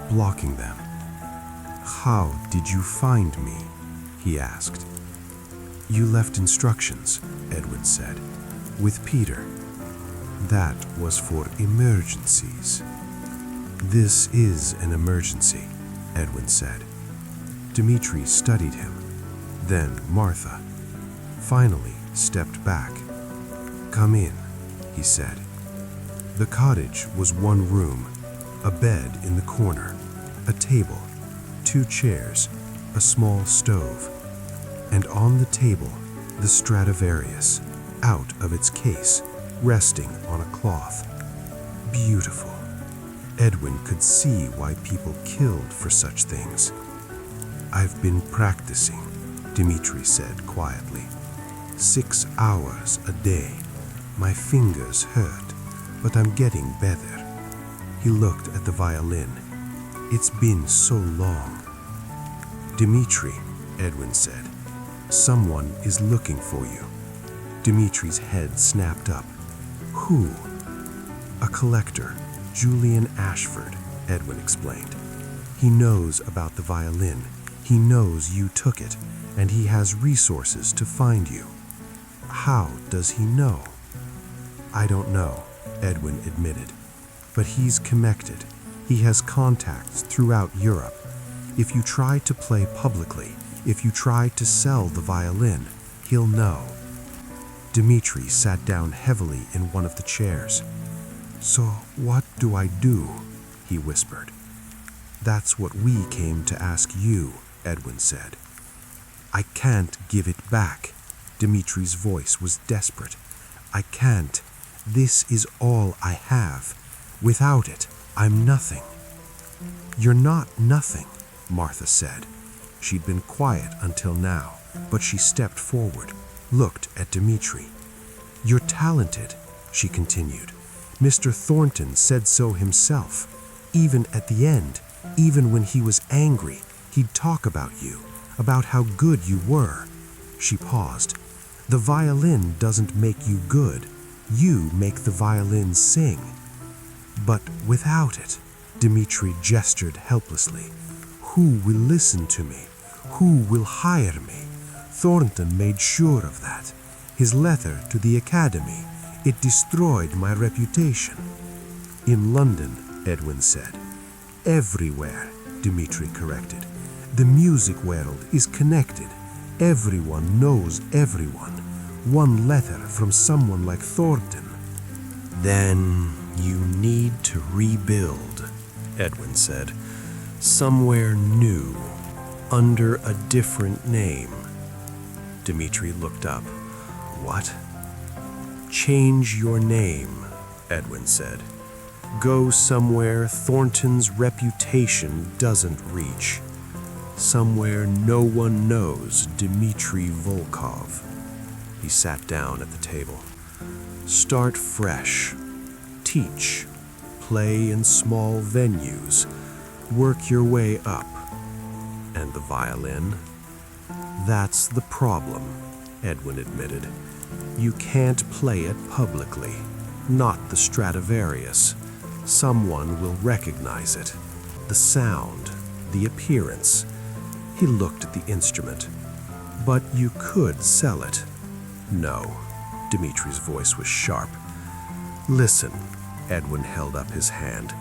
blocking them. "How did you find me?" he asked. "You left instructions," Edwin said, "with Peter. That was for emergencies." "This is an emergency," Edwin said. Dmitri studied him, then Martha. Finally stepped back. "Come in," he said. The cottage was one room, a bed in the corner, a table, 2 chairs, a small stove, and on the table, the Stradivarius, out of its case, resting on a cloth. Beautiful. Edwin could see why people killed for such things. "I've been practicing," Dmitri said quietly. 6 hours a day. My fingers hurt, but I'm getting better." He looked at the violin. "It's been so long." "Dmitri," Edwin said, "someone is looking for you." Dimitri's head snapped up. "Who?" "A collector, Julian Ashford," Edwin explained. "He knows about the violin. He knows you took it, and he has resources to find you." "How does he know?" "I don't know," Edwin admitted. "But he's connected. He has contacts throughout Europe. If you try to play publicly, if you try to sell the violin, he'll know." Dmitri sat down heavily in one of the chairs. "So what do I do?" he whispered. "That's what we came to ask you," Edwin said. "I can't give it back." Dimitri's voice was desperate. "I can't. This is all I have. Without it, I'm nothing." "You're not nothing," Martha said. She'd been quiet until now, but she stepped forward, looked at Dmitri. "You're talented," she continued. "Mr. Thornton said so himself. Even at the end, even when he was angry, he'd talk about you, about how good you were." She paused. "The violin doesn't make you good. You make the violin sing." "But without it," Dmitri gestured helplessly, "who will listen to me? Who will hire me? Thornton made sure of that. His letter to the academy, it destroyed my reputation." "In London," Edwin said. "Everywhere," Dmitri corrected. "The music world is connected. Everyone knows everyone. One letter from someone like Thornton." "Then you need to rebuild," Edwin said. "Somewhere new, under a different name." Dmitri looked up. "What?" Change your name, Edwin said. Go somewhere Thornton's reputation doesn't reach. Somewhere no one knows Dmitri Volkov. He sat down at the table. Start fresh. Teach. Play in small venues. Work your way up. And the violin? That's the problem, Edwin admitted. You can't play it publicly. Not the Stradivarius. Someone will recognize it. The sound, the appearance. He looked at the instrument. But you could sell it. No. Dimitri's voice was sharp. Listen, Edwin held up his hand.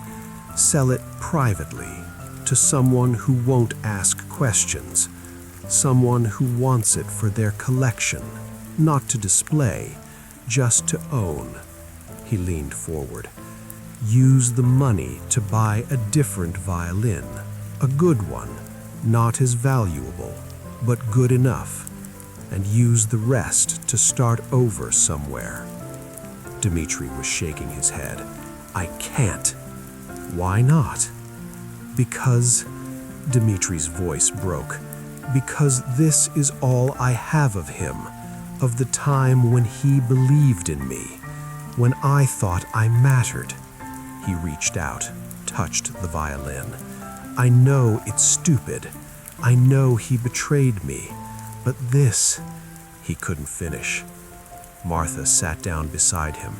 Sell it privately, to someone who won't ask questions. Someone who wants it for their collection, not to display, just to own. He leaned forward. Use the money to buy a different violin, a good one, not as valuable, but good enough, and use the rest to start over somewhere. Dmitri was shaking his head. I can't. Why not? Because, Dimitri's voice broke, because this is all I have of him, of the time when he believed in me, when I thought I mattered. He reached out, touched the violin. I know it's stupid. I know he betrayed me. But this, he couldn't finish. Martha sat down beside him.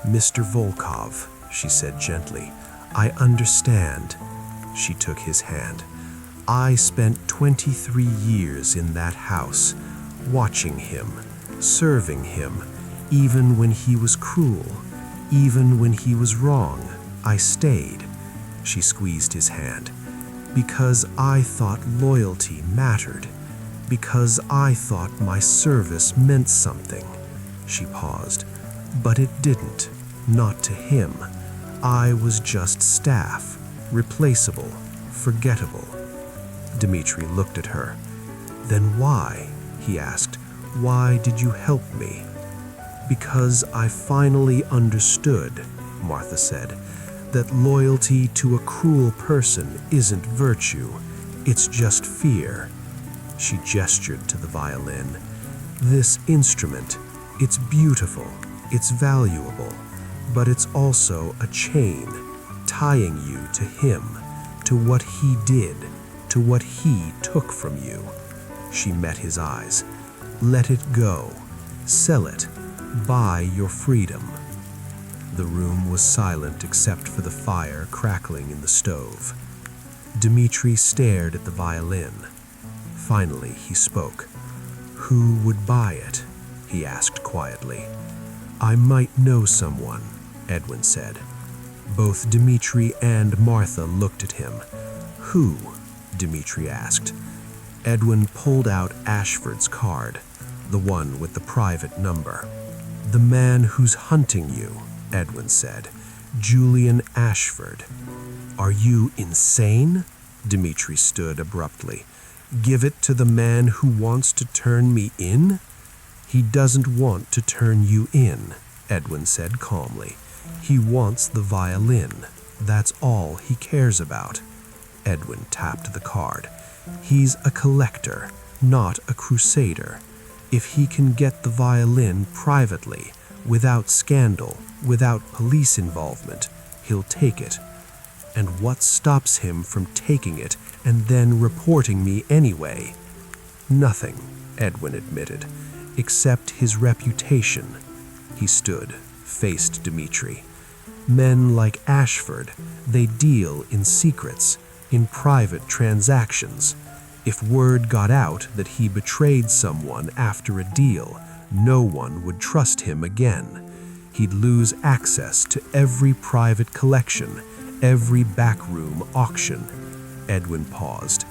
Mr. Volkov, she said gently, I understand. She took his hand. I spent 23 years in that house, watching him, serving him, even when he was cruel, even when he was wrong. I stayed. She squeezed his hand. Because I thought loyalty mattered. Because I thought my service meant something. She paused. But it didn't. Not to him. I was just staff. Replaceable. Forgettable. Dmitri looked at her. Then why? He asked. Why did you help me? Because I finally understood, Martha said, that loyalty to a cruel person isn't virtue. It's just fear. She gestured to the violin. This instrument, it's beautiful, it's valuable, but it's also a chain, tying you to him, to what he did, to what he took from you. She met his eyes. Let it go. Sell it. Buy your freedom. The room was silent except for the fire crackling in the stove. Dmitri stared at the violin. Finally, he spoke. Who would buy it? He asked quietly. I might know someone, Edwin said. Both Dmitri and Martha looked at him. Who? Dmitri asked. Edwin pulled out Ashford's card, the one with the private number. The man who's hunting you, Edwin said. Julian Ashford. Are you insane? Dmitri stood abruptly. Give it to the man who wants to turn me in? He doesn't want to turn you in, Edwin said calmly. He wants the violin. That's all he cares about. Edwin tapped the card. He's a collector, not a crusader. If he can get the violin privately, without scandal, without police involvement, he'll take it. And what stops him from taking it and then reporting me anyway? Nothing, Edwin admitted, except his reputation. He stood, faced Dmitri. Men like Ashford, they deal in secrets, in private transactions. If word got out that he betrayed someone after a deal, no one would trust him again. He'd lose access to every private collection, every backroom auction. Edwin paused.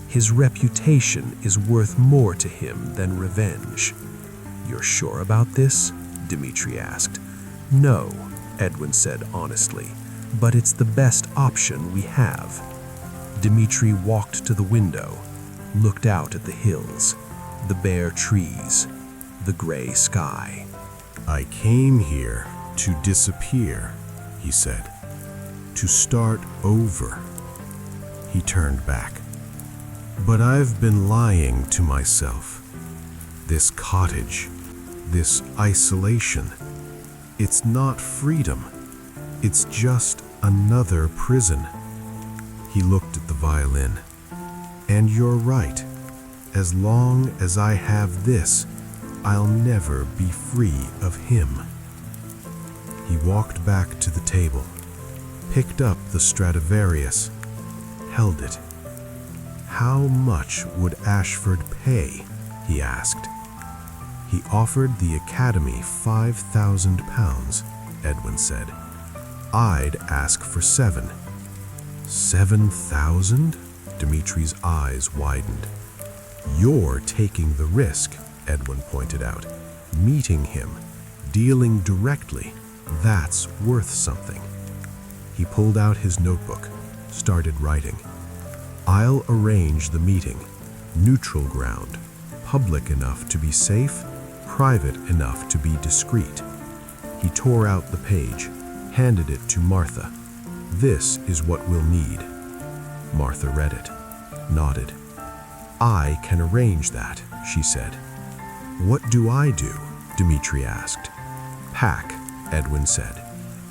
His reputation is worth more to him than revenge. You're sure about this? Dmitri asked. No, Edwin said honestly, but it's the best option we have. Dmitri walked to the window, looked out at the hills, the bare trees, the gray sky. I came here to disappear, he said. To start over. He turned back. But I've been lying to myself. This cottage, this isolation, it's not freedom. It's just another prison. He looked at the violin. And you're right. As long as I have this, I'll never be free of him. He walked back to the table, picked up the Stradivarius, held it. How much would Ashford pay? He asked. He offered the Academy £5,000, Edwin said. I'd ask for 7. 7,000? Dimitri's eyes widened. You're taking the risk, Edwin pointed out. Meeting him, dealing directly, that's worth something. He pulled out his notebook, started writing. I'll arrange the meeting. Neutral ground. Public enough to be safe, private enough to be discreet. He tore out the page, handed it to Martha. This is what we'll need. Martha read it, nodded. I can arrange that, she said. What do I do? Dimitri asked. Pack, Edwin said.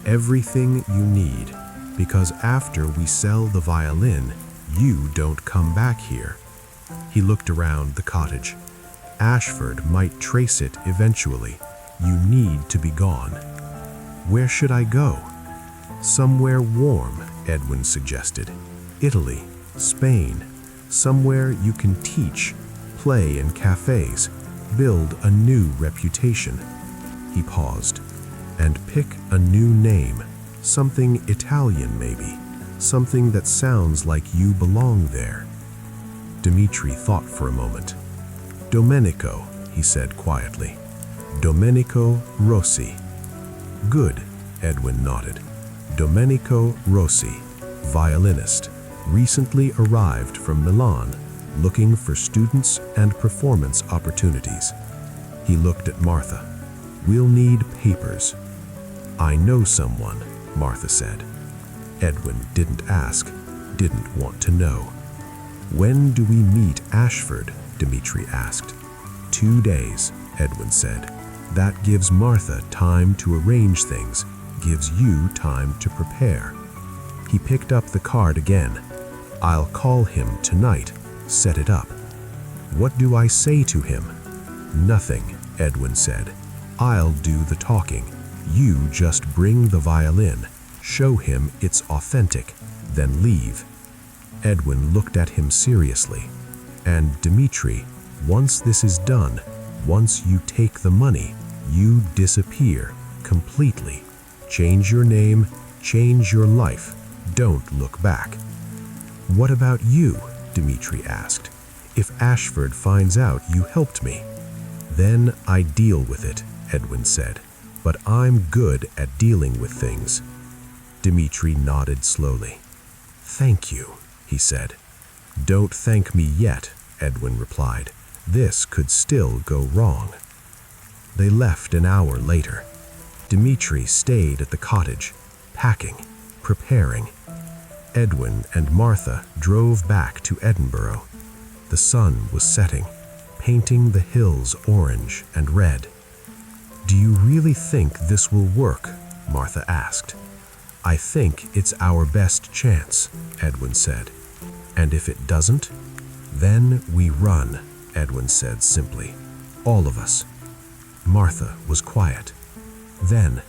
Everything you need, because after we sell the violin, you don't come back here. He looked around the cottage. Ashford might trace it eventually. You need to be gone. Where should I go? Somewhere warm, Edwin suggested. Italy, Spain, somewhere you can teach, play in cafes, build a new reputation. He paused. And pick a new name, something Italian maybe, something that sounds like you belong there. Dimitri thought for a moment. Domenico, he said quietly. Domenico Rossi. Good, Edwin nodded. Domenico Rossi, violinist, recently arrived from Milan, looking for students and performance opportunities. He looked at Martha. We'll need papers. I know someone, Martha said. Edwin didn't ask, didn't want to know. When do we meet Ashford? Dimitri asked. 2 days, Edwin said. That gives Martha time to arrange things, gives you time to prepare. He picked up the card again. I'll call him tonight, set it up. What do I say to him? Nothing, Edwin said. I'll do the talking. You just bring the violin, show him it's authentic, then leave. Edwin looked at him seriously. And Dimitri, once this is done, once you take the money, you disappear completely. Change your name, change your life. Don't look back. What about you? Dimitri asked. If Ashford finds out you helped me, then I deal with it, Edwin said. But I'm good at dealing with things. Dimitri nodded slowly. Thank you, he said. Don't thank me yet, Edwin replied. This could still go wrong. They left an hour later. Dimitri stayed at the cottage, packing, preparing. Edwin and Martha drove back to Edinburgh. The sun was setting, painting the hills orange and red. Do you really think this will work? Martha asked. I think it's our best chance, Edwin said. And if it doesn't, then we run, Edwin said simply. All of us. Martha was quiet. Then,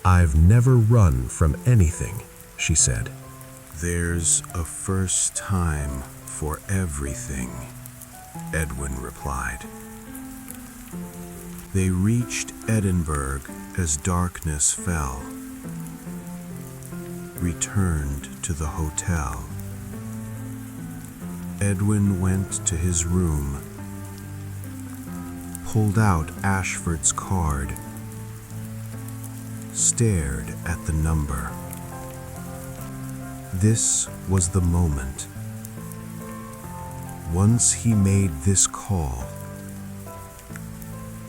I've never run from anything, she said. There's a first time for everything, Edwin replied. They reached Edinburgh as darkness fell, returned to the hotel. Edwin went to his room, pulled out Ashford's card, stared at the number. This was the moment. Once he made this call,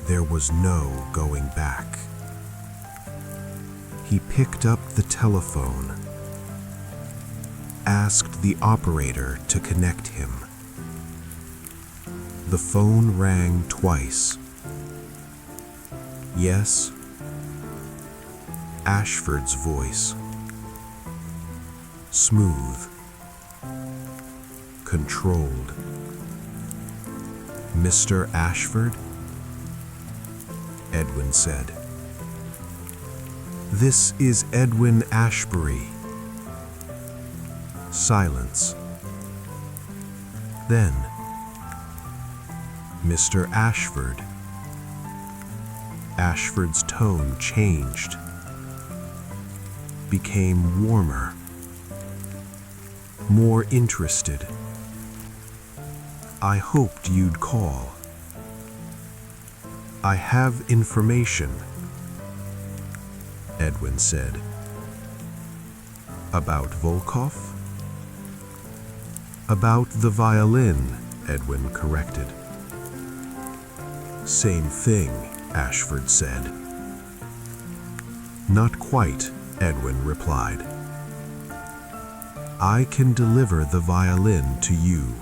there was no going back. He picked up the telephone, asked the operator to connect him. The phone rang twice. Yes. Ashford's voice. Smooth. Controlled. Mr. Ashford? Edwin said. This is Edwin Ashbury. Silence. Then, Mr. Ashford. Ashford's tone changed, became warmer, more interested. I hoped you'd call. I have information, Edwin said. About Volkov? About the violin, Edwin corrected. Same thing, Ashford said. Not quite, Edwin replied. I can deliver the violin to you.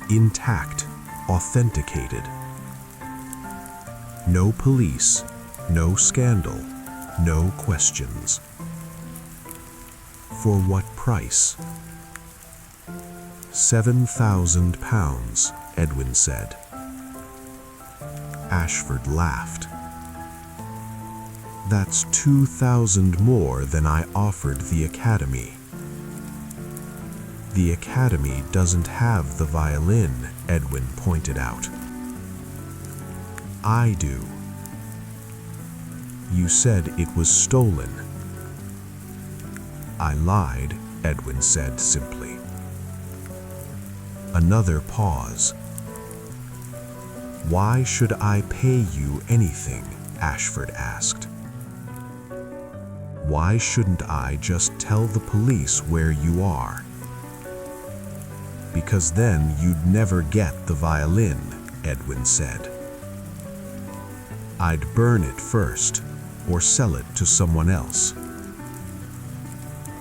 Intact, authenticated. No police, no scandal, no questions. For what price? £7,000, Edwin said. Ashford laughed. That's 2,000 more than I offered the Academy. The Academy doesn't have the violin, Edwin pointed out. I do. You said it was stolen. I lied, Edwin said simply. Another pause. Why should I pay you anything? Ashford asked. Why shouldn't I just tell the police where you are? Because then you'd never get the violin, Edwin said. I'd burn it first, or sell it to someone else.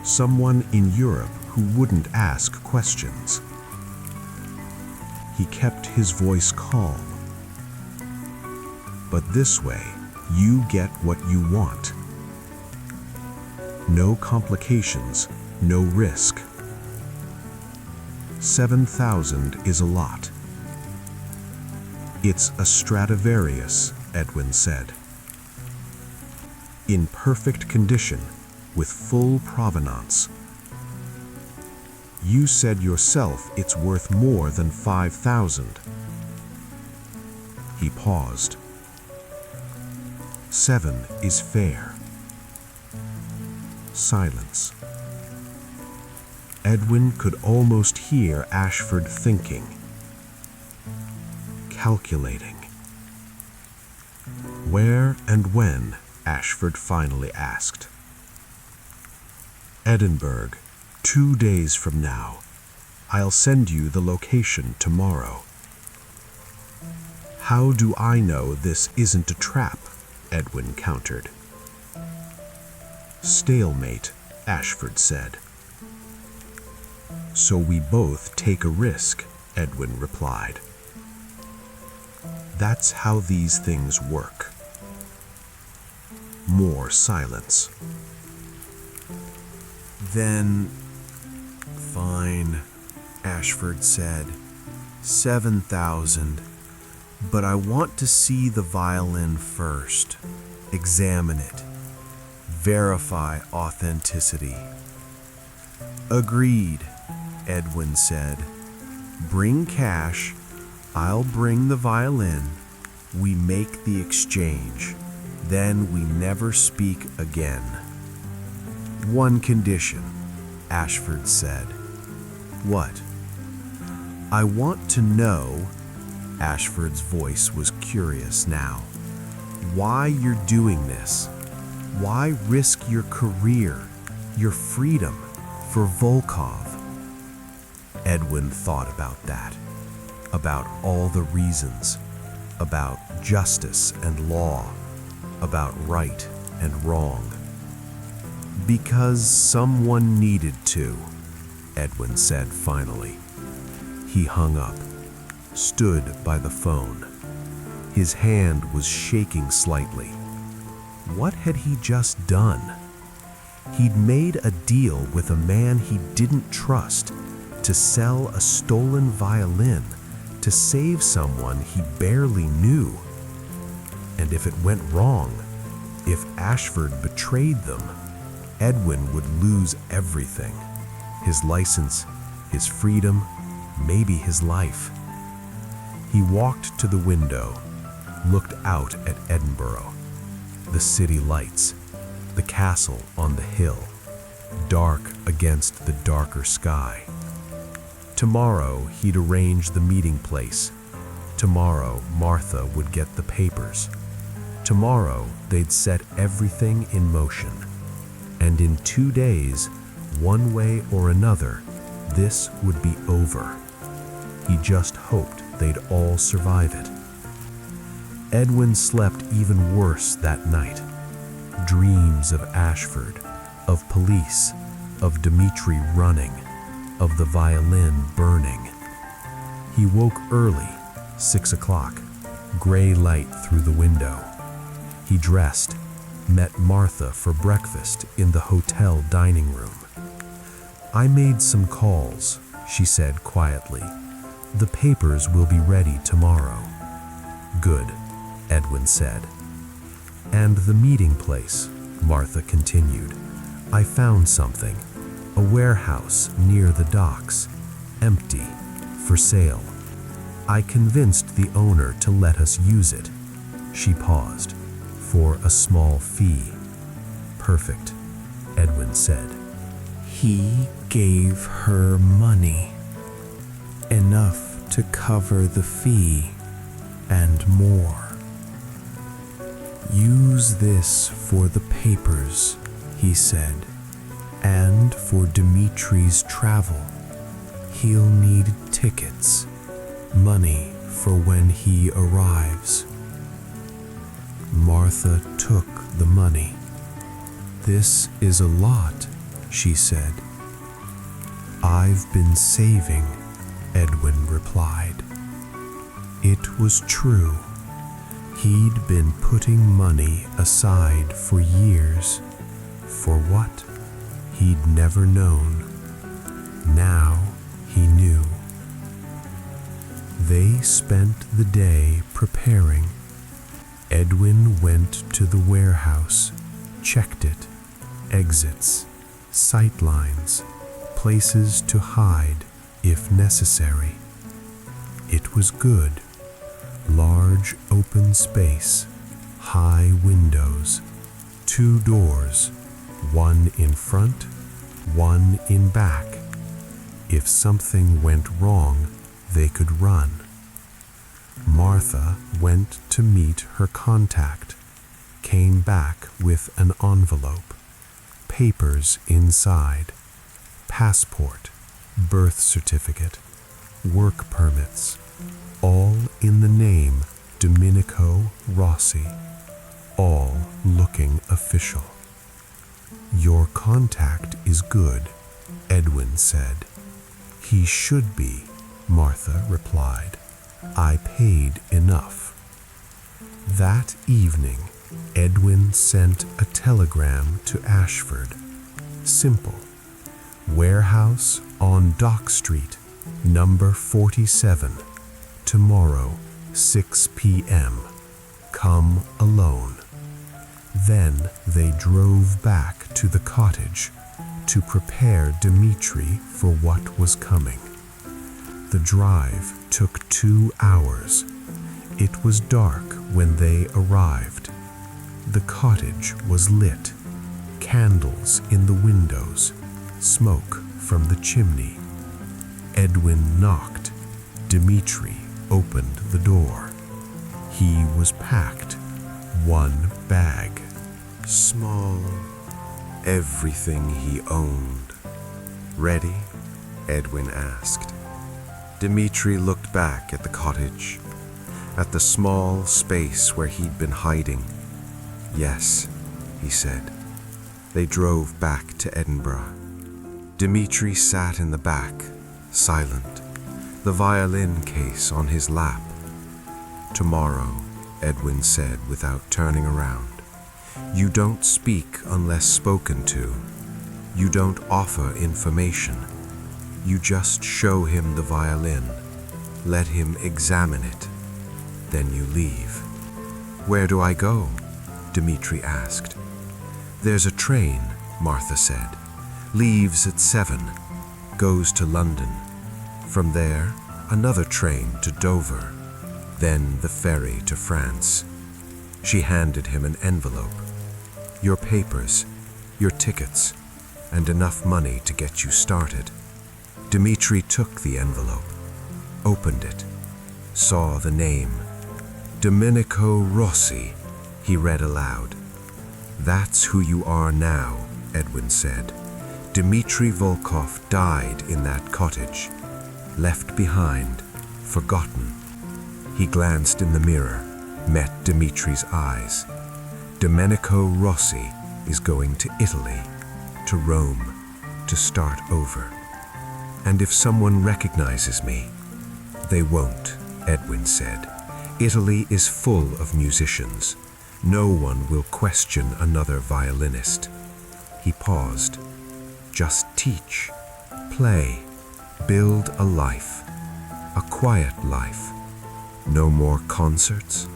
Someone in Europe who wouldn't ask questions. He kept his voice calm. But this way, you get what you want. No complications, no risk. 7,000 is a lot. It's a Stradivarius, Edwin said. In perfect condition, with full provenance. You said yourself it's worth more than 5,000. He paused. 7 is fair. Silence. Edwin could almost hear Ashford thinking, calculating. Where and when? Ashford finally asked. Edinburgh, 2 days from now. I'll send you the location tomorrow. How do I know this isn't a trap? Edwin countered. Stalemate, Ashford said. So we both take a risk, Edwin replied. That's how these things work. More silence. Then, fine, Ashford said. 7,000. But I want to see the violin first. Examine it. Verify authenticity. Agreed, Edwin said. Bring cash. I'll bring the violin. We make the exchange. Then we never speak again. One condition, Ashford said. What? I want to know, Ashford's voice was curious now, why you're doing this. Why risk your career, your freedom, for Volkov? Edwin thought about that, about all the reasons, about justice and law, about right and wrong. Because someone needed to, Edwin said finally. He hung up, stood by the phone. His hand was shaking slightly. What had he just done? He'd made a deal with a man he didn't trust to sell a stolen violin to save someone he barely knew. And if it went wrong, if Ashford betrayed them, Edwin would lose everything. His license, his freedom, maybe his life. He walked to the window, looked out at Edinburgh, the city lights, the castle on the hill, dark against the darker sky. Tomorrow he'd arrange the meeting place. Tomorrow Martha would get the papers. Tomorrow they'd set everything in motion. And in 2 days, one way or another, this would be over. He just hoped they'd all survive it. Edwin slept even worse that night. Dreams of Ashford, of police, of Dimitri running, of the violin burning. He woke early, 6 o'clock, gray light through the window. He dressed, met Martha for breakfast in the hotel dining room. "I made some calls," she said quietly. "The papers will be ready tomorrow." "Good," Edwin said. "And the meeting place," Martha continued. "I found something. A warehouse near the docks, empty, for sale. I convinced the owner to let us use it." She paused. "For a small fee." "Perfect," Edwin said. He gave her money, enough to cover the fee and more. "Use this for the papers," he said, "and for Dimitri's travel. He'll need tickets, money for when he arrives." Martha took the money. "This is a lot," she said. "I've been saving," Edwin replied. It was true. He'd been putting money aside for years. For what? He'd never known. Now he knew. They spent the day preparing. Edwin went to the warehouse, checked it, exits, sight lines, places to hide if necessary. It was good. Large open space, high windows, 2 doors, one in front, one in back. If something went wrong, they could run. Martha went to meet her contact, came back with an envelope, papers inside, passport, birth certificate, work permits, all in the name Domenico Rossi, all looking official. "Your contact is good," Edwin said. "He should be," Martha replied. "I paid enough." That evening, Edwin sent a telegram to Ashford. Simple. "Warehouse on Dock Street, number 47. Tomorrow, 6 p.m. Come alone." Then they drove back to the cottage to prepare Dimitri for what was coming. The drive took 2 hours. It was dark when they arrived. The cottage was lit, candles in the windows, smoke from the chimney. Edwin knocked. Dimitri opened the door. He was packed. 1 bag. Small. Everything he owned. "Ready?" Edwin asked. Dimitri looked back at the cottage, at the small space where he'd been hiding. Yes, he said. They drove back to Edinburgh. Dimitri sat in the back, silent, the violin case on his lap. "Tomorrow," Edwin said without turning around. "You don't speak unless spoken to. You don't offer information. You just show him the violin. Let him examine it. Then you leave." "Where do I go?" Dimitri asked. "There's a train," Martha said. "Leaves at 7, goes to London. From there, another train to Dover, then the ferry to France." She handed him an envelope. "Your papers, your tickets, and enough money to get you started." Dimitri took the envelope, opened it, saw the name. "Domenico Rossi," he read aloud. "That's who you are now," Edwin said. "Dmitri Volkov died in that cottage, left behind, forgotten." He glanced in the mirror, met Dimitri's eyes. "Domenico Rossi is going to Italy, to Rome, to start over. And if someone recognizes me—" "They won't," Edwin said. "Italy is full of musicians. No one will question another violinist." He paused. "Just teach, play, build a life, a quiet life. No more concerts?"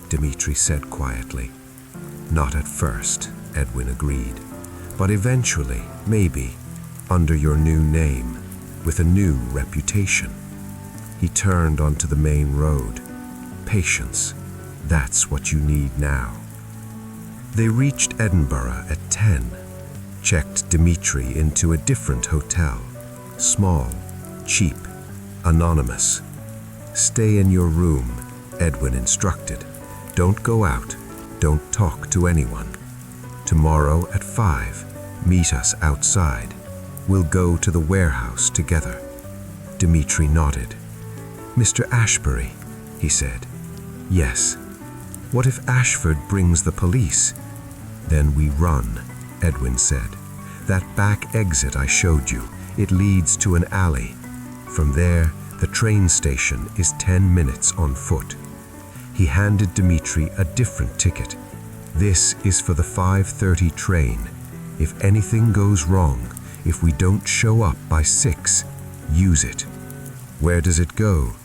Dimitri said quietly. "Not at first," Edwin agreed. "But eventually, maybe, under your new name, with a new reputation." He turned onto the main road. "Patience. That's what you need now." They reached Edinburgh at 10, checked Dimitri into a different hotel. Small, cheap, anonymous. "Stay in your room," Edwin instructed. "Don't go out. Don't talk to anyone. Tomorrow at 5, meet us outside. We'll go to the warehouse together." Dimitri nodded. "Mr. Ashbury," he said. "Yes." "What if Ashford brings the police?" "Then we run," Edwin said. "That back exit I showed you, it leads to an alley. From there, the train station is 10 minutes on foot." He handed Dimitri a different ticket. "This is for the 5:30 train. If anything goes wrong, if we don't show up by 6, use it." "Where does it go?"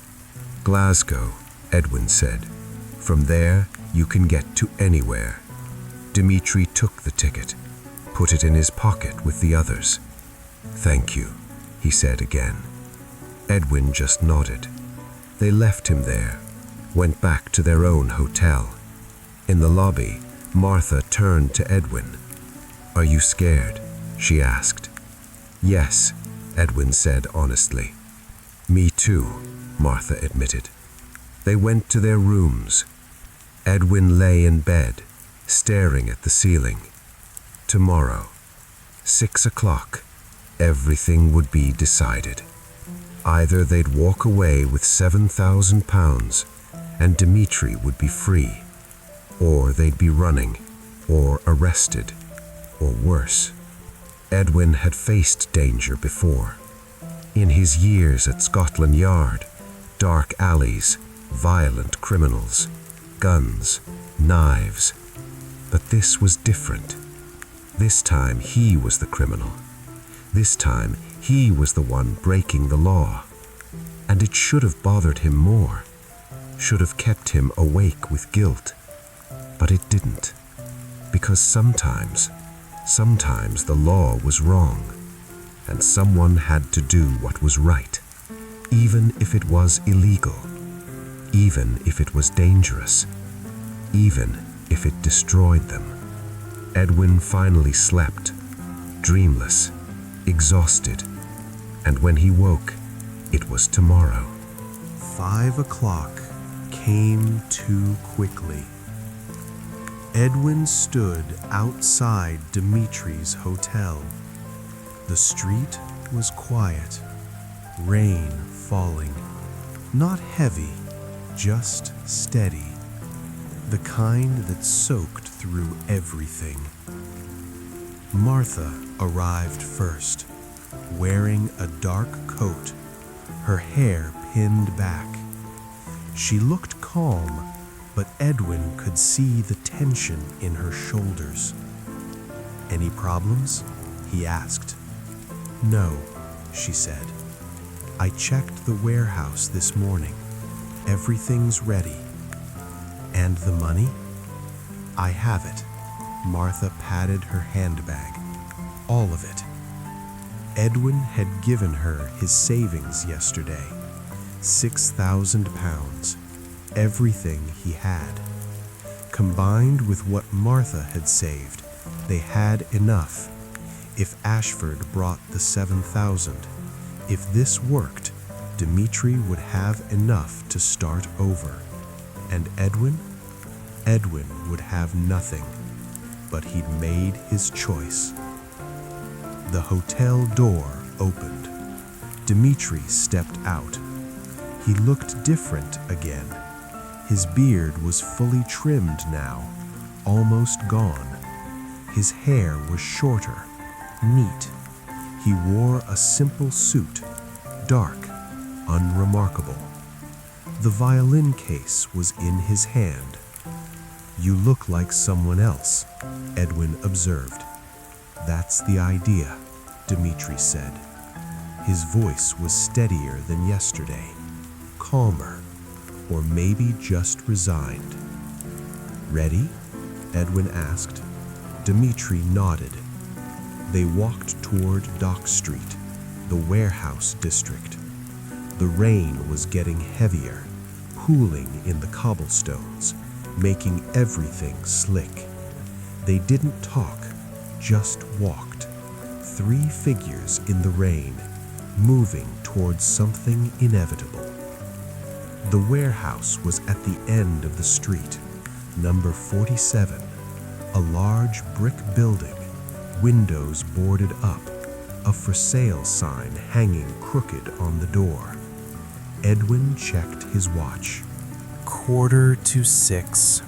"Glasgow," Edwin said. "From there, you can get to anywhere." Dimitri took the ticket, put it in his pocket with the others. "Thank you," he said again. Edwin just nodded. They left him there, went back to their own hotel. In the lobby, Martha turned to Edwin. "Are you scared?" she asked. "Yes," Edwin said honestly. "Me too," Martha admitted. They went to their rooms. Edwin lay in bed, staring at the ceiling. Tomorrow, 6 o'clock, everything would be decided. Either they'd walk away with £7,000 and Dimitri would be free, or they'd be running, or arrested, or worse. Edwin had faced danger before. In his years at Scotland Yard, dark alleys, violent criminals, guns, knives. But this was different. This time he was the criminal. This time he was the one breaking the law. And it should have bothered him more, should have kept him awake with guilt. But it didn't. Because sometimes the law was wrong, and someone had to do what was right, even if it was illegal, even if it was dangerous, even if it destroyed them. Edwin finally slept, dreamless, exhausted, and when he woke, it was tomorrow. 5 o'clock came too quickly. Edwin stood outside Dimitri's hotel. The street was quiet, rain falling, not heavy, just steady. the kind that soaked through everything. Martha arrived first, wearing a dark coat, her hair pinned back. She looked calm, but Edwin could see the tension in her shoulders. "Any problems?" he asked. "No," she said. "I checked the warehouse this morning. Everything's ready." "And the money?" "I have it." Martha patted her handbag. "All of it." Edwin had given her his savings yesterday, £6,000, everything he had. Combined with what Martha had saved, they had enough. If Ashford brought the 7,000, if this worked, Dimitri would have enough to start over. And Edwin? Edwin would have nothing, but he'd made his choice. The hotel door opened. Dimitri stepped out. He looked different again. His beard was fully trimmed now, almost gone. His hair was shorter, neat. He wore a simple suit, dark, unremarkable. The violin case was in his hand. "You look like someone else," Edwin observed. "That's the idea," Dimitri said. His voice was steadier than yesterday, calmer, or maybe just resigned. "Ready?" Edwin asked. Dimitri nodded. They walked toward Dock Street, the warehouse district. The rain was getting heavier, pooling in the cobblestones, making everything slick. They didn't talk, just walked. 3 figures in the rain, moving towards something inevitable. The warehouse was at the end of the street, number 47, a large brick building, windows boarded up, a for sale sign hanging crooked on the door. Edwin checked his watch. 5:45.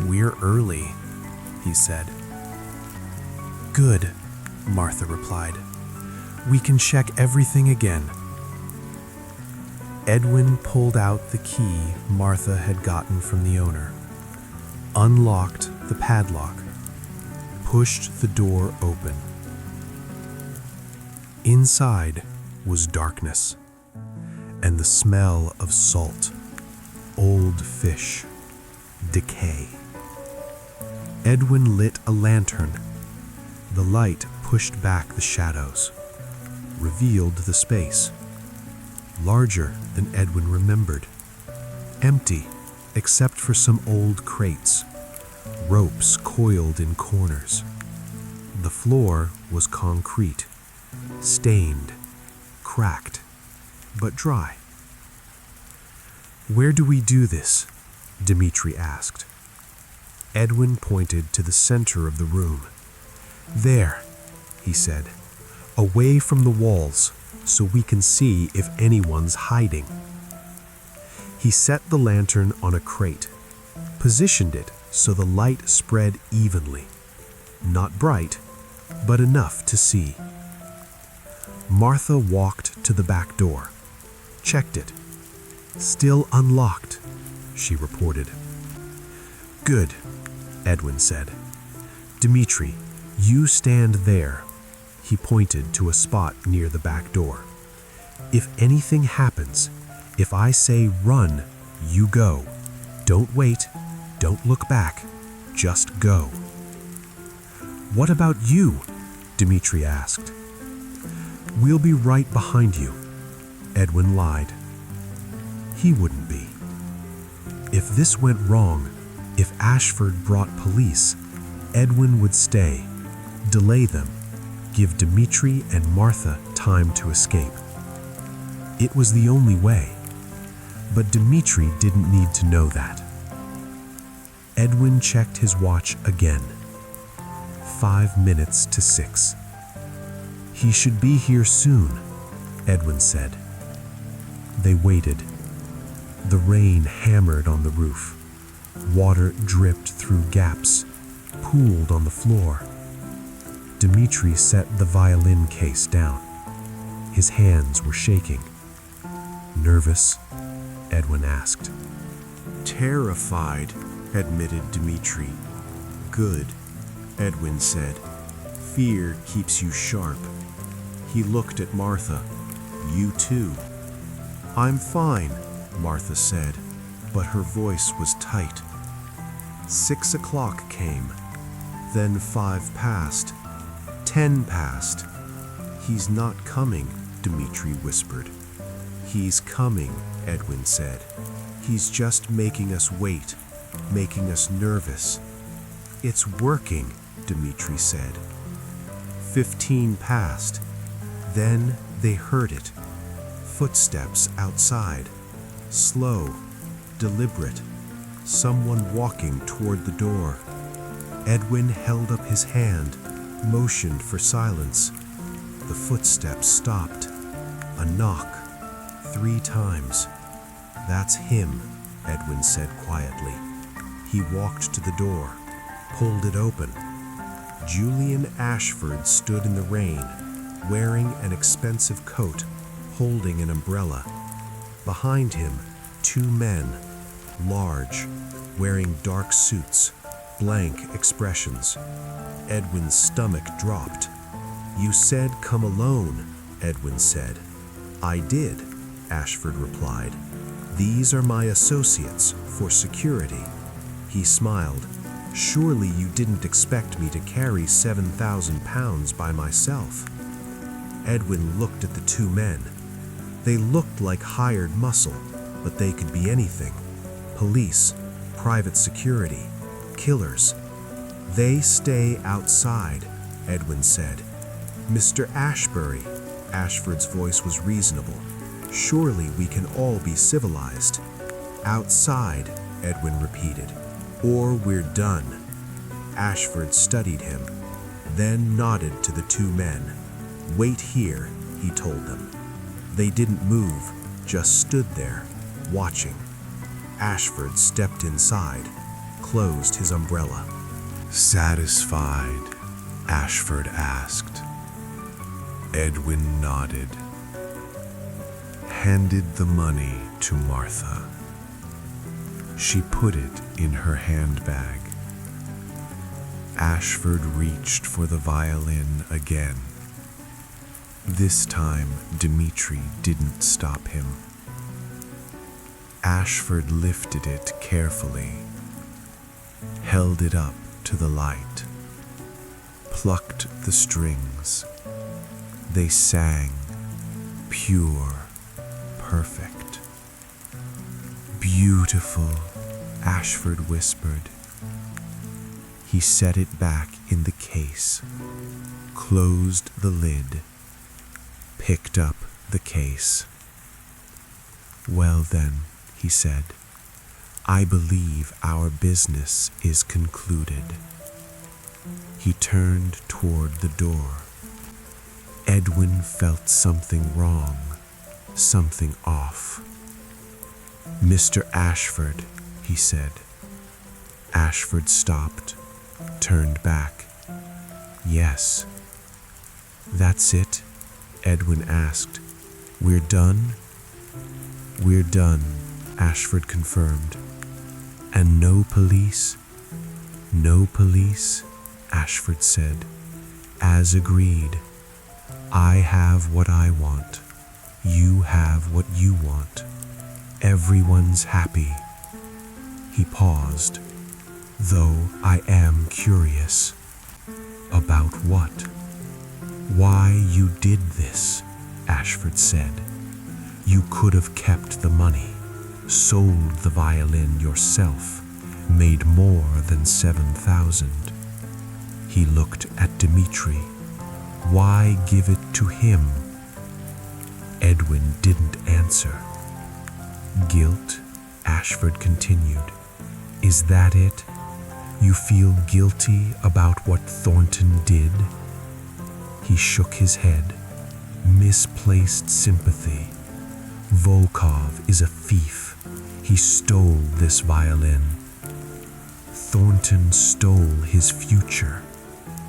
"We're early," he said. "Good," Martha replied. "We can check everything again." Edwin pulled out the key Martha had gotten from the owner, unlocked the padlock, pushed the door open. Inside was darkness, and the smell of salt, old fish, decay. Edwin lit a lantern. The light pushed back the shadows, revealed the space. Larger than Edwin remembered. Empty, except for some old crates, ropes coiled in corners. The floor was concrete, stained, cracked, but dry. "Where do we do this?" Dimitri asked. Edwin pointed to the center of the room. "There," he said, "away from the walls, so we can see if anyone's hiding." He set the lantern on a crate, positioned it so the light spread evenly. Not bright, but enough to see. Martha walked to the back door, checked it. "Still unlocked," she reported. "Good," Edwin said. "Dimitri, you stand there." He pointed to a spot near the back door. "If anything happens, if I say run, you go. Don't wait, don't look back, just go." "What about you?" Dimitri asked. "We'll be right behind you," Edwin lied. He wouldn't be. If this went wrong, if Ashford brought police, Edwin would stay, delay them, give Dimitri and Martha time to escape. It was the only way, but Dimitri didn't need to know that. Edwin checked his watch again. 6:05. "He should be here soon," Edwin said. They waited. The rain hammered on the roof, Water dripped through gaps, pooled on the floor. Dmitri set the violin case down. His hands were shaking. Nervous? Edwin asked. Terrified, admitted Dmitri. Good, Edwin said. Fear keeps you sharp. He looked at Martha. You too. I'm fine, Martha said, but her voice was tight. 6 o'clock came, then 5 passed, 10 passed. He's not coming, Dmitri whispered. He's coming, Edwin said. He's just making us wait, making us nervous. It's working, Dmitri said. 15 passed. Then they heard it. Footsteps outside. Slow, deliberate. Someone walking toward the door. Edwin held up his hand, motioned for silence. The footsteps stopped. A knock. 3 times. That's him, Edwin said quietly. He walked to the door, pulled it open. Julian Ashford stood in the rain, wearing an expensive coat, holding an umbrella. Behind him, 2 men, large, wearing dark suits, blank expressions. Edwin's stomach dropped. You said come alone, Edwin said. I did, Ashford replied. These are my associates for security. He smiled. Surely you didn't expect me to carry 7,000 pounds by myself. Edwin looked at the 2 men. They looked like hired muscle, but they could be anything. Police, private security, killers. They stay outside, Edwin said. Mr. Ashbury, Ashford's voice was reasonable. Surely we can all be civilized. Outside, Edwin repeated, or we're done. Ashford studied him, then nodded to the 2 men. Wait here, he told them. They didn't move, just stood there, watching. Ashford stepped inside, closed his umbrella. Satisfied? Ashford asked. Edwin nodded, handed the money to Martha. She put it in her handbag. Ashford reached for the violin again. This time, Dmitri didn't stop him. Ashford lifted it carefully, held it up to the light, plucked the strings. They sang, pure, perfect. Beautiful, Ashford whispered. He set it back in the case, closed the lid, picked up the case. Well then, he said, I believe our business is concluded. He turned toward the door. Edwin felt something wrong, something off. Mr. Ashford, he said. Ashford stopped, turned back. Yes. That's it? Edwin asked. We're done? We're done, Ashford confirmed. And no police? No police, Ashford said. As agreed. I have what I want. You have what you want. Everyone's happy. He paused. Though I am curious. About what? Why you did this, Ashford said. You could have kept the money, sold the violin yourself, made more than 7,000. He looked at Dmitri. Why give it to him? Edwin didn't answer. Guilt, Ashford continued. Is that it? You feel guilty about what Thornton did? He shook his head. Misplaced sympathy. Volkov is a thief. He stole this violin. Thornton stole his future,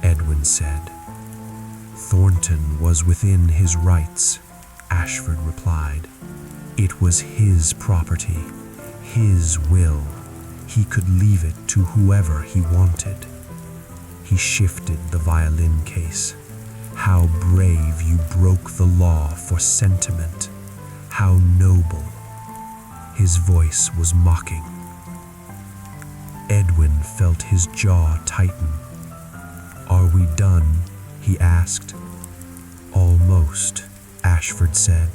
Edwin said. Thornton was within his rights, Ashford replied. It was his property, his will. He could leave it to whoever he wanted. He shifted the violin case. How brave you broke the law for sentiment. How noble. His voice was mocking. Edwin felt his jaw tighten. Are we done? He asked. Almost, Ashford said.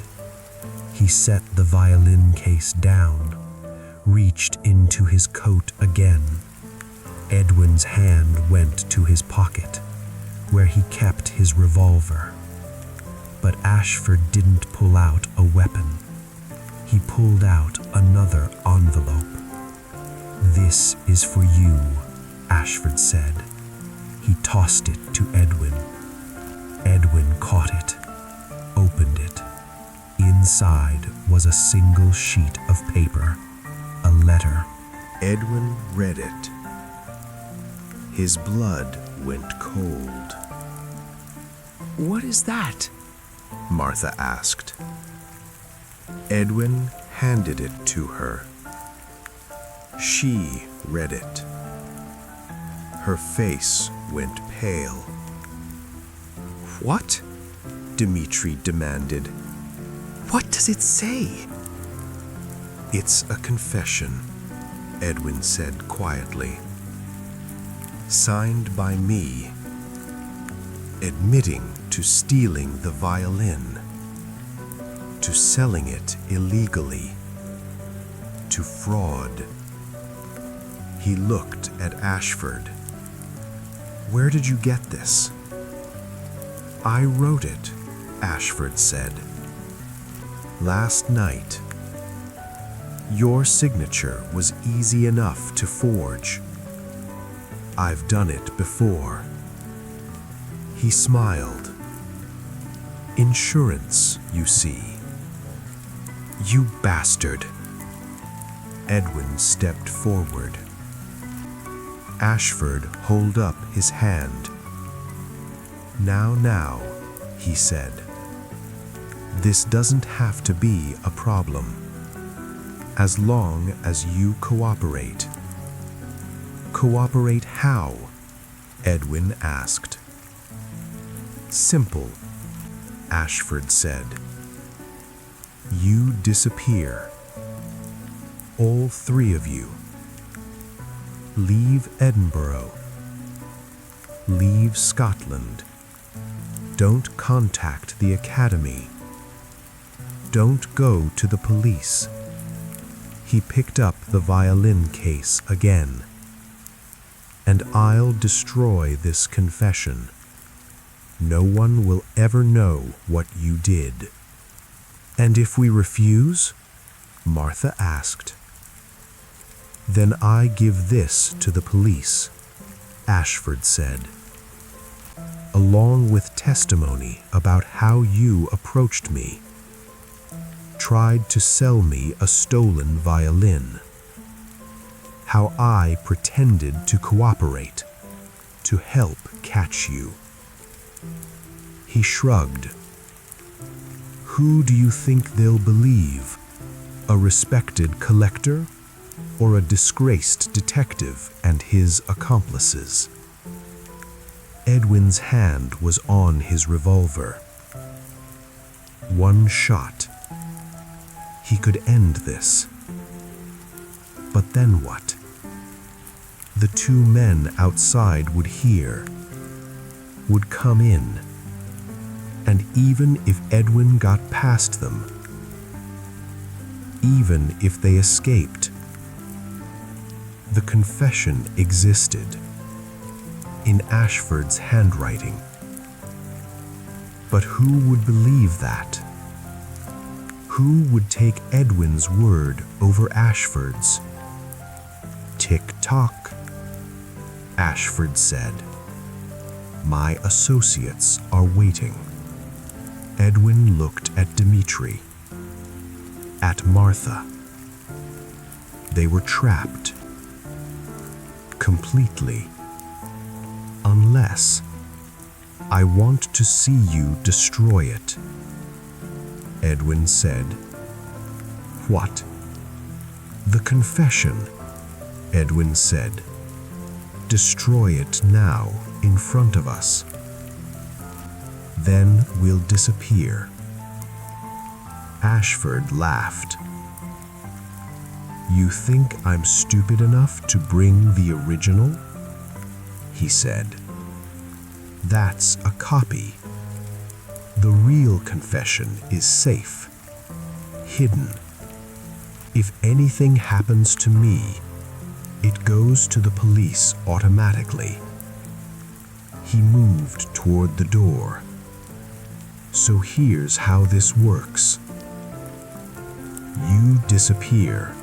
He set the violin case down, reached into his coat again. Edwin's hand went to his pocket, where he kept his revolver. But Ashford didn't pull out a weapon. He pulled out another envelope. This is for you, Ashford said. He tossed it to Edwin. Edwin caught it, opened it. Inside was a single sheet of paper, a letter. Edwin read it. His blood went cold. What is that? Martha asked. Edwin handed it to her. She read it. Her face went pale. What? Dmitri demanded. What does it say? It's a confession, Edwin said quietly. Signed by me, admitting to stealing the violin, to selling it illegally, to fraud. He looked at Ashford. Where did you get this? I wrote it, Ashford said. Last night. Your signature was easy enough to forge. I've done it before. He smiled. Insurance, you see. You bastard. Edwin stepped forward. Ashford held up his hand. Now, he said. This doesn't have to be a problem. As long as you cooperate. Cooperate how? Edwin asked. Simple, Ashford said. You disappear. All three of you. Leave Edinburgh. Leave Scotland. Don't contact the academy. Don't go to the police. He picked up the violin case again. And I'll destroy this confession. No one will ever know what you did. And if we refuse? Martha asked. Then I give this to the police, Ashford said, along with testimony about how you approached me. Tried to sell me a stolen violin. How I pretended to cooperate, to help catch you. He shrugged. Who do you think they'll believe? A respected collector or a disgraced detective and his accomplices? Edwin's hand was on his revolver. One shot. He could end this. But then what? The two men outside would hear, would come in, and even if Edwin got past them, even if they escaped, the confession existed in Ashford's handwriting. But who would believe that? Who would take Edwin's word over Ashford's? Tick-tock, Ashford said. My associates are waiting. Edwin looked at Dmitri, at Martha. They were trapped. completely. Unless I want to see you destroy it. Edwin said. What? The confession, Edwin said. Destroy it now in front of us. Then we'll disappear. Ashford laughed. You think I'm stupid enough to bring the original? He said. That's a copy. The real confession is safe, hidden. If anything happens to me, it goes to the police automatically. He moved toward the door. So here's how this works. You disappear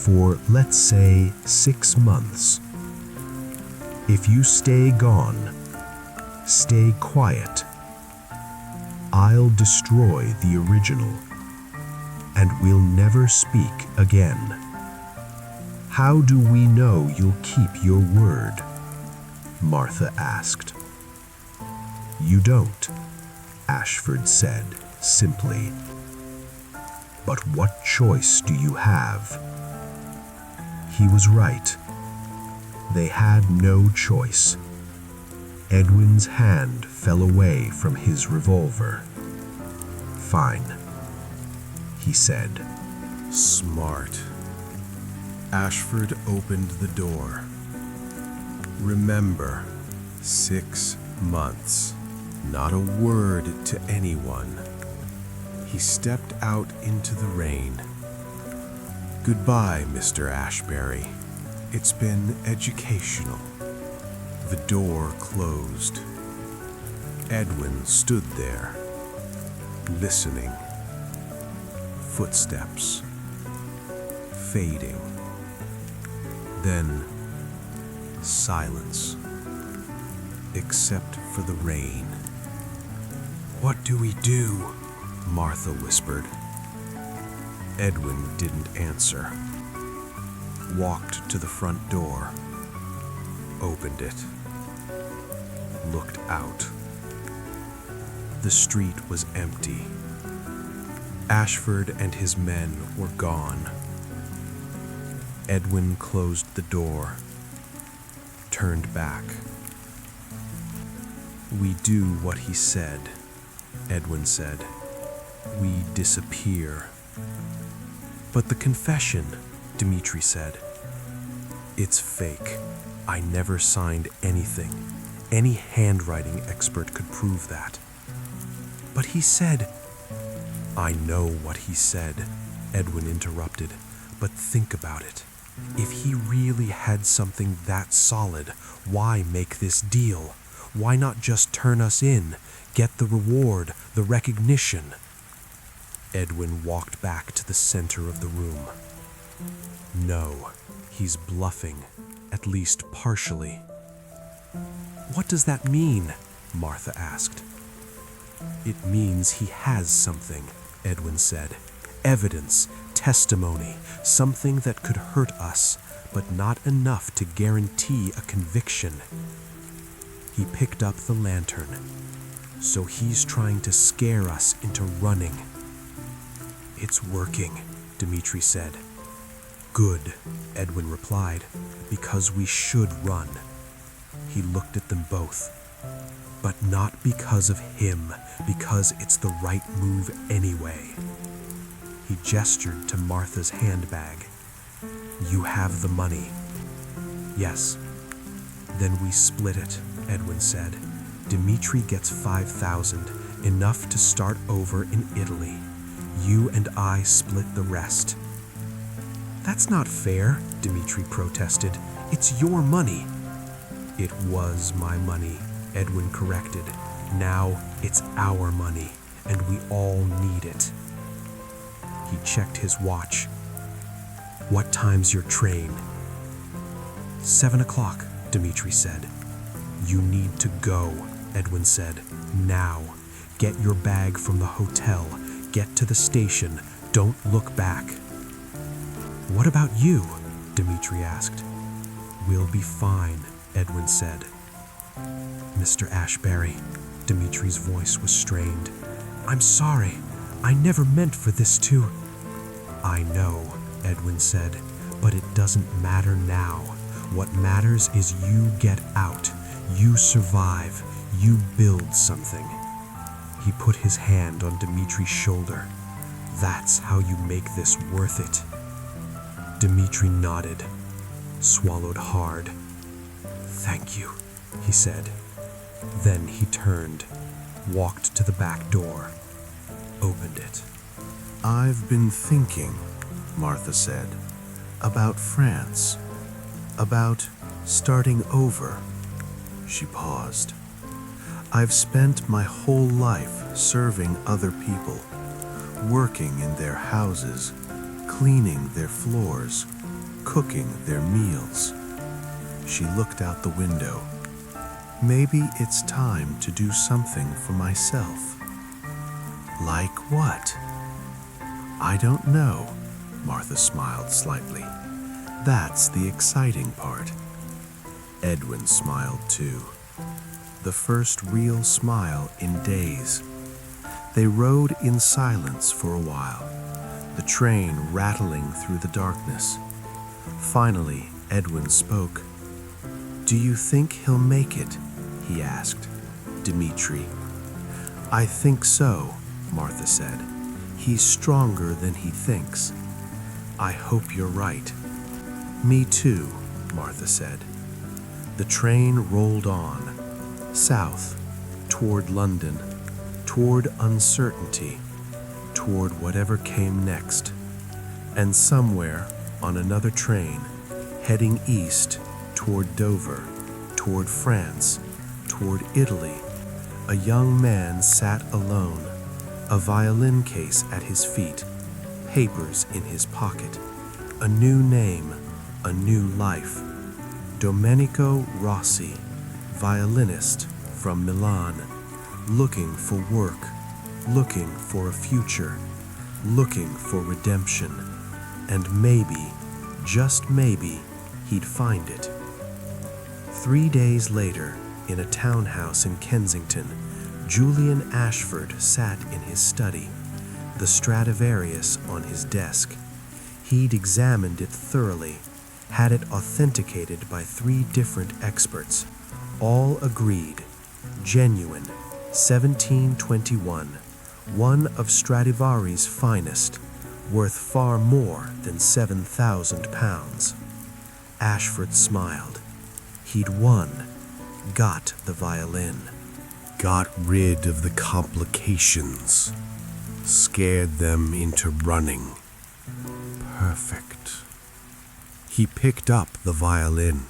for, let's say, 6 months. If you stay gone, stay quiet, I'll destroy the original, and we'll never speak again. How do we know you'll keep your word? Martha asked. You don't, Ashford said simply. But what choice do you have? He was right. They had no choice. Edwin's hand fell away from his revolver. Fine, he said. Smart. Ashford opened the door. Remember, 6 months. Not a word to anyone. He stepped out into the rain. Goodbye, Mr. Ashbury. It's been educational. The door closed. Edwin stood there, listening. Footsteps. Fading. Then silence. Except for the rain. What do we do? Martha whispered. Edwin didn't answer. Walked to the front door. Opened it. Looked out. The street was empty. Ashford and his men were gone. Edwin closed the door. Turned back. We do what he said, Edwin said. We disappear. But the confession, Dmitri said. It's fake. I never signed anything. Any handwriting expert could prove that. But he said... I know what he said, Edwin interrupted, but think about it. If he really had something that solid, why make this deal? Why not just turn us in, get the reward, the recognition? Edwin walked back to the center of the room. No, he's bluffing, at least partially. What does that mean? Martha asked. It means he has something, Edwin said. Evidence, testimony, something that could hurt us, but not enough to guarantee a conviction. He picked up the lantern. So he's trying to scare us into running. It's working, Dmitri said. Good, Edwin replied, because we should run. He looked at them both. But not because of him, because it's the right move anyway. He gestured to Martha's handbag. You have the money. Yes. Then we split it, Edwin said. Dmitri gets 5,000, enough to start over in Italy. You and I split the rest. That's not fair, Dmitri protested. It's your money. It was my money, Edwin corrected. Now it's our money, and we all need it. He checked his watch. What time's your train? 7 o'clock, Dmitri said. You need to go, Edwin said. Now. Get your bag from the hotel. Get to the station. Don't look back. What about you? Dmitri asked. We'll be fine, Edwin said. Mr. Ashbury, Dimitri's voice was strained. I'm sorry. I never meant for this to... I know, Edwin said, but it doesn't matter now. What matters is you get out. You survive. You build something. He put his hand on Dimitri's shoulder. That's how you make this worth it. Dimitri nodded, swallowed hard. Thank you, he said. Then he turned, walked to the back door, opened it. I've been thinking, Martha said, about France, about starting over. She paused. I've spent my whole life serving other people, working in their houses, cleaning their floors, cooking their meals. She looked out the window. Maybe it's time to do something for myself. Like what? I don't know, Martha smiled slightly. That's the exciting part. Edwin smiled too. The first real smile in days. They rode in silence for a while, the train rattling through the darkness. Finally, Edwin spoke. Do you think he'll make it? He asked. Dimitri. I think so, Martha said. He's stronger than he thinks. I hope you're right. Me too, Martha said. The train rolled on, south, toward London, toward uncertainty, toward whatever came next. And somewhere on another train, heading east, toward Dover, toward France, toward Italy, a young man sat alone, a violin case at his feet, papers in his pocket, a new name, a new life. Domenico Rossi, violinist from Milan, looking for work, looking for a future, looking for redemption, and maybe, just maybe, he'd find it. 3 days later, in a townhouse in Kensington, Julian Ashford sat in his study, the Stradivarius on his desk. He'd examined it thoroughly, had it authenticated by 3 different experts. All agreed, genuine, 1721, one of Stradivari's finest, worth far more than £7,000. Ashford smiled. He'd won, got the violin. Got rid of the complications, scared them into running. Perfect. He picked up the violin,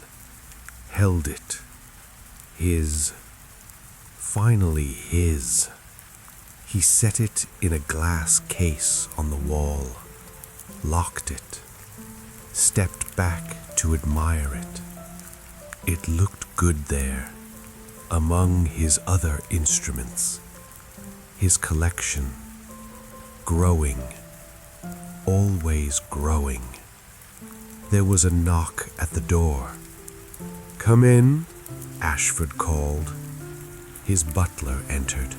held it. His. Finally his. He set it in a glass case on the wall, locked it, stepped back to admire it. It looked good there, among his other instruments, his collection, growing, always growing. There was a knock at the door. Come in, Ashford called. His butler entered.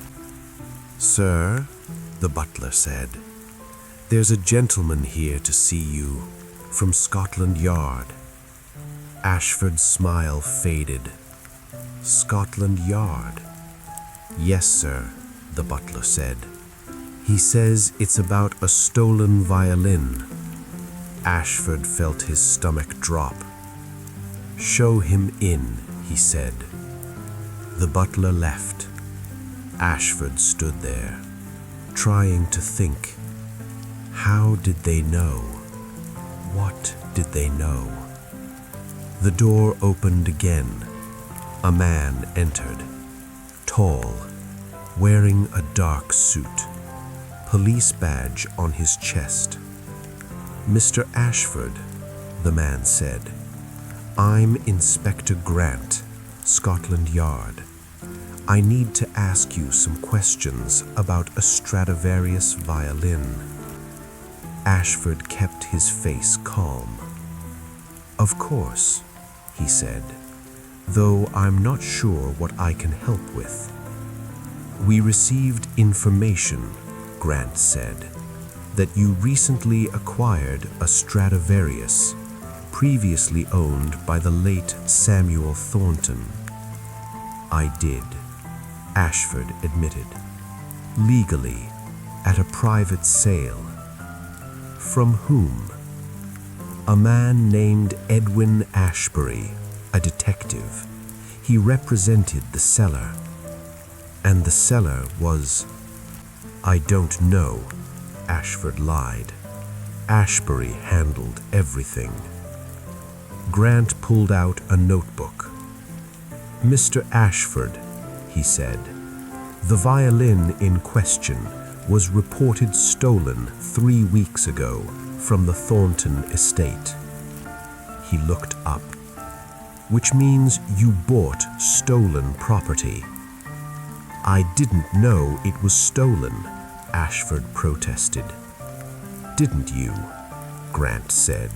Sir, the butler said, there's a gentleman here to see you, from Scotland Yard. Ashford's smile faded. Scotland Yard? Yes, sir, the butler said. He says it's about a stolen violin. Ashford felt his stomach drop. Show him in, he said. The butler left. Ashford stood there, trying to think. How did they know? What did they know? The door opened again. A man entered, tall, wearing a dark suit, police badge on his chest. Mr. Ashford, the man said, I'm Inspector Grant, Scotland Yard. I need to ask you some questions about a Stradivarius violin. Ashford kept his face calm. Of course, he said, though I'm not sure what I can help with. We received information, Grant said, that you recently acquired a Stradivarius, previously owned by the late Samuel Thornton. I did, Ashford admitted. Legally, at a private sale. From whom? A man named Edwin Ashbury, a detective. He represented the seller. And the seller was... I don't know, Ashford lied. Ashbury handled everything. Grant pulled out a notebook. Mr. Ashford, he said, the violin in question was reported stolen 3 weeks ago from the Thornton estate. He looked up. Which means you bought stolen property. I didn't know it was stolen, Ashford protested. Didn't you? Grant said.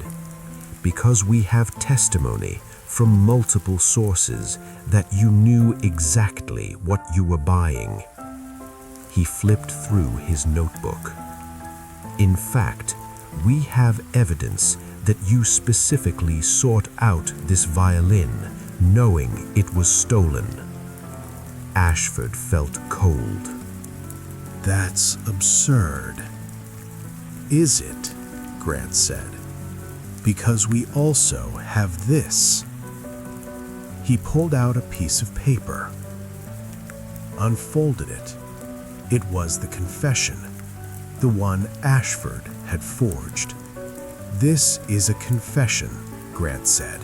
Because we have testimony from multiple sources that you knew exactly what you were buying. He flipped through his notebook. In fact, we have evidence that you specifically sought out this violin, knowing it was stolen. Ashford felt cold. That's absurd. Is it? Grant said. Because we also have this. He pulled out a piece of paper, unfolded it. It was the confession, the one Ashford had forged. This is a confession, Grant said,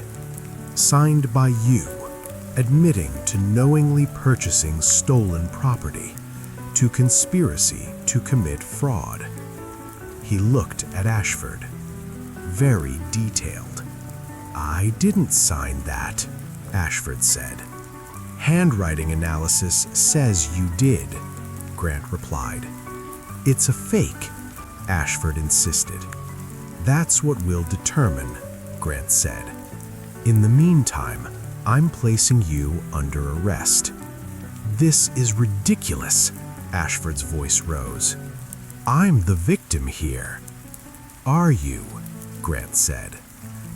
signed by you, admitting to knowingly purchasing stolen property, to conspiracy to commit fraud. He looked at Ashford, very detailed. I didn't sign that, Ashford said. Handwriting analysis says you did, Grant replied. It's a fake, Ashford insisted. That's what we'll determine, Grant said. In the meantime, I'm placing you under arrest. This is ridiculous, Ashford's voice rose. I'm the victim here. Are you? Grant said.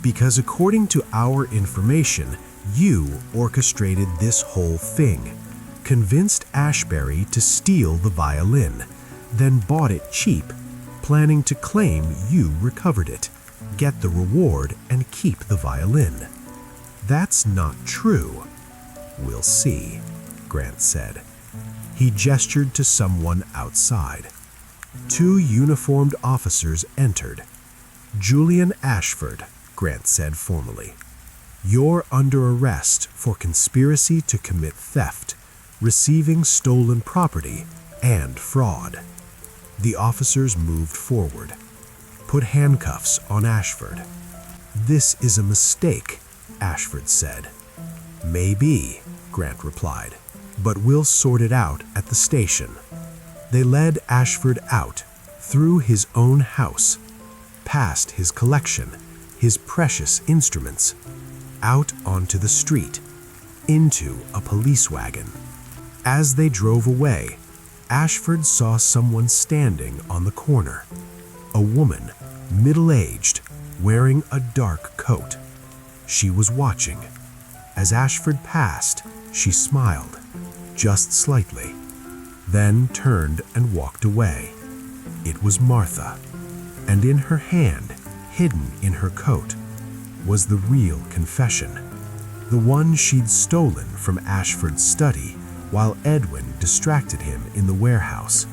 Because according to our information, you orchestrated this whole thing, convinced Ashbury to steal the violin, then bought it cheap, planning to claim you recovered it, get the reward, and keep the violin. That's not true. We'll see, Grant said. He gestured to someone outside. 2 uniformed officers entered. Julian Ashford, Grant said formally. You're under arrest for conspiracy to commit theft, receiving stolen property, and fraud. The officers moved forward, put handcuffs on Ashford. This is a mistake, Ashford said. Maybe, Grant replied, but we'll sort it out at the station. They led Ashford out, through his own house, past his collection, his precious instruments, out onto the street, into a police wagon. As they drove away, Ashford saw someone standing on the corner. A woman, middle-aged, wearing a dark coat. She was watching. As Ashford passed, she smiled, just slightly, then turned and walked away. It was Martha, and in her hand, hidden in her coat, was the real confession, the one she'd stolen from Ashford's study while Edwin distracted him in the warehouse,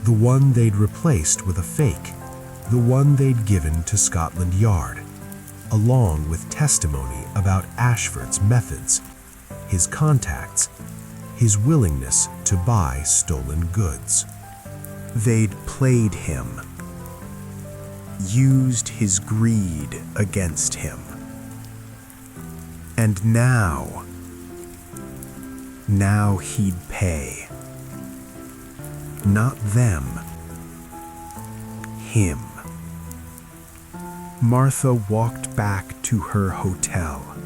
the one they'd replaced with a fake, the one they'd given to Scotland Yard, along with testimony about Ashford's methods, his contacts, his willingness to buy stolen goods. They'd played him, used his greed against him. And now he'd pay. Not them, him. Martha walked back to her hotel,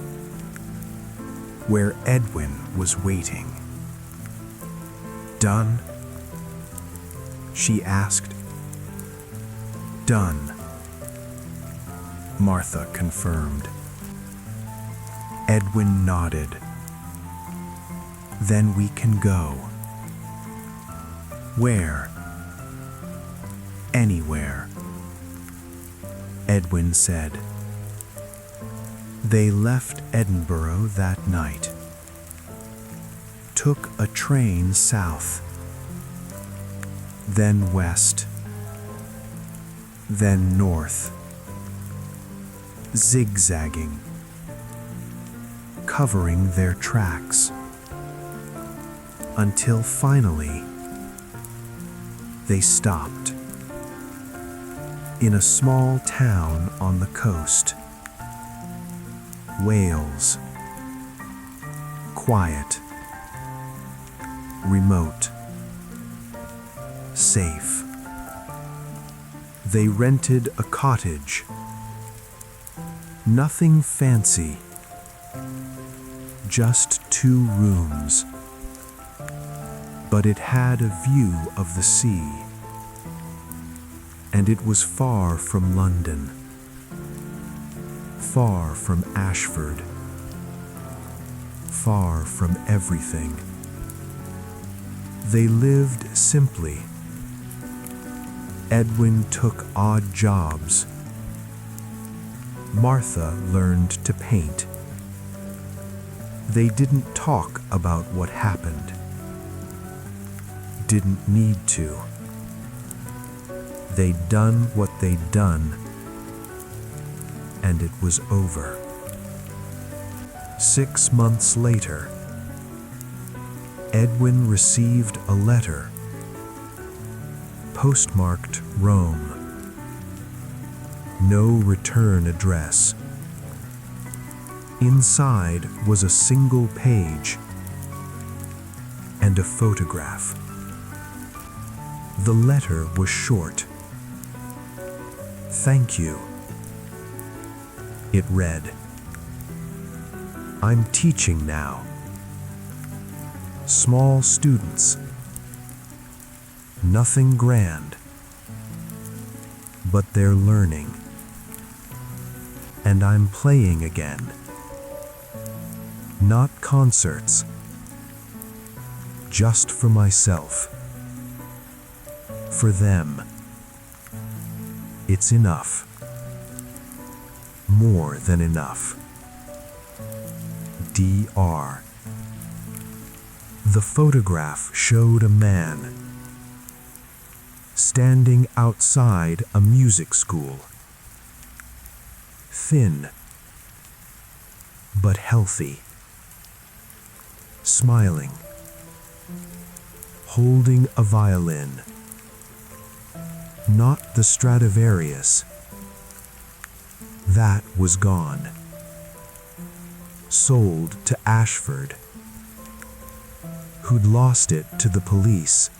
where Edwin was waiting. "Done?" she asked. "Done," Martha confirmed. Edwin nodded. "Then we can go." "Where?" "Anywhere," Edwin said. They left Edinburgh that night, took a train south, then west, then north, zigzagging, covering their tracks, until finally they stopped in a small town on the coast. Wales. Quiet. Remote. Safe. They rented a cottage. Nothing fancy. Just 2 rooms. But it had a view of the sea. And it was far from London. Far from Ashford. Far from everything. They lived simply. Edwin took odd jobs. Martha learned to paint. They didn't talk about what happened. Didn't need to. They'd done what they'd done, and it was over. 6 months later, Edwin received a letter, postmarked Rome. No return address. Inside was a single page and a photograph. The letter was short. "Thank you." It read, "I'm teaching now. Small students. Nothing grand. But they're learning. And I'm playing again. Not concerts. Just for myself. For them. It's enough. More than enough. Dr." The photograph showed a man standing outside a music school. Thin, but healthy. Smiling. Holding a violin. Not the Stradivarius. That was gone. Sold to Ashford, who'd lost it to the police,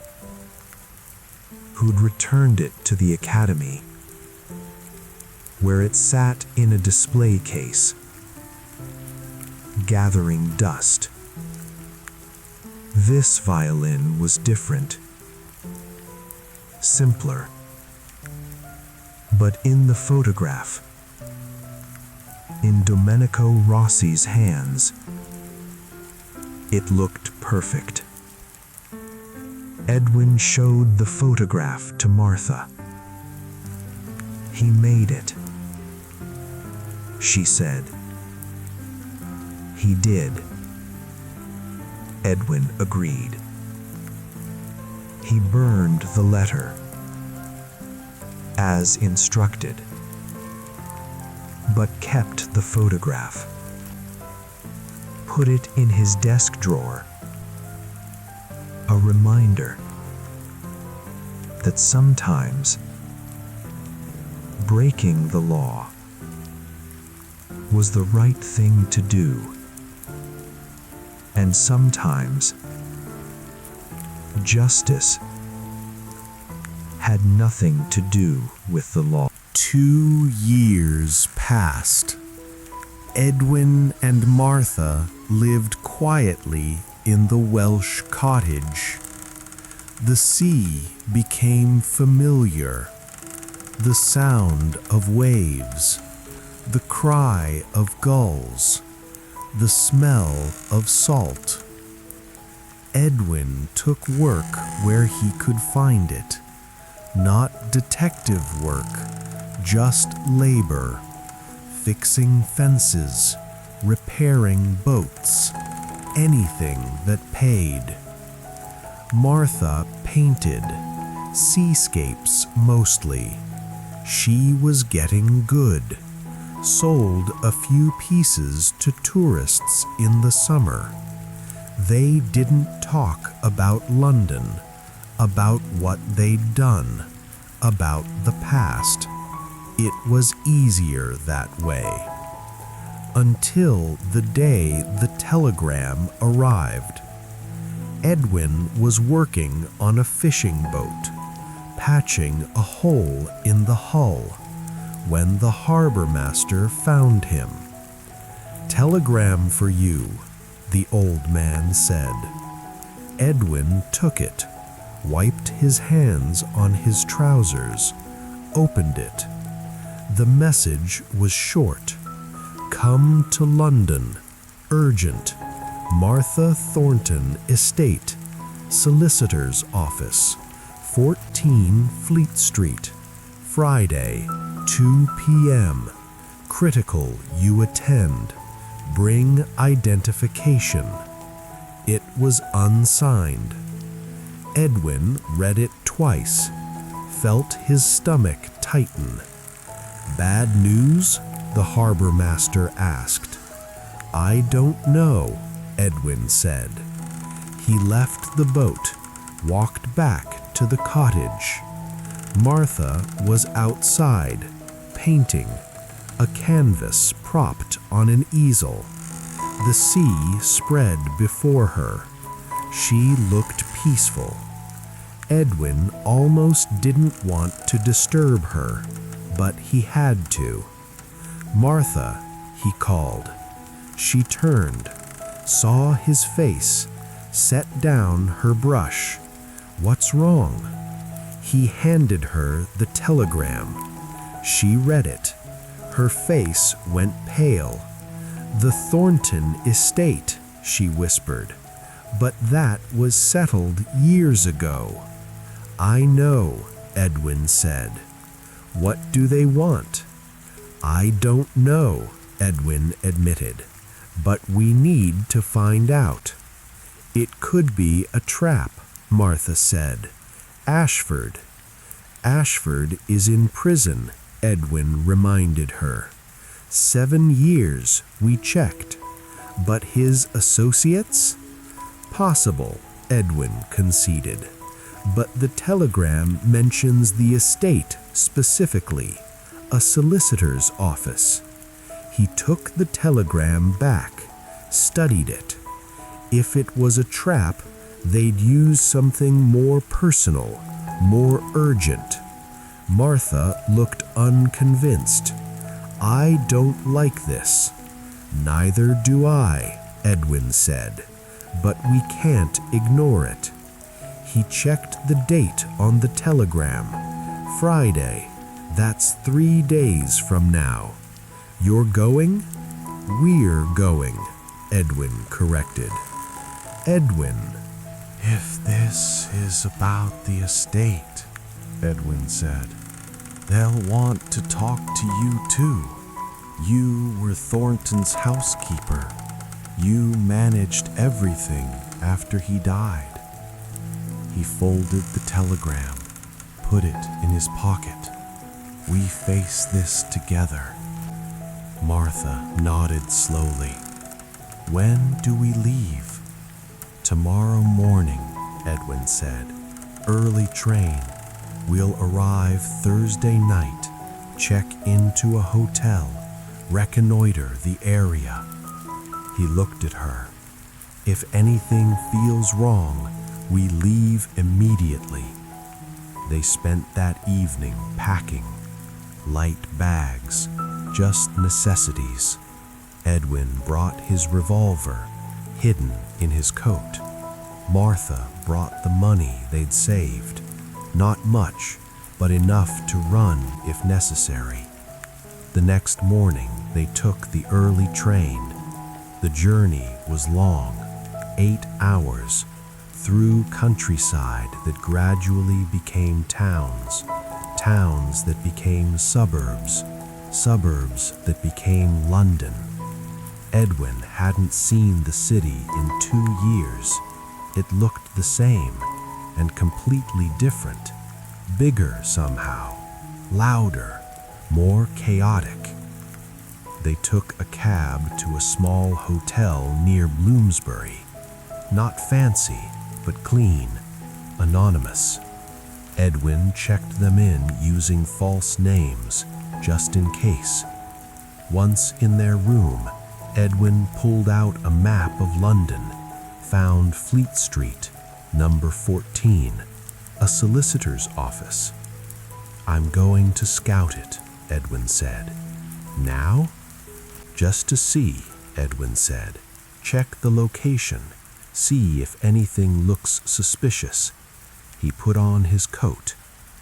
who'd returned it to the academy, where it sat in a display case, gathering dust. This violin was different, simpler, but in the photograph, in Domenico Rossi's hands, it looked perfect. Edwin showed the photograph to Martha. "He made it," she said. "He did," Edwin agreed. He burned the letter, as instructed, but kept the photograph. Put it in his desk drawer. A reminder that sometimes breaking the law was the right thing to do, and sometimes justice had nothing to do with the law. 2 years passed. Edwin and Martha lived quietly in the Welsh cottage. The sea became familiar, the sound of waves, the cry of gulls, the smell of salt. Edwin took work where he could find it, not detective work, just labor, fixing fences, repairing boats, anything that paid. Martha painted, seascapes mostly. She was getting good, sold a few pieces to tourists in the summer. They didn't talk about London, about what they'd done, about the past. It was easier that way. Until the day the telegram arrived. Edwin was working on a fishing boat, patching a hole in the hull, when the harbor master found him. "Telegram for you," the old man said. Edwin took it, wiped his hands on his trousers, opened it. The message was short. "Come to London, urgent. Martha Thornton Estate, Solicitor's Office, 14 Fleet Street, Friday, 2 p.m. Critical you attend. Bring identification." It was unsigned. Edwin read it twice, felt his stomach tighten. "Bad news?" the harbor master asked. "I don't know," Edwin said. He left the boat, walked back to the cottage. Martha was outside, painting, a canvas propped on an easel. The sea spread before her. She looked peaceful. Edwin almost didn't want to disturb her, but he had to. "Martha," he called. She turned, saw his face, set down her brush. "What's wrong?" He handed her the telegram. She read it. Her face went pale. "The Thornton estate," she whispered. "But that was settled years ago." "I know," Edwin said. "What do they want?" "I don't know," Edwin admitted. "But we need to find out." "It could be a trap," Martha said. "Ashford." "Ashford is in prison," Edwin reminded her. 7 years, we checked. "But his associates?" "Possible," Edwin conceded. "But the telegram mentions the estate specifically, a solicitor's office." He took the telegram back, studied it. If it was a trap, they'd use something more personal, more urgent. Martha looked unconvinced. "I don't like this." "Neither do I," Edwin said. "But we can't ignore it." He checked the date on the telegram. "Friday. That's 3 days from now." "You're going?" "We're going," Edwin corrected. "Edwin." "If this is about the estate," Edwin said, "they'll want to talk to you too. You were Thornton's housekeeper. You managed everything after he died." He folded the telegram, put it in his pocket. "We face this together." Martha nodded slowly. "When do we leave?" "Tomorrow morning," Edwin said. "Early train. We'll arrive Thursday night, check into a hotel, reconnoiter the area." He looked at her. "If anything feels wrong, we leave immediately." They spent that evening packing. Light bags, just necessities. Edwin brought his revolver, hidden in his coat. Martha brought the money they'd saved. Not much, but enough to run if necessary. The next morning, they took the early train. The journey was long, 8 hours, through countryside that gradually became towns, towns that became suburbs, suburbs that became London. Edwin hadn't seen the city in 2 years. It looked the same and completely different, bigger somehow, louder, more chaotic. They took a cab to a small hotel near Bloomsbury. Not fancy, but clean, anonymous. Edwin checked them in using false names, just in case. Once in their room, Edwin pulled out a map of London, found Fleet Street, number 14, a solicitor's office. "I'm going to scout it," Edwin said. "Now?" "Just to see," Edwin said. "Check the location, see if anything looks suspicious." He put on his coat.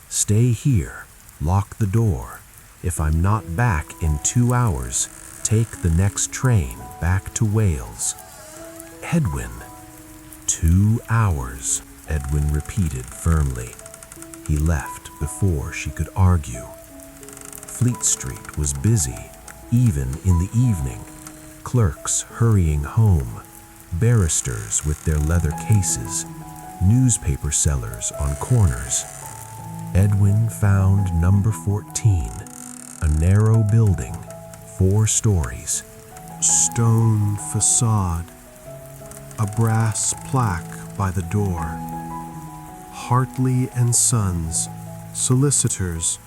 "Stay here, lock the door. If I'm not back in 2 hours, take the next train back to Wales." "Edwin." 2 hours, Edwin repeated firmly. He left before she could argue. Fleet Street was busy, even in the evening. Clerks hurrying home, barristers with their leather cases, newspaper sellers on corners. Edwin found number 14, a narrow building, 4 stories. Stone facade, a brass plaque by the door. Hartley and Sons, solicitors,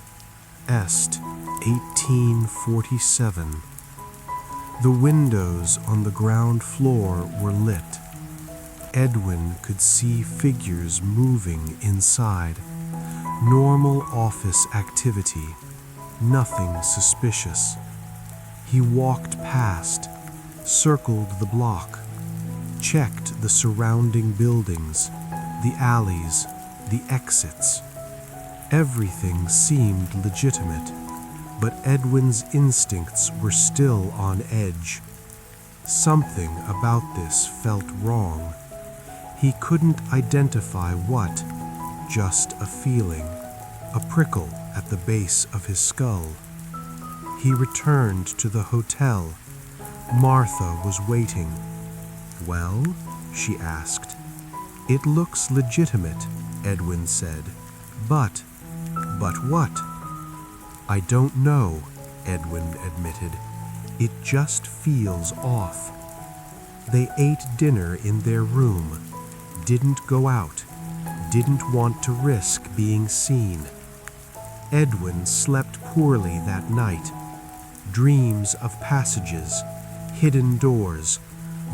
Est, 1847. The windows on the ground floor were lit. Edwin could see figures moving inside. Normal office activity, nothing suspicious. He walked past, circled the block, checked the surrounding buildings, the alleys, the exits. Everything seemed legitimate, but Edwin's instincts were still on edge. Something about this felt wrong. He couldn't identify what, just a feeling, a prickle at the base of his skull. He returned to the hotel. Martha was waiting. "Well?" she asked. "It looks legitimate," Edwin said. But what?" "I don't know," Edwin admitted. "It just feels off." They ate dinner in their room, didn't go out, didn't want to risk being seen. Edwin slept poorly that night. Dreams of passages, hidden doors,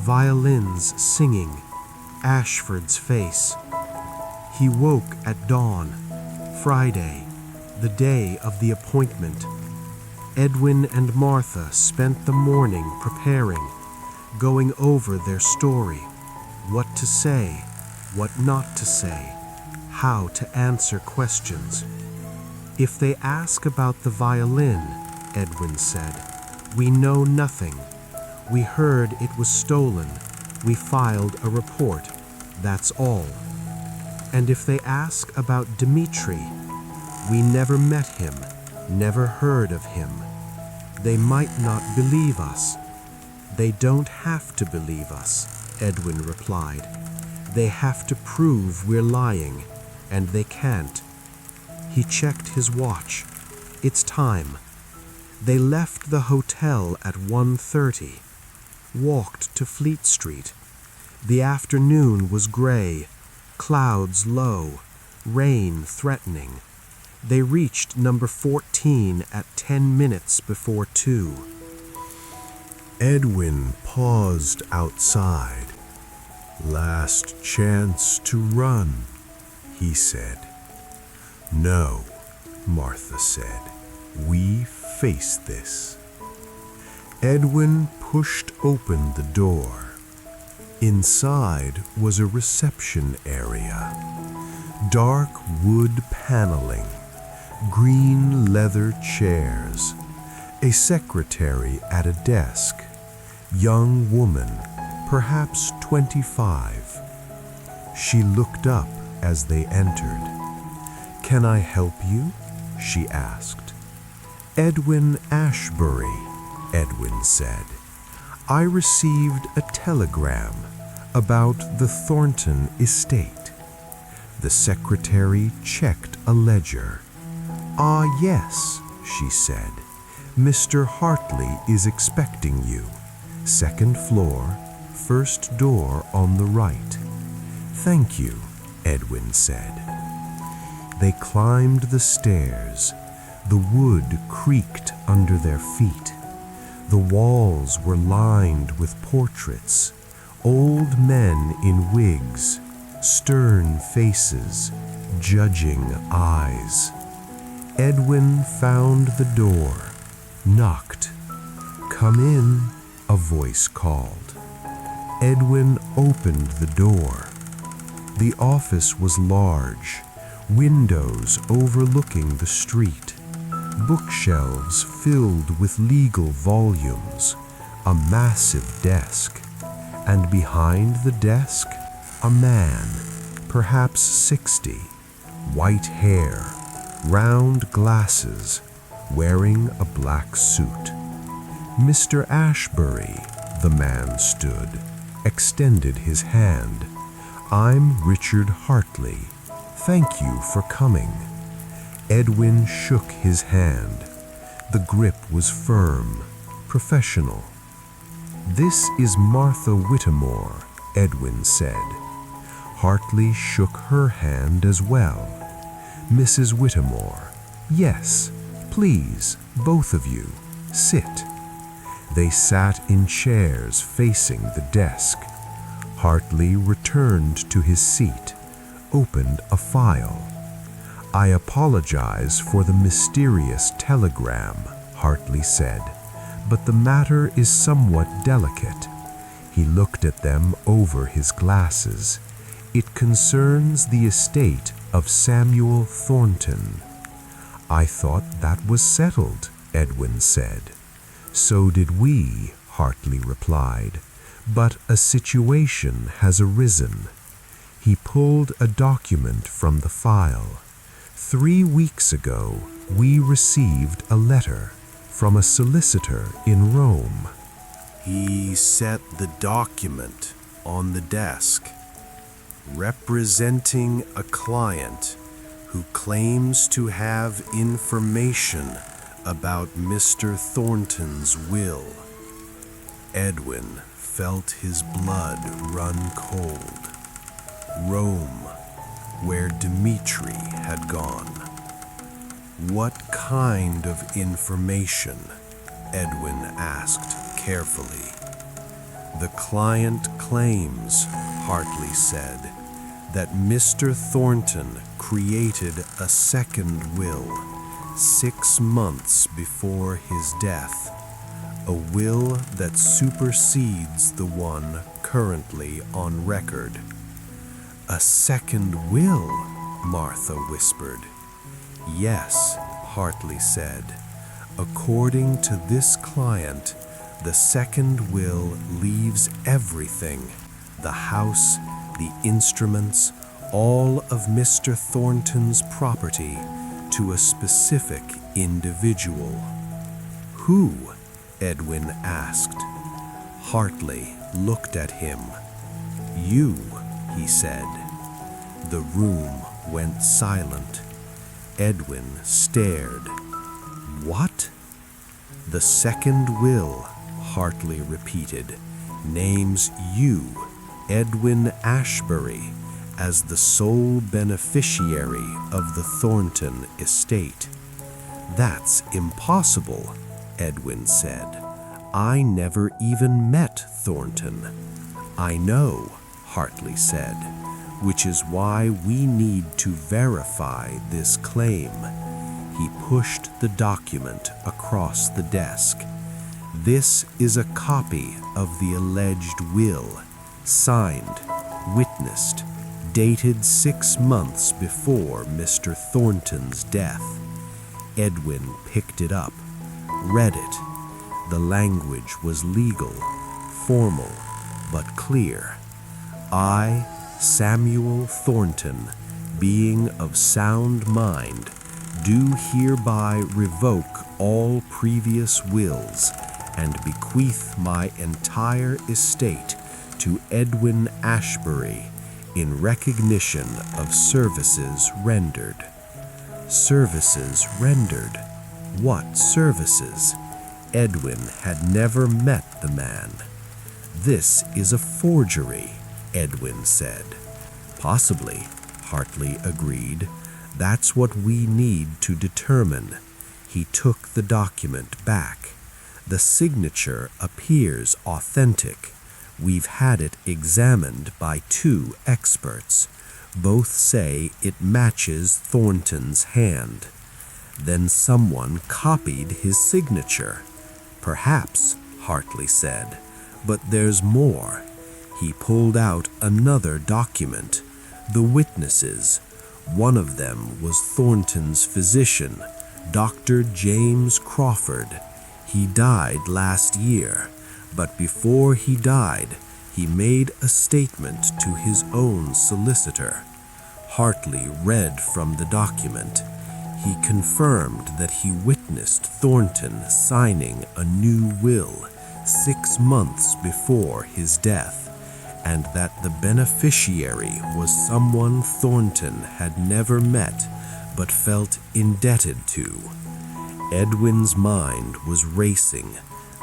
violins singing, Ashford's face. He woke at dawn, Friday, the day of the appointment. Edwin and Martha spent the morning preparing, going over their story, what to say, what not to say, how to answer questions. "If they ask about the violin," Edwin said, "we know nothing. We heard it was stolen. We filed a report. That's all. And if they ask about Dmitri, we never met him, never heard of him. They might not believe us." "They don't have to believe us," Edwin replied. "They have to prove we're lying, and they can't." He checked his watch. "It's time." They left the hotel at 1:30, walked to Fleet Street. The afternoon was gray, clouds low, rain threatening. They reached number 14 at 10 minutes before 2. Edwin paused outside. "Last chance to run," he said. "No," Martha said. "We face this." Edwin pushed open the door. Inside was a reception area. Dark wood paneling, green leather chairs, a secretary at a desk, young woman, perhaps 25. She looked up as they entered. "Can I help you?" she asked. "Edwin Ashbury," Edwin said. "I received a telegram about the Thornton estate." The secretary checked a ledger. "Ah, yes," she said. "Mr. Hartley is expecting you. Second floor, first door on the right." "Thank you," Edwin said. They climbed the stairs. The wood creaked under their feet. The walls were lined with portraits, old men in wigs, stern faces, judging eyes. Edwin found the door, knocked. "Come in," a voice called. Edwin opened the door. The office was large, windows overlooking the street, bookshelves filled with legal volumes, a massive desk, and behind the desk, a man, perhaps 60, white hair, round glasses, wearing a black suit. "Mr. Ashbury," the man stood, extended his hand. "I'm Richard Hartley. Thank you for coming." Edwin shook his hand. The grip was firm, professional. "This is Martha Whittemore," Edwin said. Hartley shook her hand as well. "Mrs. Whittemore, yes, please, both of you, sit." They sat in chairs facing the desk. Hartley returned to his seat, opened a file. "I apologize for the mysterious telegram," Hartley said, "but the matter is somewhat delicate." He looked at them over his glasses. "It concerns the estate of Samuel Thornton." "I thought that was settled," Edwin said. "So did we," Hartley replied, "but a situation has arisen." He pulled a document from the file. "3 weeks ago, we received a letter from a solicitor in Rome." He set the document on the desk. "Representing a client who claims to have information about Mr. Thornton's will." Edwin felt his blood run cold. Rome, where Dmitri had gone. "What kind of information?" Edwin asked carefully. "The client claims," Hartley said, "that Mr. Thornton created a second will 6 months before his death, a will that supersedes the one currently on record." "A second will?" Martha whispered. "Yes," Hartley said. "According to this client, the second will leaves everything, the house, the instruments, all of Mr. Thornton's property, to a specific individual." "Who?" Edwin asked. Hartley looked at him. "You," he said. The room went silent. Edwin stared. "What?" "The second will," Hartley repeated, "names you, Edwin Ashbury, as the sole beneficiary of the Thornton estate." "That's impossible," Edwin said. "I never even met Thornton." "I know," Hartley said, "which is why we need to verify this claim." He pushed the document across the desk. "This is a copy of the alleged will, signed, witnessed, dated 6 months before Mr. Thornton's death. Edwin picked it up, read it. The language was legal, formal, but clear. I, Samuel Thornton, being of sound mind, do hereby revoke all previous wills and bequeath my entire estate to Edwin Ashbury in recognition of services rendered. Services rendered? What services? Edwin had never met the man. This is a forgery, Edwin said. Possibly, Hartley agreed. That's what we need to determine. He took the document back. The signature appears authentic. We've had it examined by 2 experts. Both say it matches Thornton's hand. Then someone copied his signature. Perhaps, Hartley said, but there's more. He pulled out another document. The witnesses. One of them was Thornton's physician, Dr. James Crawford. He died last year, but before he died, he made a statement to his own solicitor. Hartley read from the document. He confirmed that he witnessed Thornton signing a new will 6 months before his death, and that the beneficiary was someone Thornton had never met but felt indebted to. Edwin's mind was racing.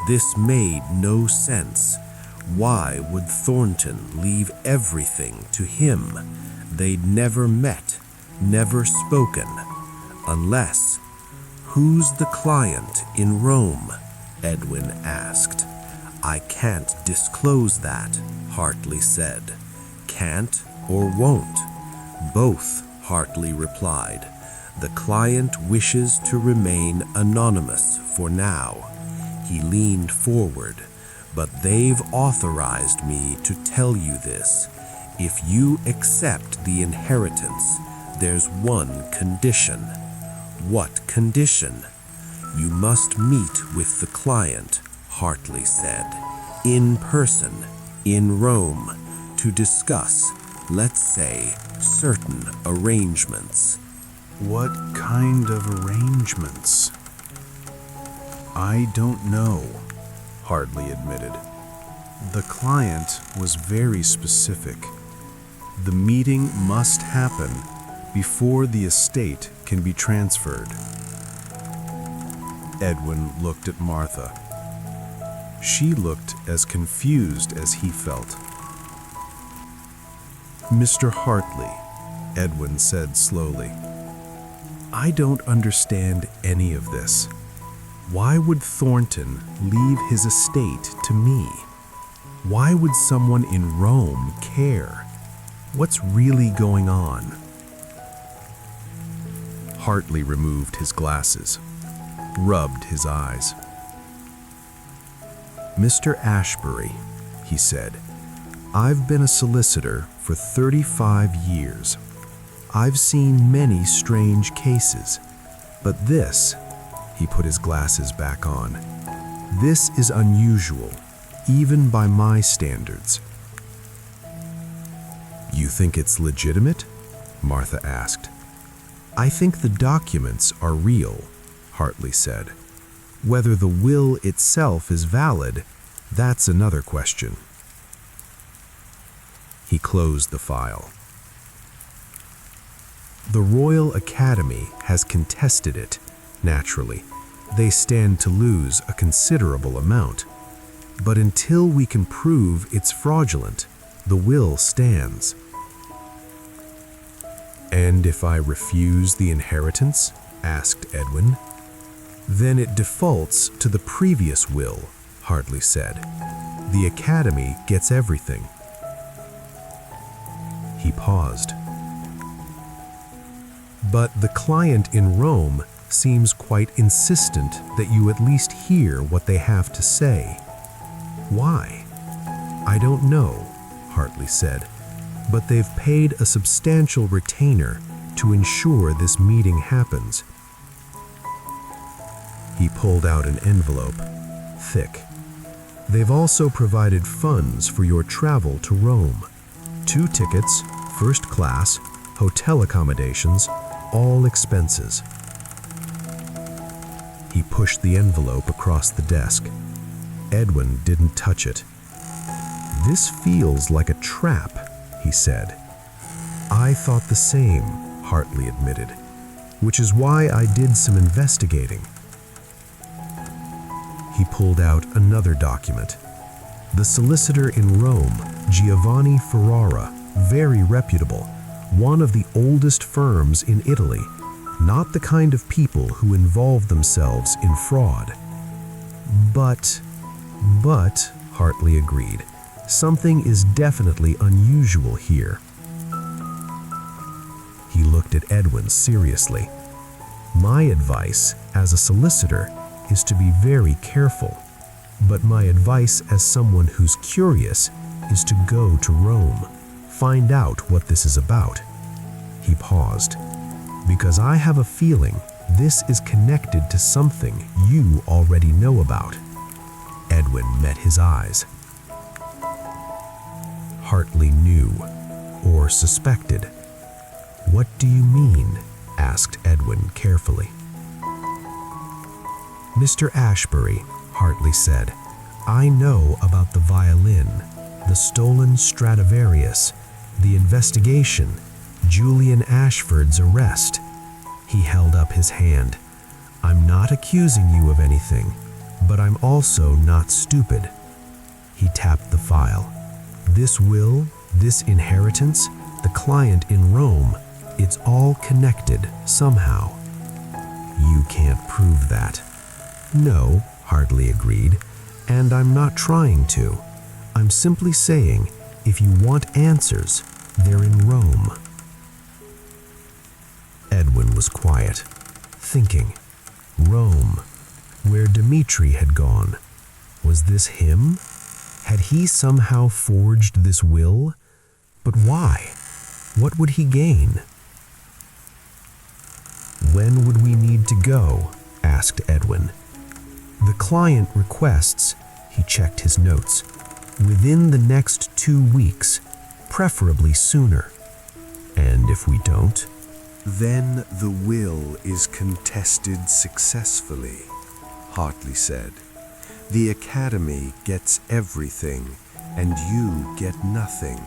This made no sense. Why would Thornton leave everything to him? They'd never met, never spoken. Unless, who's the client in Rome? Edwin asked. I can't disclose that, Hartley said. Can't or won't? Both, Hartley replied. The client wishes to remain anonymous for now. He leaned forward. But they've authorized me to tell you this. If you accept the inheritance, there's one condition. What condition? You must meet with the client, Hartley said, in person, in Rome, to discuss, let's say, certain arrangements. What kind of arrangements? I don't know, Hartley admitted. The client was very specific. The meeting must happen before the estate can be transferred. Edwin looked at Martha. She looked as confused as he felt. Mr. Hartley, Edwin said slowly, I don't understand any of this. Why would Thornton leave his estate to me? Why would someone in Rome care? What's really going on? Hartley removed his glasses, rubbed his eyes. Mr. Ashbury, he said, I've been a solicitor for 35 years. I've seen many strange cases, but this, he put his glasses back on, this is unusual, even by my standards. You think it's legitimate? Martha asked. I think the documents are real, Hartley said. Whether the will itself is valid, that's another question. He closed the file. The Royal Academy has contested it, naturally. They stand to lose a considerable amount. But until we can prove it's fraudulent, the will stands. And if I refuse the inheritance? Asked Edwin. Then it defaults to the previous will, Hartley said. The Academy gets everything. He paused. But the client in Rome seems quite insistent that you at least hear what they have to say. Why? I don't know, Hartley said, "but they've paid a substantial retainer to ensure this meeting happens." He pulled out an envelope, thick. "They've also provided funds for your travel to Rome. 2 tickets, first class, hotel accommodations, all expenses." He pushed the envelope across the desk. Edwin didn't touch it. "This feels like a trap," he said. "I thought the same," Hartley admitted, "which is why I did some investigating." He pulled out another document. The solicitor in Rome, Giovanni Ferrara, very reputable, one of the oldest firms in Italy, not the kind of people who involve themselves in fraud. But, Hartley agreed, something is definitely unusual here. He looked at Edwin seriously. "My advice as a solicitor is to be very careful, but my advice as someone who's curious is to go to Rome, find out what this is about." He paused. "Because I have a feeling this is connected to something you already know about." Edwin met his eyes. Hartley knew, or suspected. "What do you mean?" asked Edwin carefully. "Mr. Ashbury," Hartley said, "I know about the violin, the stolen Stradivarius, the investigation, Julian Ashford's arrest." He held up his hand. "I'm not accusing you of anything, but I'm also not stupid." He tapped the file. "This will, this inheritance, the client in Rome, it's all connected somehow." "You can't prove that." "No," Hartley agreed, "and I'm not trying to. I'm simply saying, if you want answers, they're in Rome." Edwin was quiet, thinking. Rome, where Dmitri had gone. Was this him? Had he somehow forged this will? But why? What would he gain? "When would we need to go?" asked Edwin. "The client requests," he checked his notes, "within the next 2 weeks, preferably sooner." "And if we don't?" "Then the will is contested successfully," Hartley said. "The Academy gets everything, and you get nothing."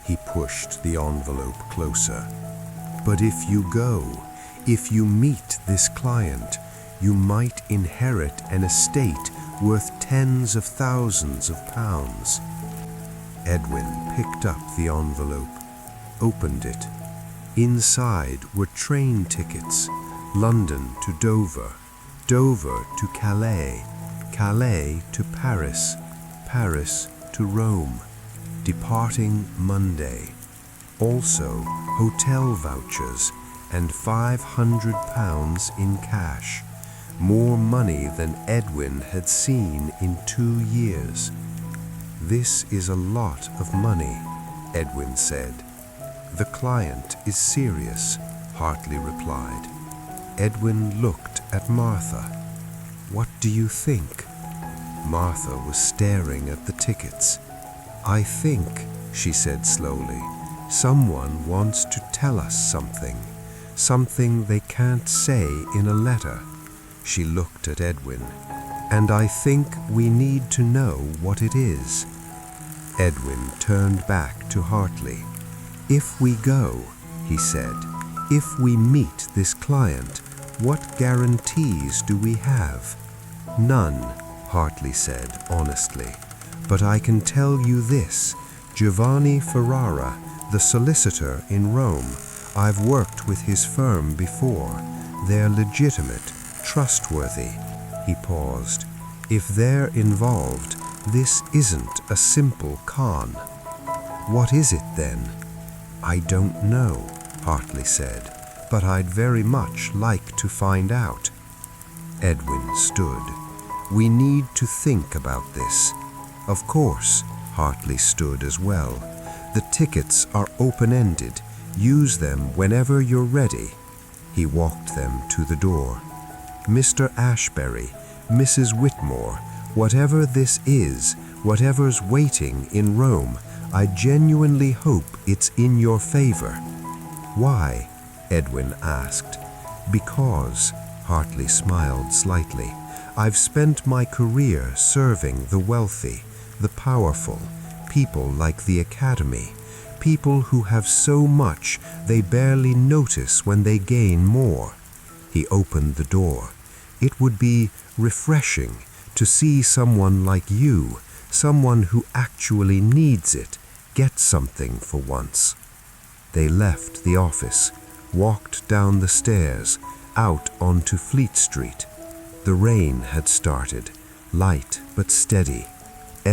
He pushed the envelope closer. "But if you go, if you meet this client, you might inherit an estate worth tens of thousands of pounds." Edwin picked up the envelope, opened it. Inside were train tickets, London to Dover, Dover to Calais, Calais to Paris, Paris to Rome, departing Monday. Also hotel vouchers and £500 in cash, more money than Edwin had seen in 2 years. "This is a lot of money," Edwin said. "The client is serious," Hartley replied. Edwin looked at Martha. "What do you think?" Martha was staring at the tickets. "I think," she said slowly, "someone wants to tell us something, something they can't say in a letter." She looked at Edwin. "And I think we need to know what it is." Edwin turned back to Hartley. "If we go," he said, "if we meet this client, what guarantees do we have?" "None," Hartley said honestly. "But I can tell you this, Giovanni Ferrara, the solicitor in Rome, I've worked with his firm before. They're legitimate, trustworthy." He paused. "If they're involved, this isn't a simple con." "What is it then?" "I don't know," Hartley said, "but I'd very much like to find out." Edwin stood. "We need to think about this." "Of course," Hartley stood as well. "The tickets are open-ended. Use them whenever you're ready." He walked them to the door. "Mr. Ashbury, Mrs. Whitmore, whatever this is, whatever's waiting in Rome, I genuinely hope it's in your favor." "Why?" Edwin asked. "Because," Hartley smiled slightly, "I've spent my career serving the wealthy, the powerful, people like the Academy, people who have so much they barely notice when they gain more." He opened the door. "It would be refreshing to see someone like you, someone who actually needs it, get something for once." They left the office, walked down the stairs, out onto Fleet Street. The rain had started, light but steady.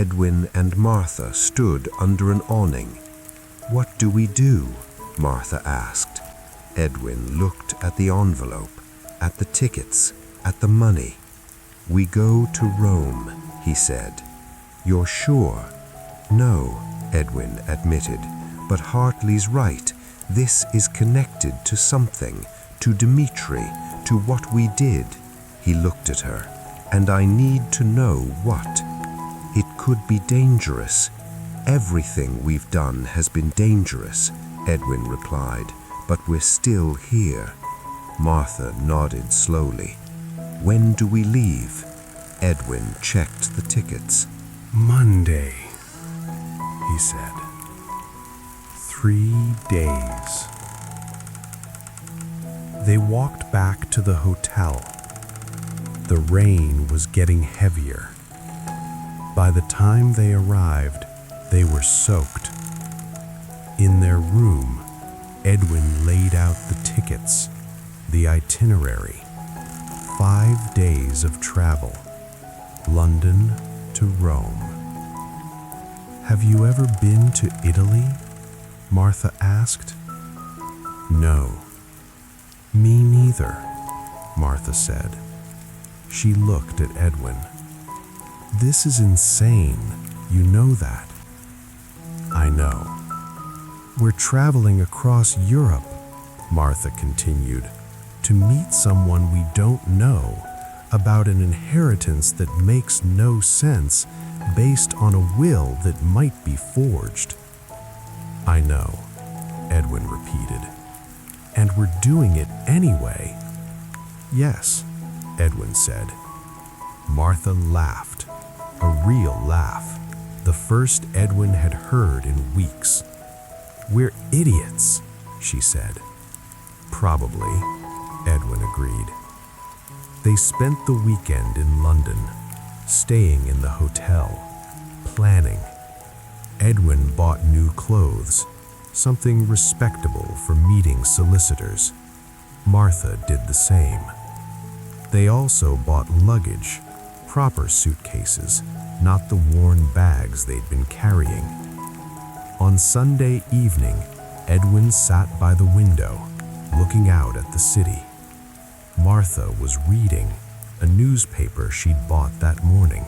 Edwin and Martha stood under an awning. "What do we do?" Martha asked. Edwin looked at the envelope, at the tickets, at the money. "We go to Rome," he said. "You're sure?" "No," Edwin admitted, "but Hartley's right. This is connected to something, to Dimitri, to what we did." He looked at her. "And I need to know what." "It could be dangerous. Everything we've done has been dangerous," Edwin replied, "but we're still here." Martha nodded slowly. "When do we leave?" Edwin checked the tickets. "Monday," he said. 3 days. They walked back to the hotel. The rain was getting heavier. By the time they arrived, they were soaked. In their room, Edwin laid out the tickets, the itinerary. 5 days of travel, London to Rome. "Have you ever been to Italy?" Martha asked. "No." "Me neither," Martha said. She looked at Edwin. "This is insane, you know that." "I know." "We're traveling across Europe," Martha continued, "to meet someone we don't know, about an inheritance that makes no sense, based on a will that might be forged." "I know," Edwin repeated. "And we're doing it anyway." "Yes," Edwin said. Martha laughed, a real laugh, the first Edwin had heard in weeks. "We're idiots," she said. "Probably," Edwin agreed. They spent the weekend in London, staying in the hotel, planning. Edwin bought new clothes, something respectable for meeting solicitors. Martha did the same. They also bought luggage, proper suitcases, not the worn bags they'd been carrying. On Sunday evening, Edwin sat by the window, looking out at the city. Martha was reading a newspaper she'd bought that morning.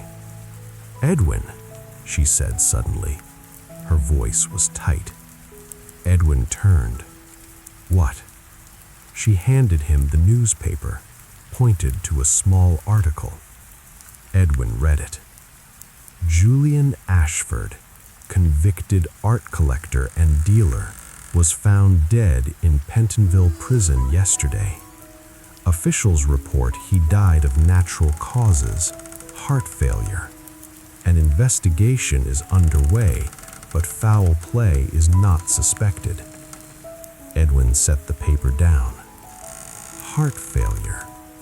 "Edwin," she said suddenly. Her voice was tight. Edwin turned. "What?" She handed him the newspaper, pointed to a small article. Edwin read it. "Julian Ashford, convicted art collector and dealer, was found dead in Pentonville prison yesterday. Officials report he died of natural causes, heart failure. An investigation is underway, but foul play is not suspected." Edwin set the paper down. "Heart failure,"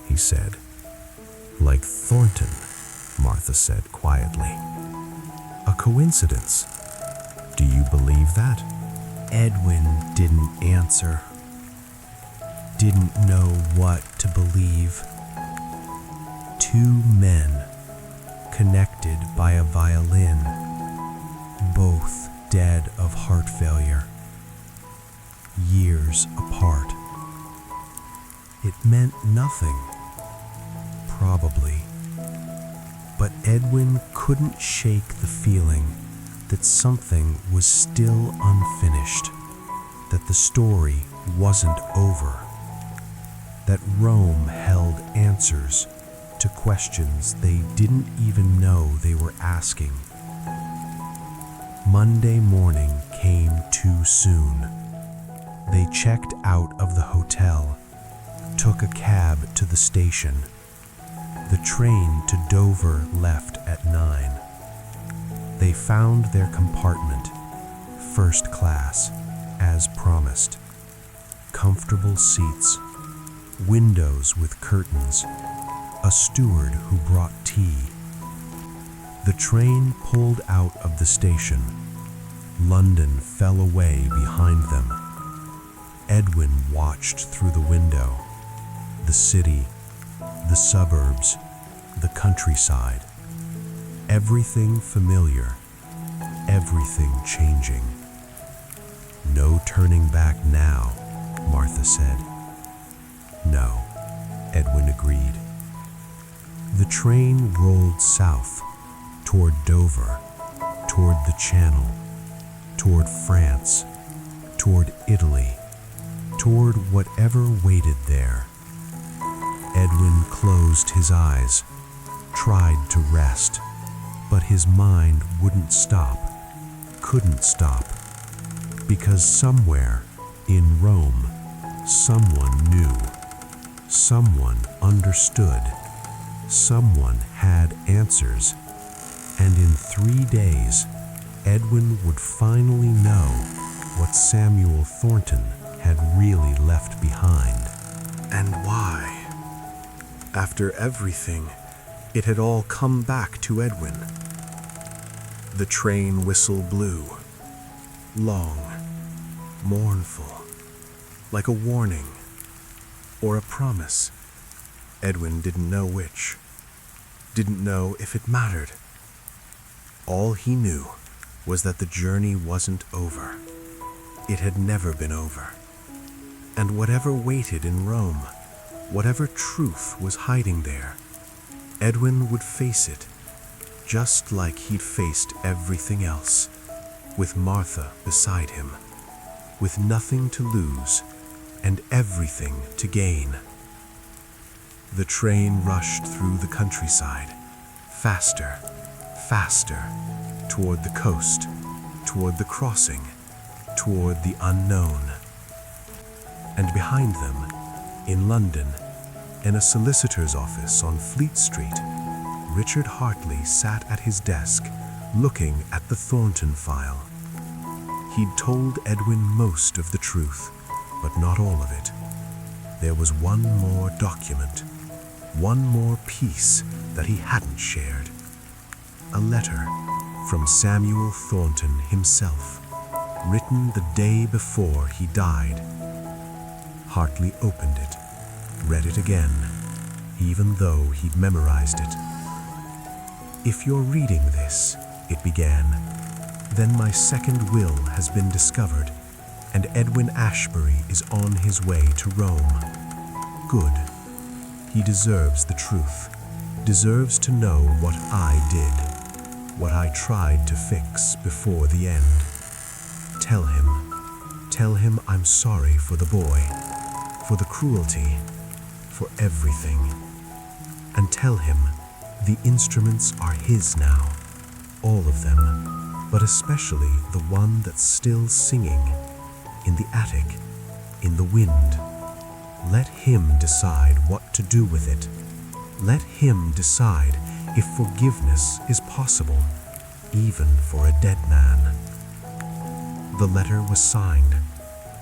he said. "Like Thornton," Martha said quietly. "A coincidence. Do you believe that?" Edwin didn't answer. Didn't know what to believe. 2 men, connected by a violin, both dead of heart failure, years apart. It meant nothing, probably, but Edwin couldn't shake the feeling that something was still unfinished, that the story wasn't over, that Rome held answers to questions they didn't even know they were asking. Monday morning came too soon. They checked out of the hotel, took a cab to the station. The train to Dover left at 9. They found their compartment, first class, as promised. Comfortable seats, windows with curtains, a steward who brought tea. The train pulled out of the station. London fell away behind them. Edwin watched through the window. The city, the suburbs, the countryside. Everything familiar, everything changing. No turning back now, Martha said. No, Edwin agreed. The train rolled south, toward Dover, toward the Channel, toward France, toward Italy, toward whatever waited there. Edwin closed his eyes, tried to rest, but his mind wouldn't stop, couldn't stop, because somewhere in Rome, someone knew, someone understood, someone had answers, and in 3 days, Edwin would finally know what Samuel Thornton had really left behind. And why? After everything, it had all come back to Edwin. The train whistle blew, long, mournful, like a warning or a promise. Edwin didn't know which, didn't know if it mattered. All he knew was that the journey wasn't over. It had never been over. And whatever waited in Rome, whatever truth was hiding there, Edwin would face it, just like he'd faced everything else, with Martha beside him, with nothing to lose and everything to gain. The train rushed through the countryside, faster, faster, toward the coast, toward the crossing, toward the unknown. And behind them, in London, in a solicitor's office on Fleet Street, Richard Hartley sat at his desk, looking at the Thornton file. He'd told Edwin most of the truth, but not all of it. There was one more document, one more piece that he hadn't shared. A letter from Samuel Thornton himself, written the day before he died. Hartley opened it, read it again, even though he'd memorized it. "If you're reading this," it began, "then my second will has been discovered, and Edwin Ashbury is on his way to Rome. Good. He deserves the truth, deserves to know what I did, what I tried to fix before the end. Tell him I'm sorry for the boy, for the cruelty, for everything. And tell him the instruments are his now, all of them, but especially the one that's still singing, in the attic, in the wind. Let him decide what to do with it. Let him decide if forgiveness is possible, even for a dead man." The letter was signed,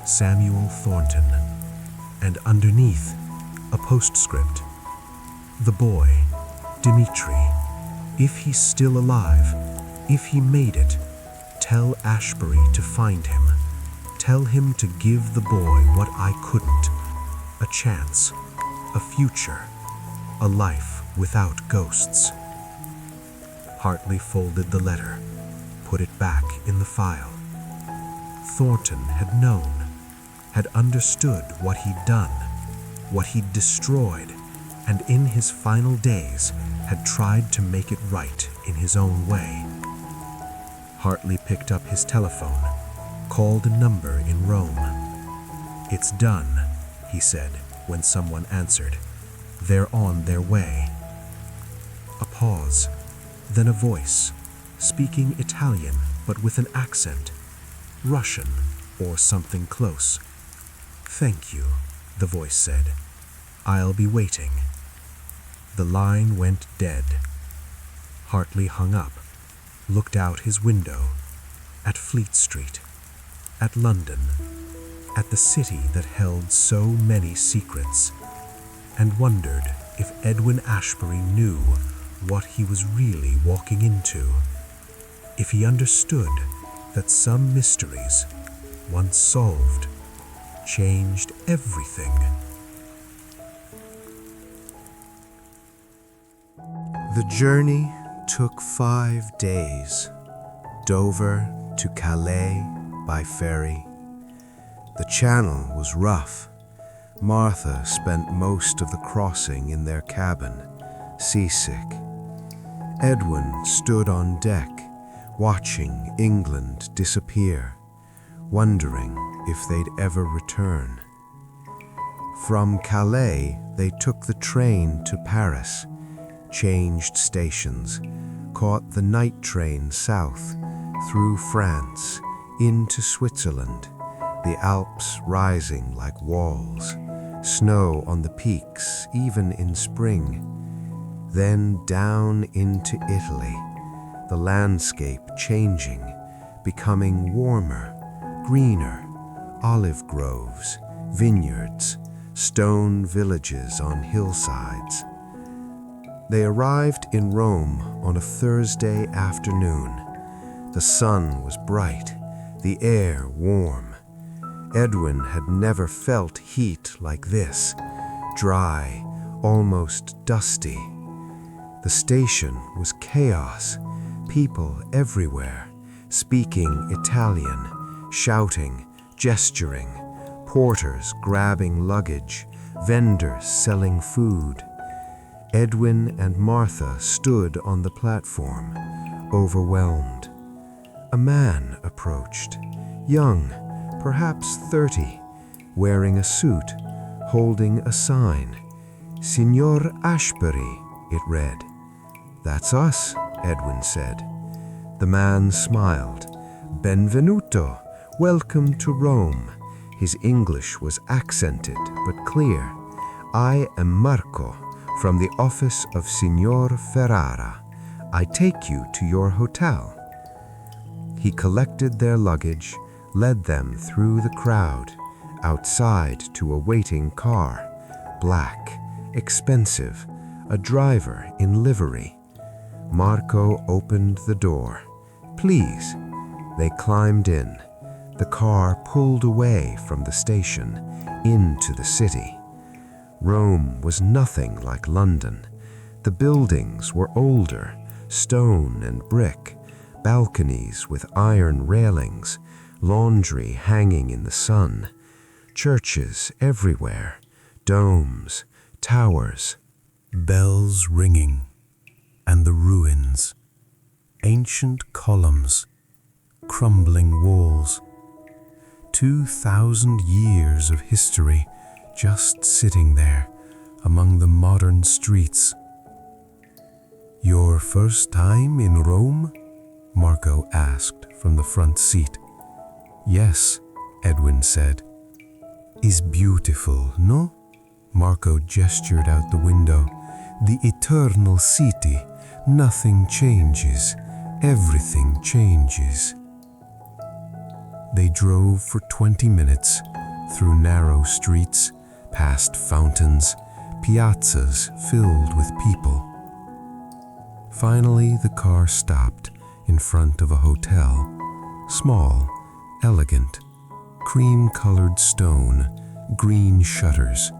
Samuel Thornton, and underneath, a postscript. "The boy, Dimitri, if he's still alive, if he made it, tell Ashbury to find him. Tell him to give the boy what I couldn't, a chance, a future, a life without ghosts." Hartley folded the letter, put it back in the file. Thornton had known, had understood what he'd done, what he'd destroyed, and in his final days had tried to make it right in his own way. Hartley picked up his telephone, called a number in Rome. "It's done," he said when someone answered. "They're on their way." A pause, then a voice, speaking Italian but with an accent, Russian or something close. "Thank you," the voice said. "I'll be waiting." The line went dead. Hartley hung up, looked out his window, at Fleet Street, at London, at the city that held so many secrets, and wondered if Edwin Ashbury knew what he was really walking into, if he understood that some mysteries, once solved, changed everything. The journey took 5 days, Dover to Calais by ferry. The channel was rough. Martha spent most of the crossing in their cabin, seasick. Edwin stood on deck, watching England disappear, wondering if they'd ever return. From Calais, they took the train to Paris, changed stations, caught the night train south, through France, into Switzerland, the Alps rising like walls, snow on the peaks even in spring, then down into Italy, the landscape changing, becoming warmer, greener, olive groves, vineyards, stone villages on hillsides. They arrived in Rome on a Thursday afternoon. The sun was bright, the air warm. Edwin had never felt heat like this, dry, almost dusty. The station was chaos, people everywhere, speaking Italian, shouting, gesturing, porters grabbing luggage, vendors selling food. Edwin and Martha stood on the platform, overwhelmed. A man approached, young, perhaps 30, wearing a suit, holding a sign. "Signor Ashbury," it read. "That's us," Edwin said. The man smiled. "Benvenuto, welcome to Rome." His English was accented but clear. "I am Marco, from the office of Signor Ferrara. I take you to your hotel." He collected their luggage, led them through the crowd, outside to a waiting car, black, expensive, a driver in livery. Marco opened the door. "Please." They climbed in. The car pulled away from the station, into the city. Rome was nothing like London. The buildings were older, stone and brick, balconies with iron railings, laundry hanging in the sun, churches everywhere, domes, towers, Bells ringing, and the ruins, ancient columns, crumbling walls, 2,000 years of history just sitting there among the modern streets. "Your first time in Rome?" Marco asked from the front seat. "Yes," Edwin said. "Is beautiful, no?" Marco gestured out the window. "The eternal city. Nothing changes. Everything changes." They drove for 20 minutes through narrow streets, past fountains, piazzas filled with people. Finally, the car stopped in front of a hotel, small, elegant, cream-colored stone, green shutters.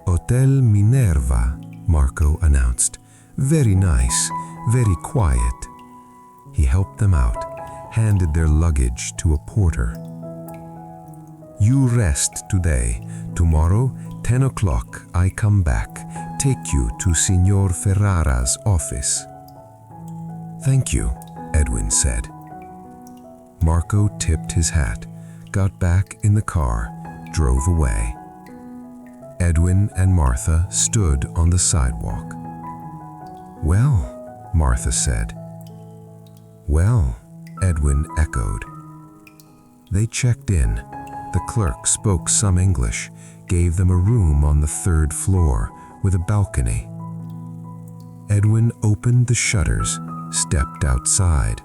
"Hotel Minerva," Marco announced. "Very nice, very quiet." He helped them out, handed their luggage to a porter. "You rest today. Tomorrow, 10 o'clock, I come back, take you to Signor Ferrara's office." "Thank you," Edwin said. Marco tipped his hat, got back in the car, drove away. Edwin and Martha stood on the sidewalk. "Well," Martha said. "Well," Edwin echoed. They checked in. The clerk spoke some English, gave them a room on the 3rd floor with a balcony. Edwin opened the shutters, stepped outside.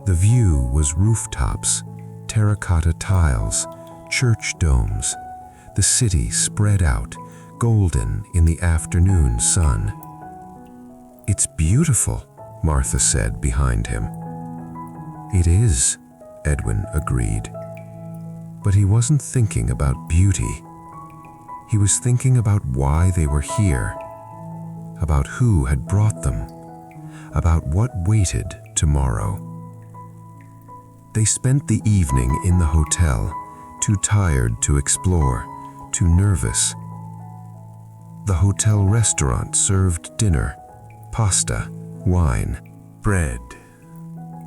The view was rooftops, terracotta tiles, church domes, the city spread out, golden in the afternoon sun. "It's beautiful," Martha said behind him. "It is," Edwin agreed. But he wasn't thinking about beauty. He was thinking about why they were here, about who had brought them, about what waited tomorrow. They spent the evening in the hotel, too tired to explore, too nervous. The hotel restaurant served dinner, pasta, wine, Bread.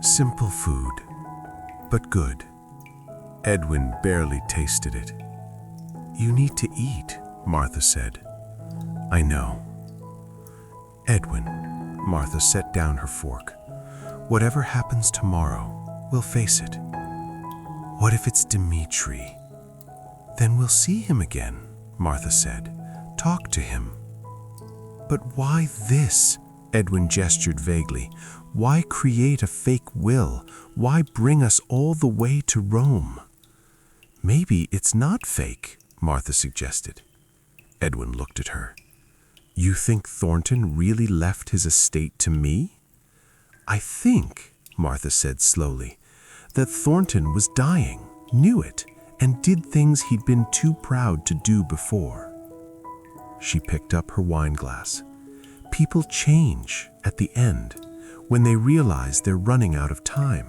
Simple food, but good. Edwin barely tasted it. "You need to eat," Martha said. "I know." "Edwin," Martha set down her fork. "Whatever happens tomorrow, we'll face it. What if it's Dimitri?" "Then we'll see him again," Martha said. "Talk to him." "But why this?" Edwin gestured vaguely. "Why create a fake will? Why bring us all the way to Rome?" "Maybe it's not fake," Martha suggested. Edwin looked at her. "You think Thornton really left his estate to me?" "I think," Martha said slowly, "that Thornton was dying, knew it, and did things he'd been too proud to do before." She picked up her wine glass. "People change at the end, when they realize they're running out of time."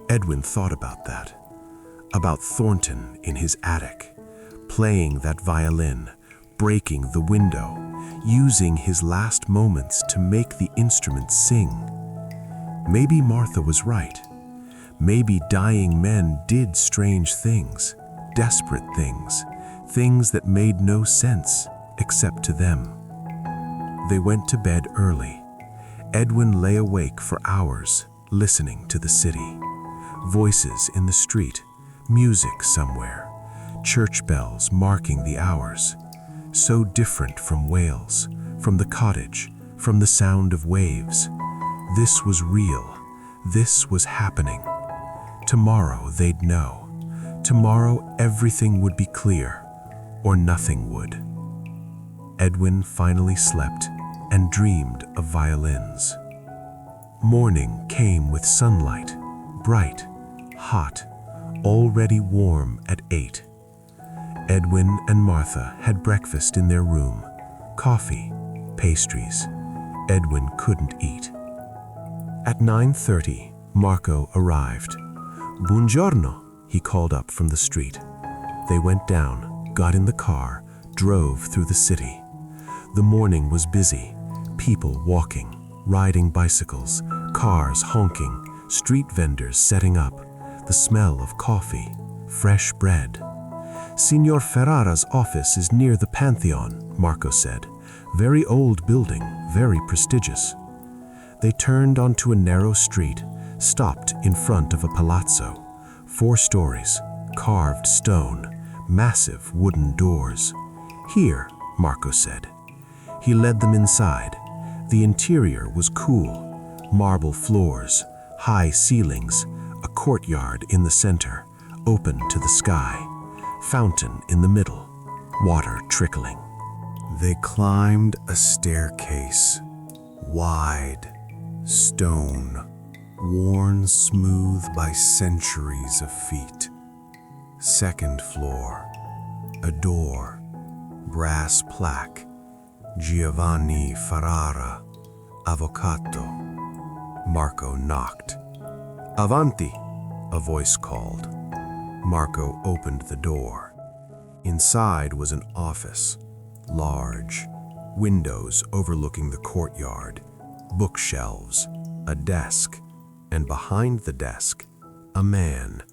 Edwin thought about that, about Thornton in his attic, playing that violin, breaking the window, using his last moments to make the instrument sing. Maybe Martha was right. Maybe dying men did strange things, desperate things, things that made no sense except to them. They went to bed early. Edwin lay awake for hours, listening to the city. Voices in the street, music somewhere, church bells marking the hours. So different from Wales, from the cottage, from the sound of waves. This was real. This was happening. Tomorrow they'd know. Tomorrow everything would be clear, or nothing would. Edwin finally slept and dreamed of violins. Morning came with sunlight, bright, hot, already warm at 8. Edwin and Martha had breakfast in their room, coffee, pastries. Edwin couldn't eat. At 9:30, Marco arrived. "Buongiorno," he called up from the street. They went down, got in the car, drove through the city. The morning was busy. People walking, riding bicycles, cars honking, street vendors setting up, the smell of coffee, fresh bread. "Signor Ferrara's office is near the Pantheon," Marco said. "Very old building, very prestigious." They turned onto a narrow street, stopped in front of a palazzo, 4 stories, carved stone, massive wooden doors. "Here," Marco said. He led them inside. The interior was cool, marble floors, high ceilings, a courtyard in the center, open to the sky, fountain in the middle, water trickling. They climbed a staircase, wide, stone, worn smooth by centuries of feet. 2nd floor, a door, brass plaque, Giovanni Ferrara, Avvocato. Marco knocked. "Avanti," a voice called. Marco opened the door. Inside was an office, large, windows overlooking the courtyard, bookshelves, a desk, and behind the desk, a man,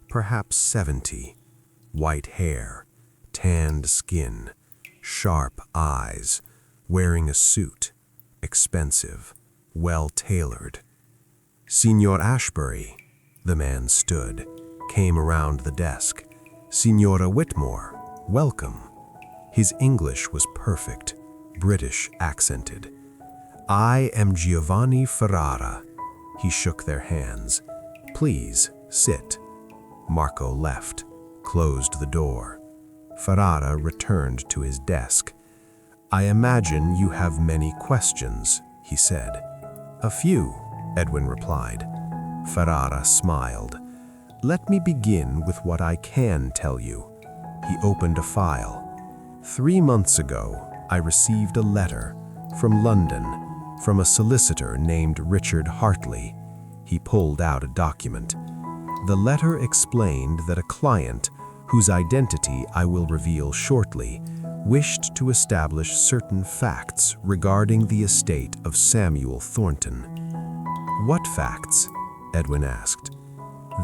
perhaps 70, white hair, tanned skin, sharp eyes, wearing a suit, expensive, well-tailored. Signor Ashbury, the man stood, came around the desk. Signora Whitmore, welcome. His English was perfect, British accented. I am Giovanni Ferrara. He shook their hands. Please, sit. Marco left, closed the door. Ferrara returned to his desk. I imagine you have many questions, he said. A few, Edwin replied. Ferrara smiled. Let me begin with what I can tell you. He opened a file. 3 months ago, I received a letter from London, from a solicitor named Richard Hartley. He pulled out a document. The letter explained that a client, whose identity I will reveal shortly, wished to establish certain facts regarding the estate of Samuel Thornton. What facts? Edwin asked.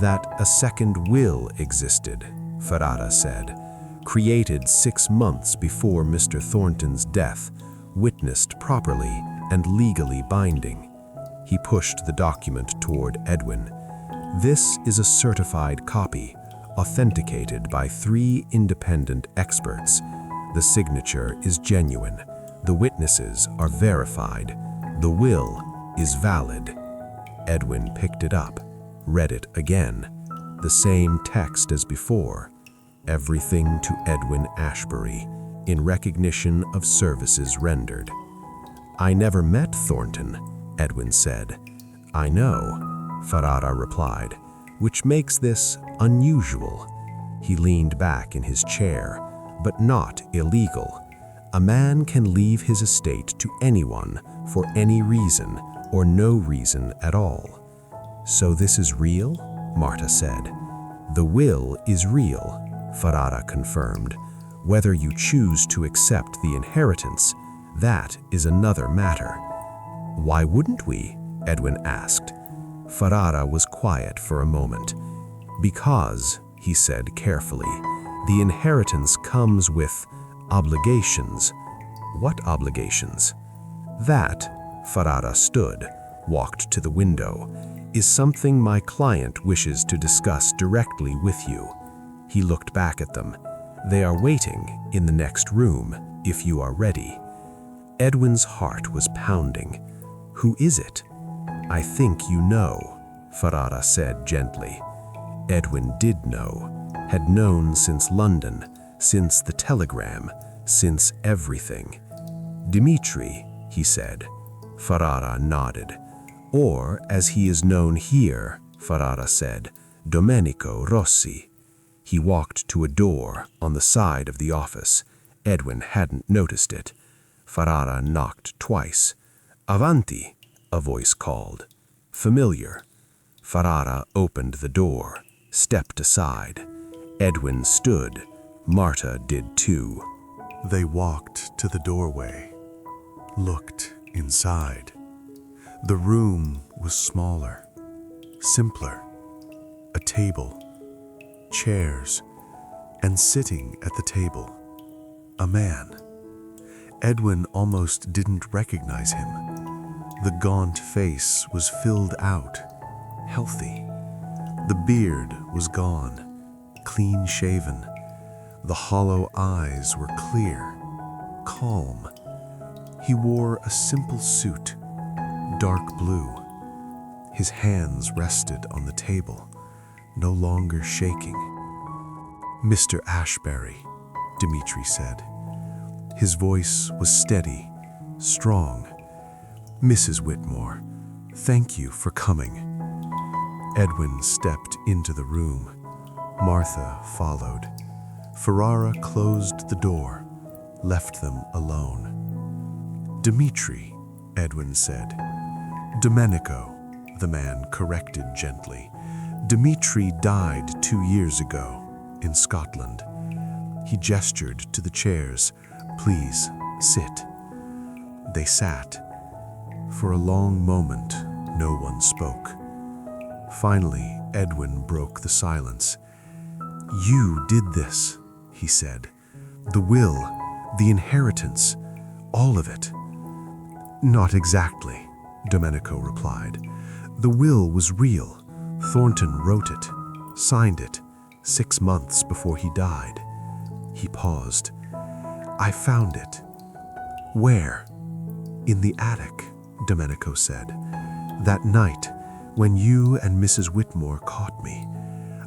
That a second will existed, Ferrara said, created 6 months before Mr. Thornton's death, witnessed properly and legally binding. He pushed the document toward Edwin. This is a certified copy, authenticated by 3 independent experts. The signature is genuine. The witnesses are verified. The will is valid. Edwin picked it up, read it again. The same text as before. Everything to Edwin Ashbury, in recognition of services rendered. I never met Thornton, Edwin said. I know, Ferrara replied, which makes this unusual. He leaned back in his chair, but not illegal. A man can leave his estate to anyone for any reason or no reason at all. So this is real? Marta said. The will is real, Ferrara confirmed. Whether you choose to accept the inheritance, that is another matter. Why wouldn't we? Edwin asked. Ferrara was quiet for a moment. Because, he said carefully, the inheritance comes with obligations. What obligations? That, Ferrara stood, walked to the window, is something my client wishes to discuss directly with you. He looked back at them. They are waiting in the next room, if you are ready. Edwin's heart was pounding. Who is it? I think you know, Ferrara said gently. Edwin did know, had known since London, since the telegram, since everything. Dimitri, he said. Ferrara nodded. Or, as he is known here, Ferrara said, Domenico Rossi. He walked to a door on the side of the office. Edwin hadn't noticed it. Ferrara knocked twice. Avanti, a voice called. Familiar. Ferrara opened the door, stepped aside. Edwin stood. Marta did too. They walked to the doorway, looked inside. The room was smaller, simpler. A table, chairs, and sitting at the table, a man. Edwin almost didn't recognize him. The gaunt face was filled out, healthy. The beard was gone, clean-shaven. The hollow eyes were clear, calm. He wore a simple suit, dark blue. His hands rested on the table, no longer shaking. Mr. Ashbury, Dimitri said. His voice was steady, strong. Mrs. Whitmore, thank you for coming. Edwin stepped into the room. Martha followed. Ferrara closed the door, left them alone. Dimitri, Edwin said. Domenico, the man corrected gently. Dimitri died 2 years ago in Scotland. He gestured to the chairs. Please, sit. They sat. For a long moment, No one spoke. Finally, Edwin broke the silence. "You did this," he said. "The will, the inheritance, all of it." "Not exactly," Domenico replied. "The will was real. Thornton wrote it, signed it, 6 months before he died." He paused. "I found it." "Where?" "In the attic," Domenico said. "That night, when you and Mrs. Whitmore caught me,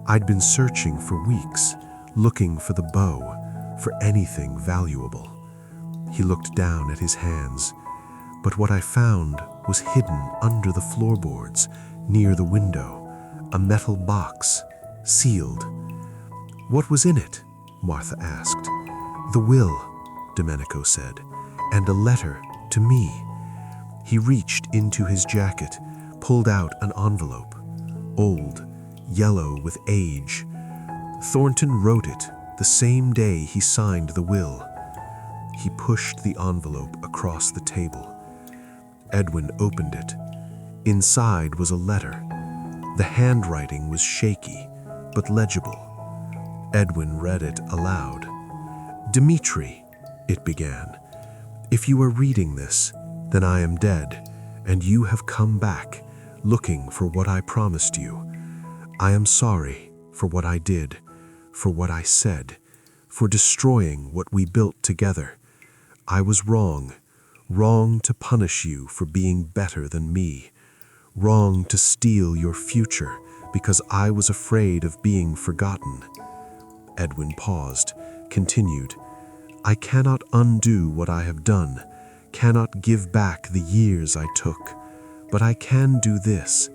I'd been searching for weeks, looking for the bow, for anything valuable." He looked down at his hands, but what I found was hidden under the floorboards, near the window, a metal box, sealed. "What was in it?" Martha asked. "The will," Domenico said, "and a letter to me." He reached into his jacket, pulled out an envelope, old, yellow with age. Thornton wrote it the same day he signed the will. He pushed the envelope across the table. Edwin opened it. Inside was a letter. The handwriting was shaky, but legible. Edwin read it aloud. "Dimitri," it began, "if you are reading this, then I am dead, and you have come back, looking for what I promised you. I am sorry for what I did, for what I said, for destroying what we built together. I was wrong to punish you for being better than me, wrong to steal your future because I was afraid of being forgotten." Edwin paused, continued, "I cannot undo what I have done, cannot give back the years I took, but I can do this.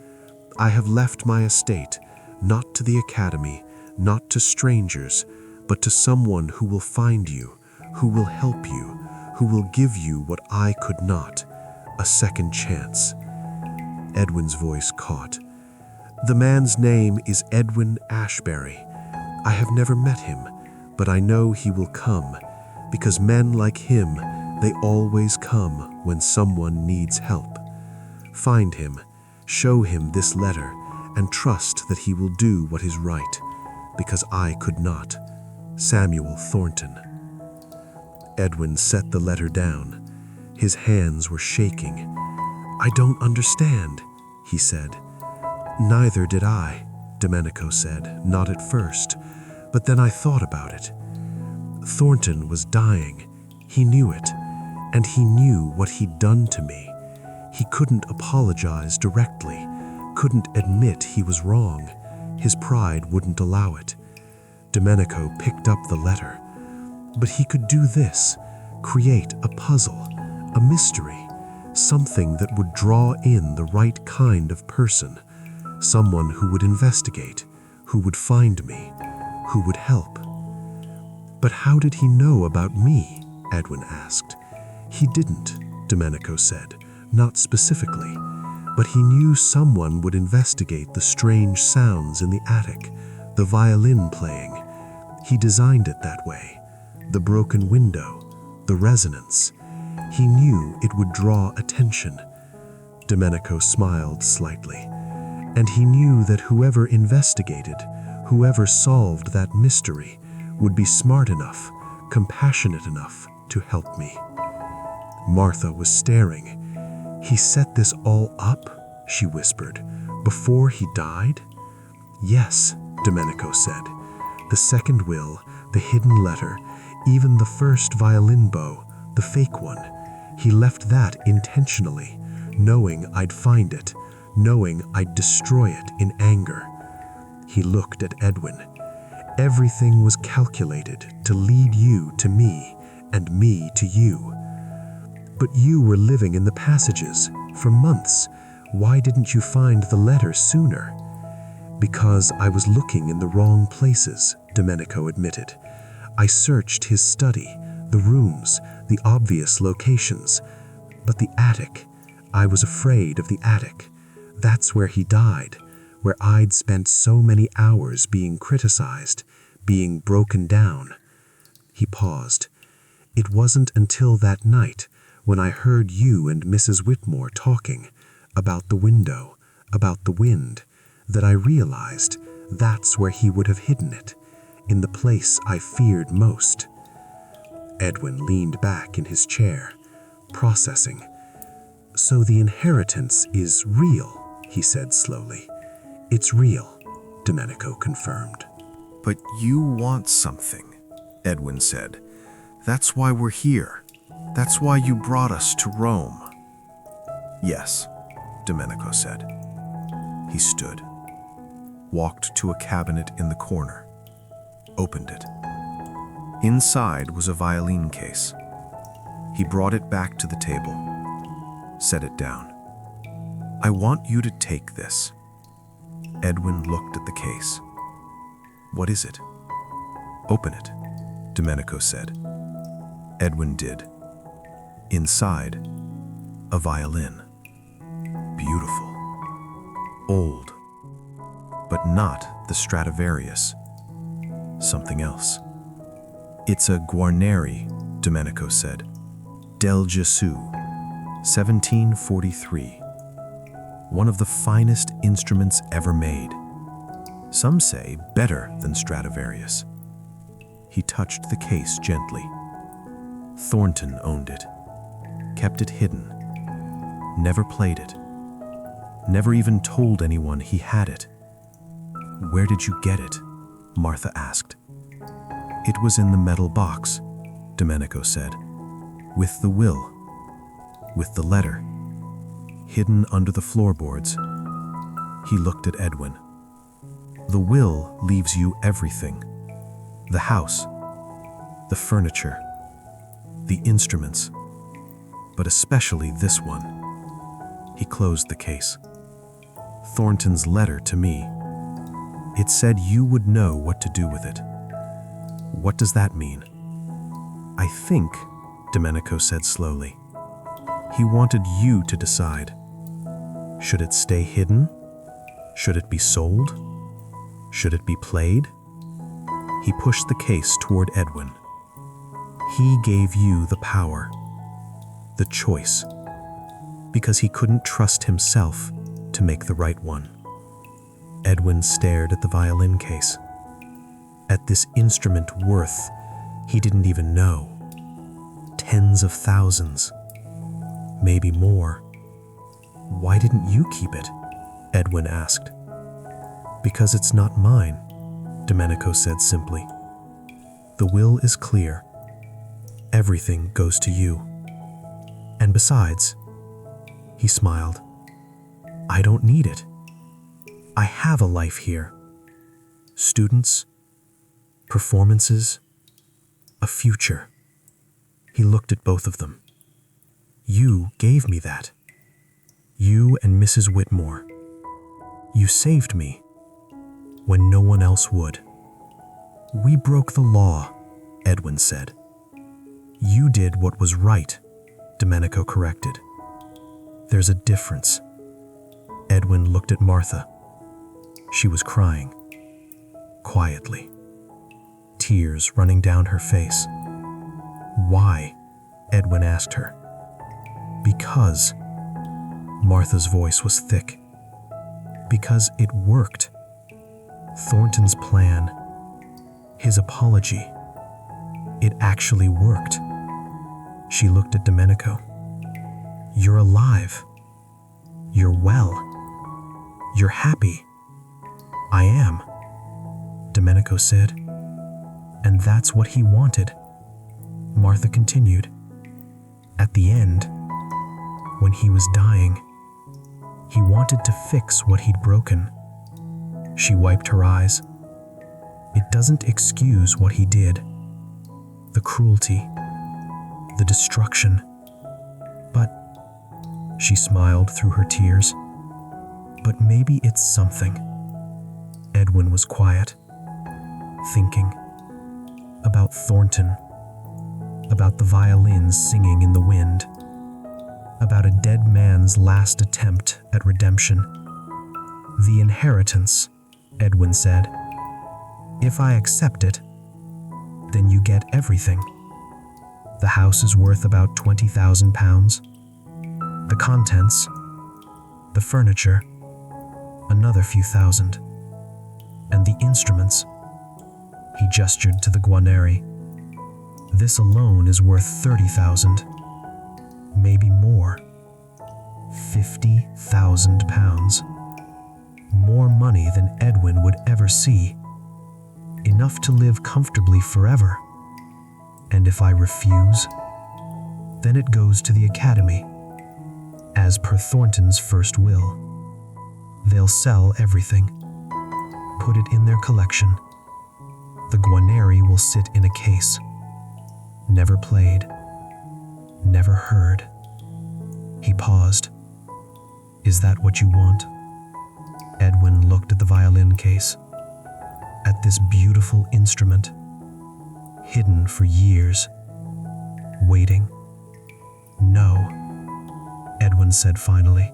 I have left my estate, not to the academy, not to strangers, but to someone who will find you, who will help you, who will give you what I could not, a second chance." Edwin's voice caught. "The man's name is Edwin Ashbury. I have never met him, but I know he will come, because men like him, they always come when someone needs help. Find him, show him this letter, and trust that he will do what is right, because I could not. Samuel Thornton." Edwin set the letter down. His hands were shaking. "I don't understand," he said. "Neither did I," Domenico said, "not at first, but then I thought about it. Thornton was dying. He knew it, and he knew what he'd done to me. He couldn't apologize directly, couldn't admit he was wrong. His pride wouldn't allow it." Domenico picked up the letter. "But he could do this, create a puzzle, a mystery, something that would draw in the right kind of person, someone who would investigate, who would find me, who would help." "But how did he know about me?" Edwin asked. "He didn't," Domenico said, "not specifically, but he knew someone would investigate the strange sounds in the attic, the violin playing. He designed it that way. The broken window, the resonance. He knew it would draw attention." Domenico smiled slightly. "And he knew that whoever investigated, whoever solved that mystery, would be smart enough, compassionate enough to help me." Martha was staring. "He set this all up," she whispered, "before he died?" "Yes," Domenico said. "The second will, the hidden letter, even the first violin bow, the fake one. He left that intentionally, knowing I'd find it, knowing I'd destroy it in anger." He looked at Edwin. "Everything was calculated to lead you to me and me to you. But you were living in the passages for months. Why didn't you find the letter sooner?" "Because I was looking in the wrong places," Domenico admitted. "I searched his study, the rooms, the obvious locations. But the attic, I was afraid of the attic. That's where he died, where I'd spent so many hours being criticized, being broken down." He paused. "It wasn't until that night, when I heard you and Mrs. Whitmore talking, about the window, about the wind, that I realized that's where he would have hidden it, in the place I feared most. Edwin leaned back in his chair, processing. "So the inheritance is real," he said slowly. "It's real," Domenico confirmed. "But you want something," Edwin said. "That's why we're here. That's why you brought us to Rome." "Yes," Domenico said. He stood, walked to a cabinet in the corner, opened it. Inside was a violin case. He brought it back to the table, set it down. "I want you to take this." Edwin looked at the case. "What is it?" "Open it," Domenico said. Edwin did. Inside, a violin. Beautiful. Old. But not the Stradivarius. Something else. "It's a Guarneri," Domenico said. "Del Gesù, 1743. One of the finest instruments ever made. Some say better than Stradivarius." He touched the case gently. "Thornton owned it. Kept it hidden. Never played it. Never even told anyone he had it." "Where did you get it?" Martha asked. "It was in the metal box," Domenico said. "With the will. With the letter. Hidden under the floorboards." He looked at Edwin. "The will leaves you everything. The house. The furniture. The instruments. But especially this one." He closed the case. "Thornton's letter to me. It said you would know what to do with it." "What does that mean?" "I think," Domenico said slowly, "he wanted you to decide. Should it stay hidden? Should it be sold? Should it be played?" He pushed the case toward Edwin. "He gave you the power, the choice, because he couldn't trust himself to make the right one." Edwin stared at the violin case, at this instrument worth, he didn't even know, tens of thousands, maybe more. "Why didn't you keep it?" Edwin asked. "Because it's not mine," Domenico said simply. "The will is clear. Everything goes to you. And besides," he smiled, "I don't need it. I have a life here. Students, performances, a future." He looked at both of them. "You gave me that. You and Mrs. Whitmore. You saved me when no one else would." "We broke the law," Edwin said. "You did what was right," Domenico corrected. "There's a difference." Edwin looked at Martha. She was crying, quietly, tears running down her face. "Why?" Edwin asked her. "Because," Martha's voice was thick, "because it worked. Thornton's plan, his apology, it actually worked." She looked at Domenico. "You're alive. You're well. You're happy." "I am," Domenico said. "And that's what he wanted," Martha continued. "At the end, when he was dying, he wanted to fix what he'd broken." She wiped her eyes. "It doesn't excuse what he did. The cruelty, the destruction. But," she smiled through her tears, "but maybe it's something." Edwin was quiet, thinking about Thornton, about the violins singing in the wind, about a dead man's last attempt at redemption. "The inheritance," Edwin said. "If I accept it, then you get everything. The house is worth about £20,000. The contents, The furniture, another few thousand. And the instruments, he gestured to the guarneri. This alone is worth 30,000, maybe more. 50,000 pounds. More money than Edwin would ever see. Enough to live comfortably forever. And if I refuse, then it goes to the Academy, as per Thornton's first will. They'll sell everything, put it in their collection. The guarneri will sit in a case. Never played, never heard. He paused. Is that what you want? Edwin looked at the violin case, at this beautiful instrument, hidden for years, waiting. No, Edwin said finally.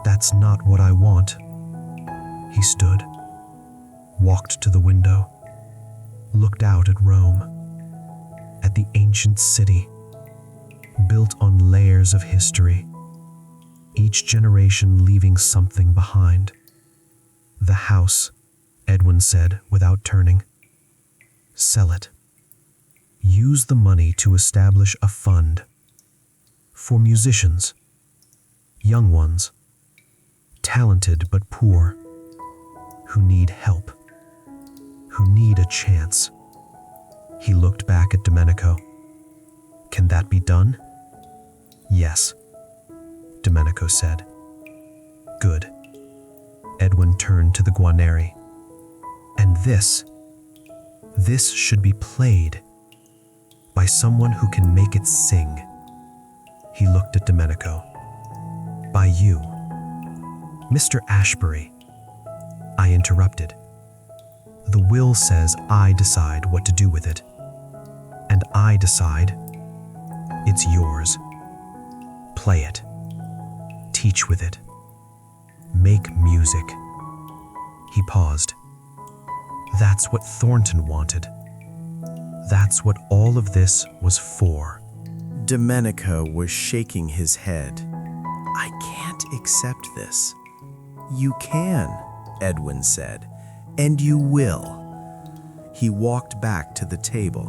That's not what I want. He stood, walked to the window, looked out at Rome, at the ancient city, built on layers of history, each generation leaving something behind. The house, Edwin said without turning. Sell it. Use the money to establish a fund for musicians, young ones, talented but poor, who need help, who need a chance. He looked back at Domenico. Can that be done? Yes, Domenico said. Good. Edwin turned to the guarneri. And this should be played by someone who can make it sing. He looked at Domenico. By you. Mr. Ashbury, I interrupted. The will says I decide what to do with it. And I decide it's yours. Play it. Teach with it. Make music. He paused. That's what Thornton wanted. That's what all of this was for. Domenico was shaking his head. I can't accept this. You can, Edwin said, and you will. He walked back to the table.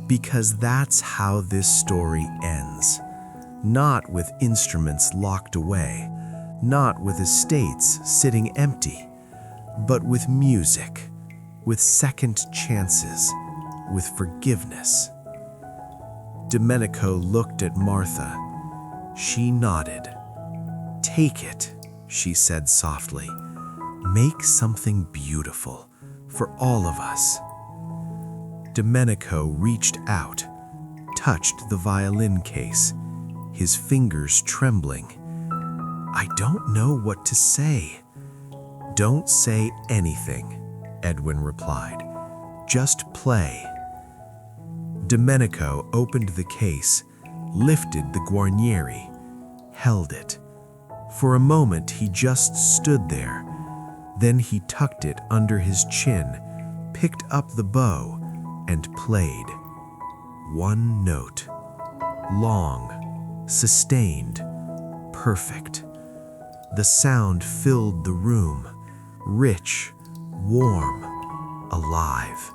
Because that's how this story ends. Not with instruments locked away, not with estates sitting empty, but with music, with second chances, with forgiveness. Domenico looked at Martha. She nodded. Take it, she said softly. Make something beautiful for all of us. Domenico reached out, touched the violin case, his fingers trembling. I don't know what to say. Don't say anything, Edwin replied. Just play. Domenico opened the case, lifted the guarneri, held it. For a moment he just stood there. Then he tucked it under his chin, picked up the bow, and played. One note. Long, sustained, perfect. The sound filled the room, rich, warm, alive.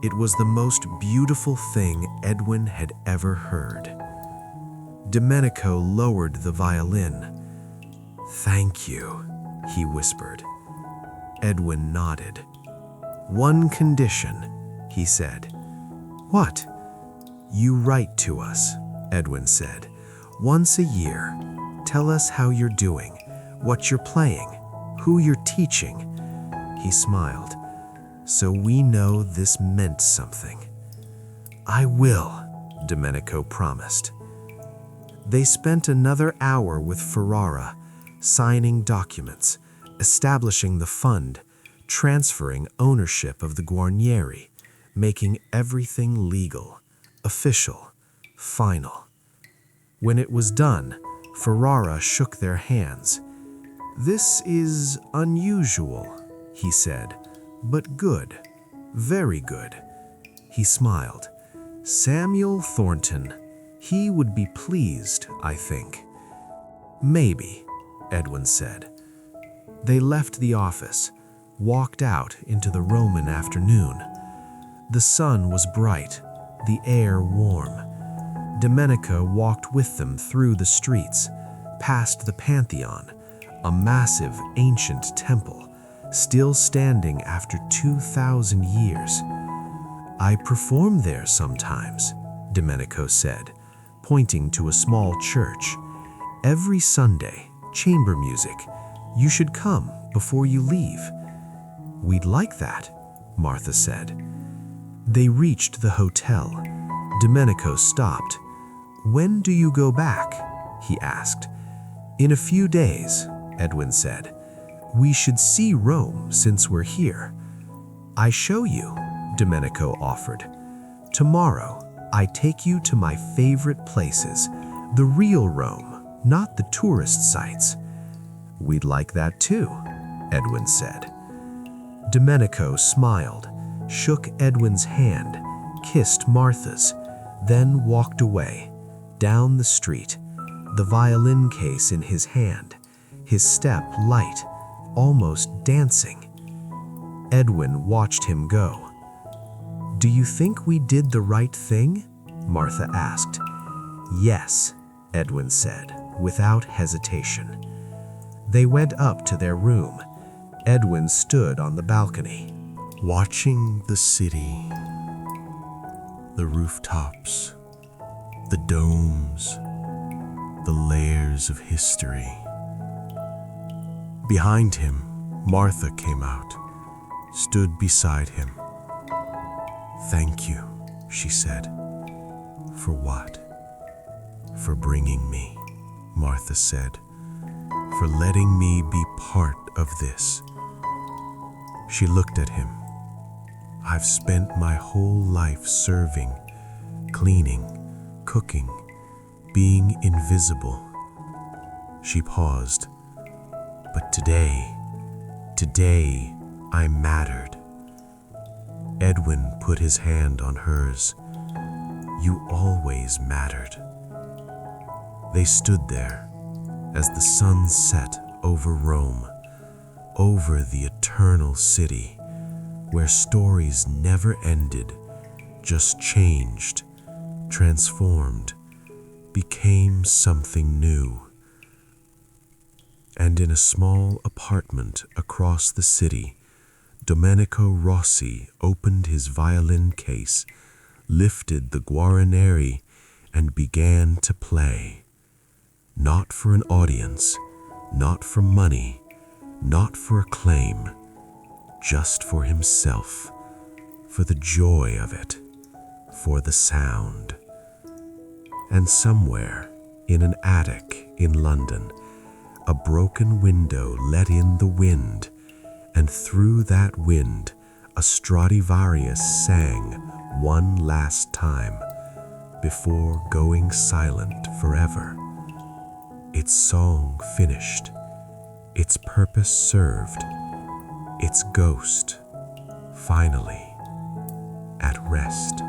It was the most beautiful thing Edwin had ever heard. Domenico lowered the violin. Thank you, he whispered. Edwin nodded. One condition, he said. What? You write to us, Edwin said. Once a year. Tell us how you're doing, what you're playing, who you're teaching. He smiled. So we know this meant something. I will, Domenico promised. They spent another hour with Ferrara, signing documents, establishing the fund, transferring ownership of the guarneri, making everything legal, official, final. When it was done, Ferrara shook their hands. This is unusual, he said, but good, very good. He smiled. Samuel Thornton, he would be pleased, I think. Maybe, Edwin said. They left the office, walked out into the Roman afternoon. The sun was bright, the air warm. Domenico walked with them through the streets, past the Pantheon, a massive ancient temple, still standing after 2,000 years. I perform there sometimes, Domenico said, pointing to a small church. Every Sunday, chamber music. You should come before you leave. We'd like that, Martha said. They reached the hotel. Domenico stopped. When do you go back? He asked. In a few days, Edwin said. We should see Rome since we're here. I show you, Domenico offered. Tomorrow, I take you to my favorite places, the real Rome, not the tourist sites. We'd like that too, Edwin said. Domenico smiled, shook Edwin's hand, kissed Martha's, then walked away, down the street, the violin case in his hand, his step light, almost dancing. Edwin watched him go. Do you think we did the right thing? Martha asked. Yes, Edwin said, without hesitation. They went up to their room. Edwin stood on the balcony, watching the city, the rooftops, the domes, the layers of history. Behind him, Martha came out, stood beside him. Thank you, she said. For what? For bringing me, Martha said. For letting me be part of this. She looked at him. I've spent my whole life serving, cleaning, cooking, being invisible. She paused. But today I mattered. Edwin put his hand on hers. You always mattered. They stood there as the sun set over Rome, over the eternal city, where stories never ended, just changed, transformed, became something new. And in a small apartment across the city, Domenico Rossi opened his violin case, lifted the Guarneri, and began to play. Not for an audience, not for money, not for acclaim, just for himself, for the joy of it, for the sound. And somewhere, in an attic in London, a broken window let in the wind, and through that wind, a Stradivarius sang one last time before going silent forever. Its song finished, its purpose served, its ghost finally at rest.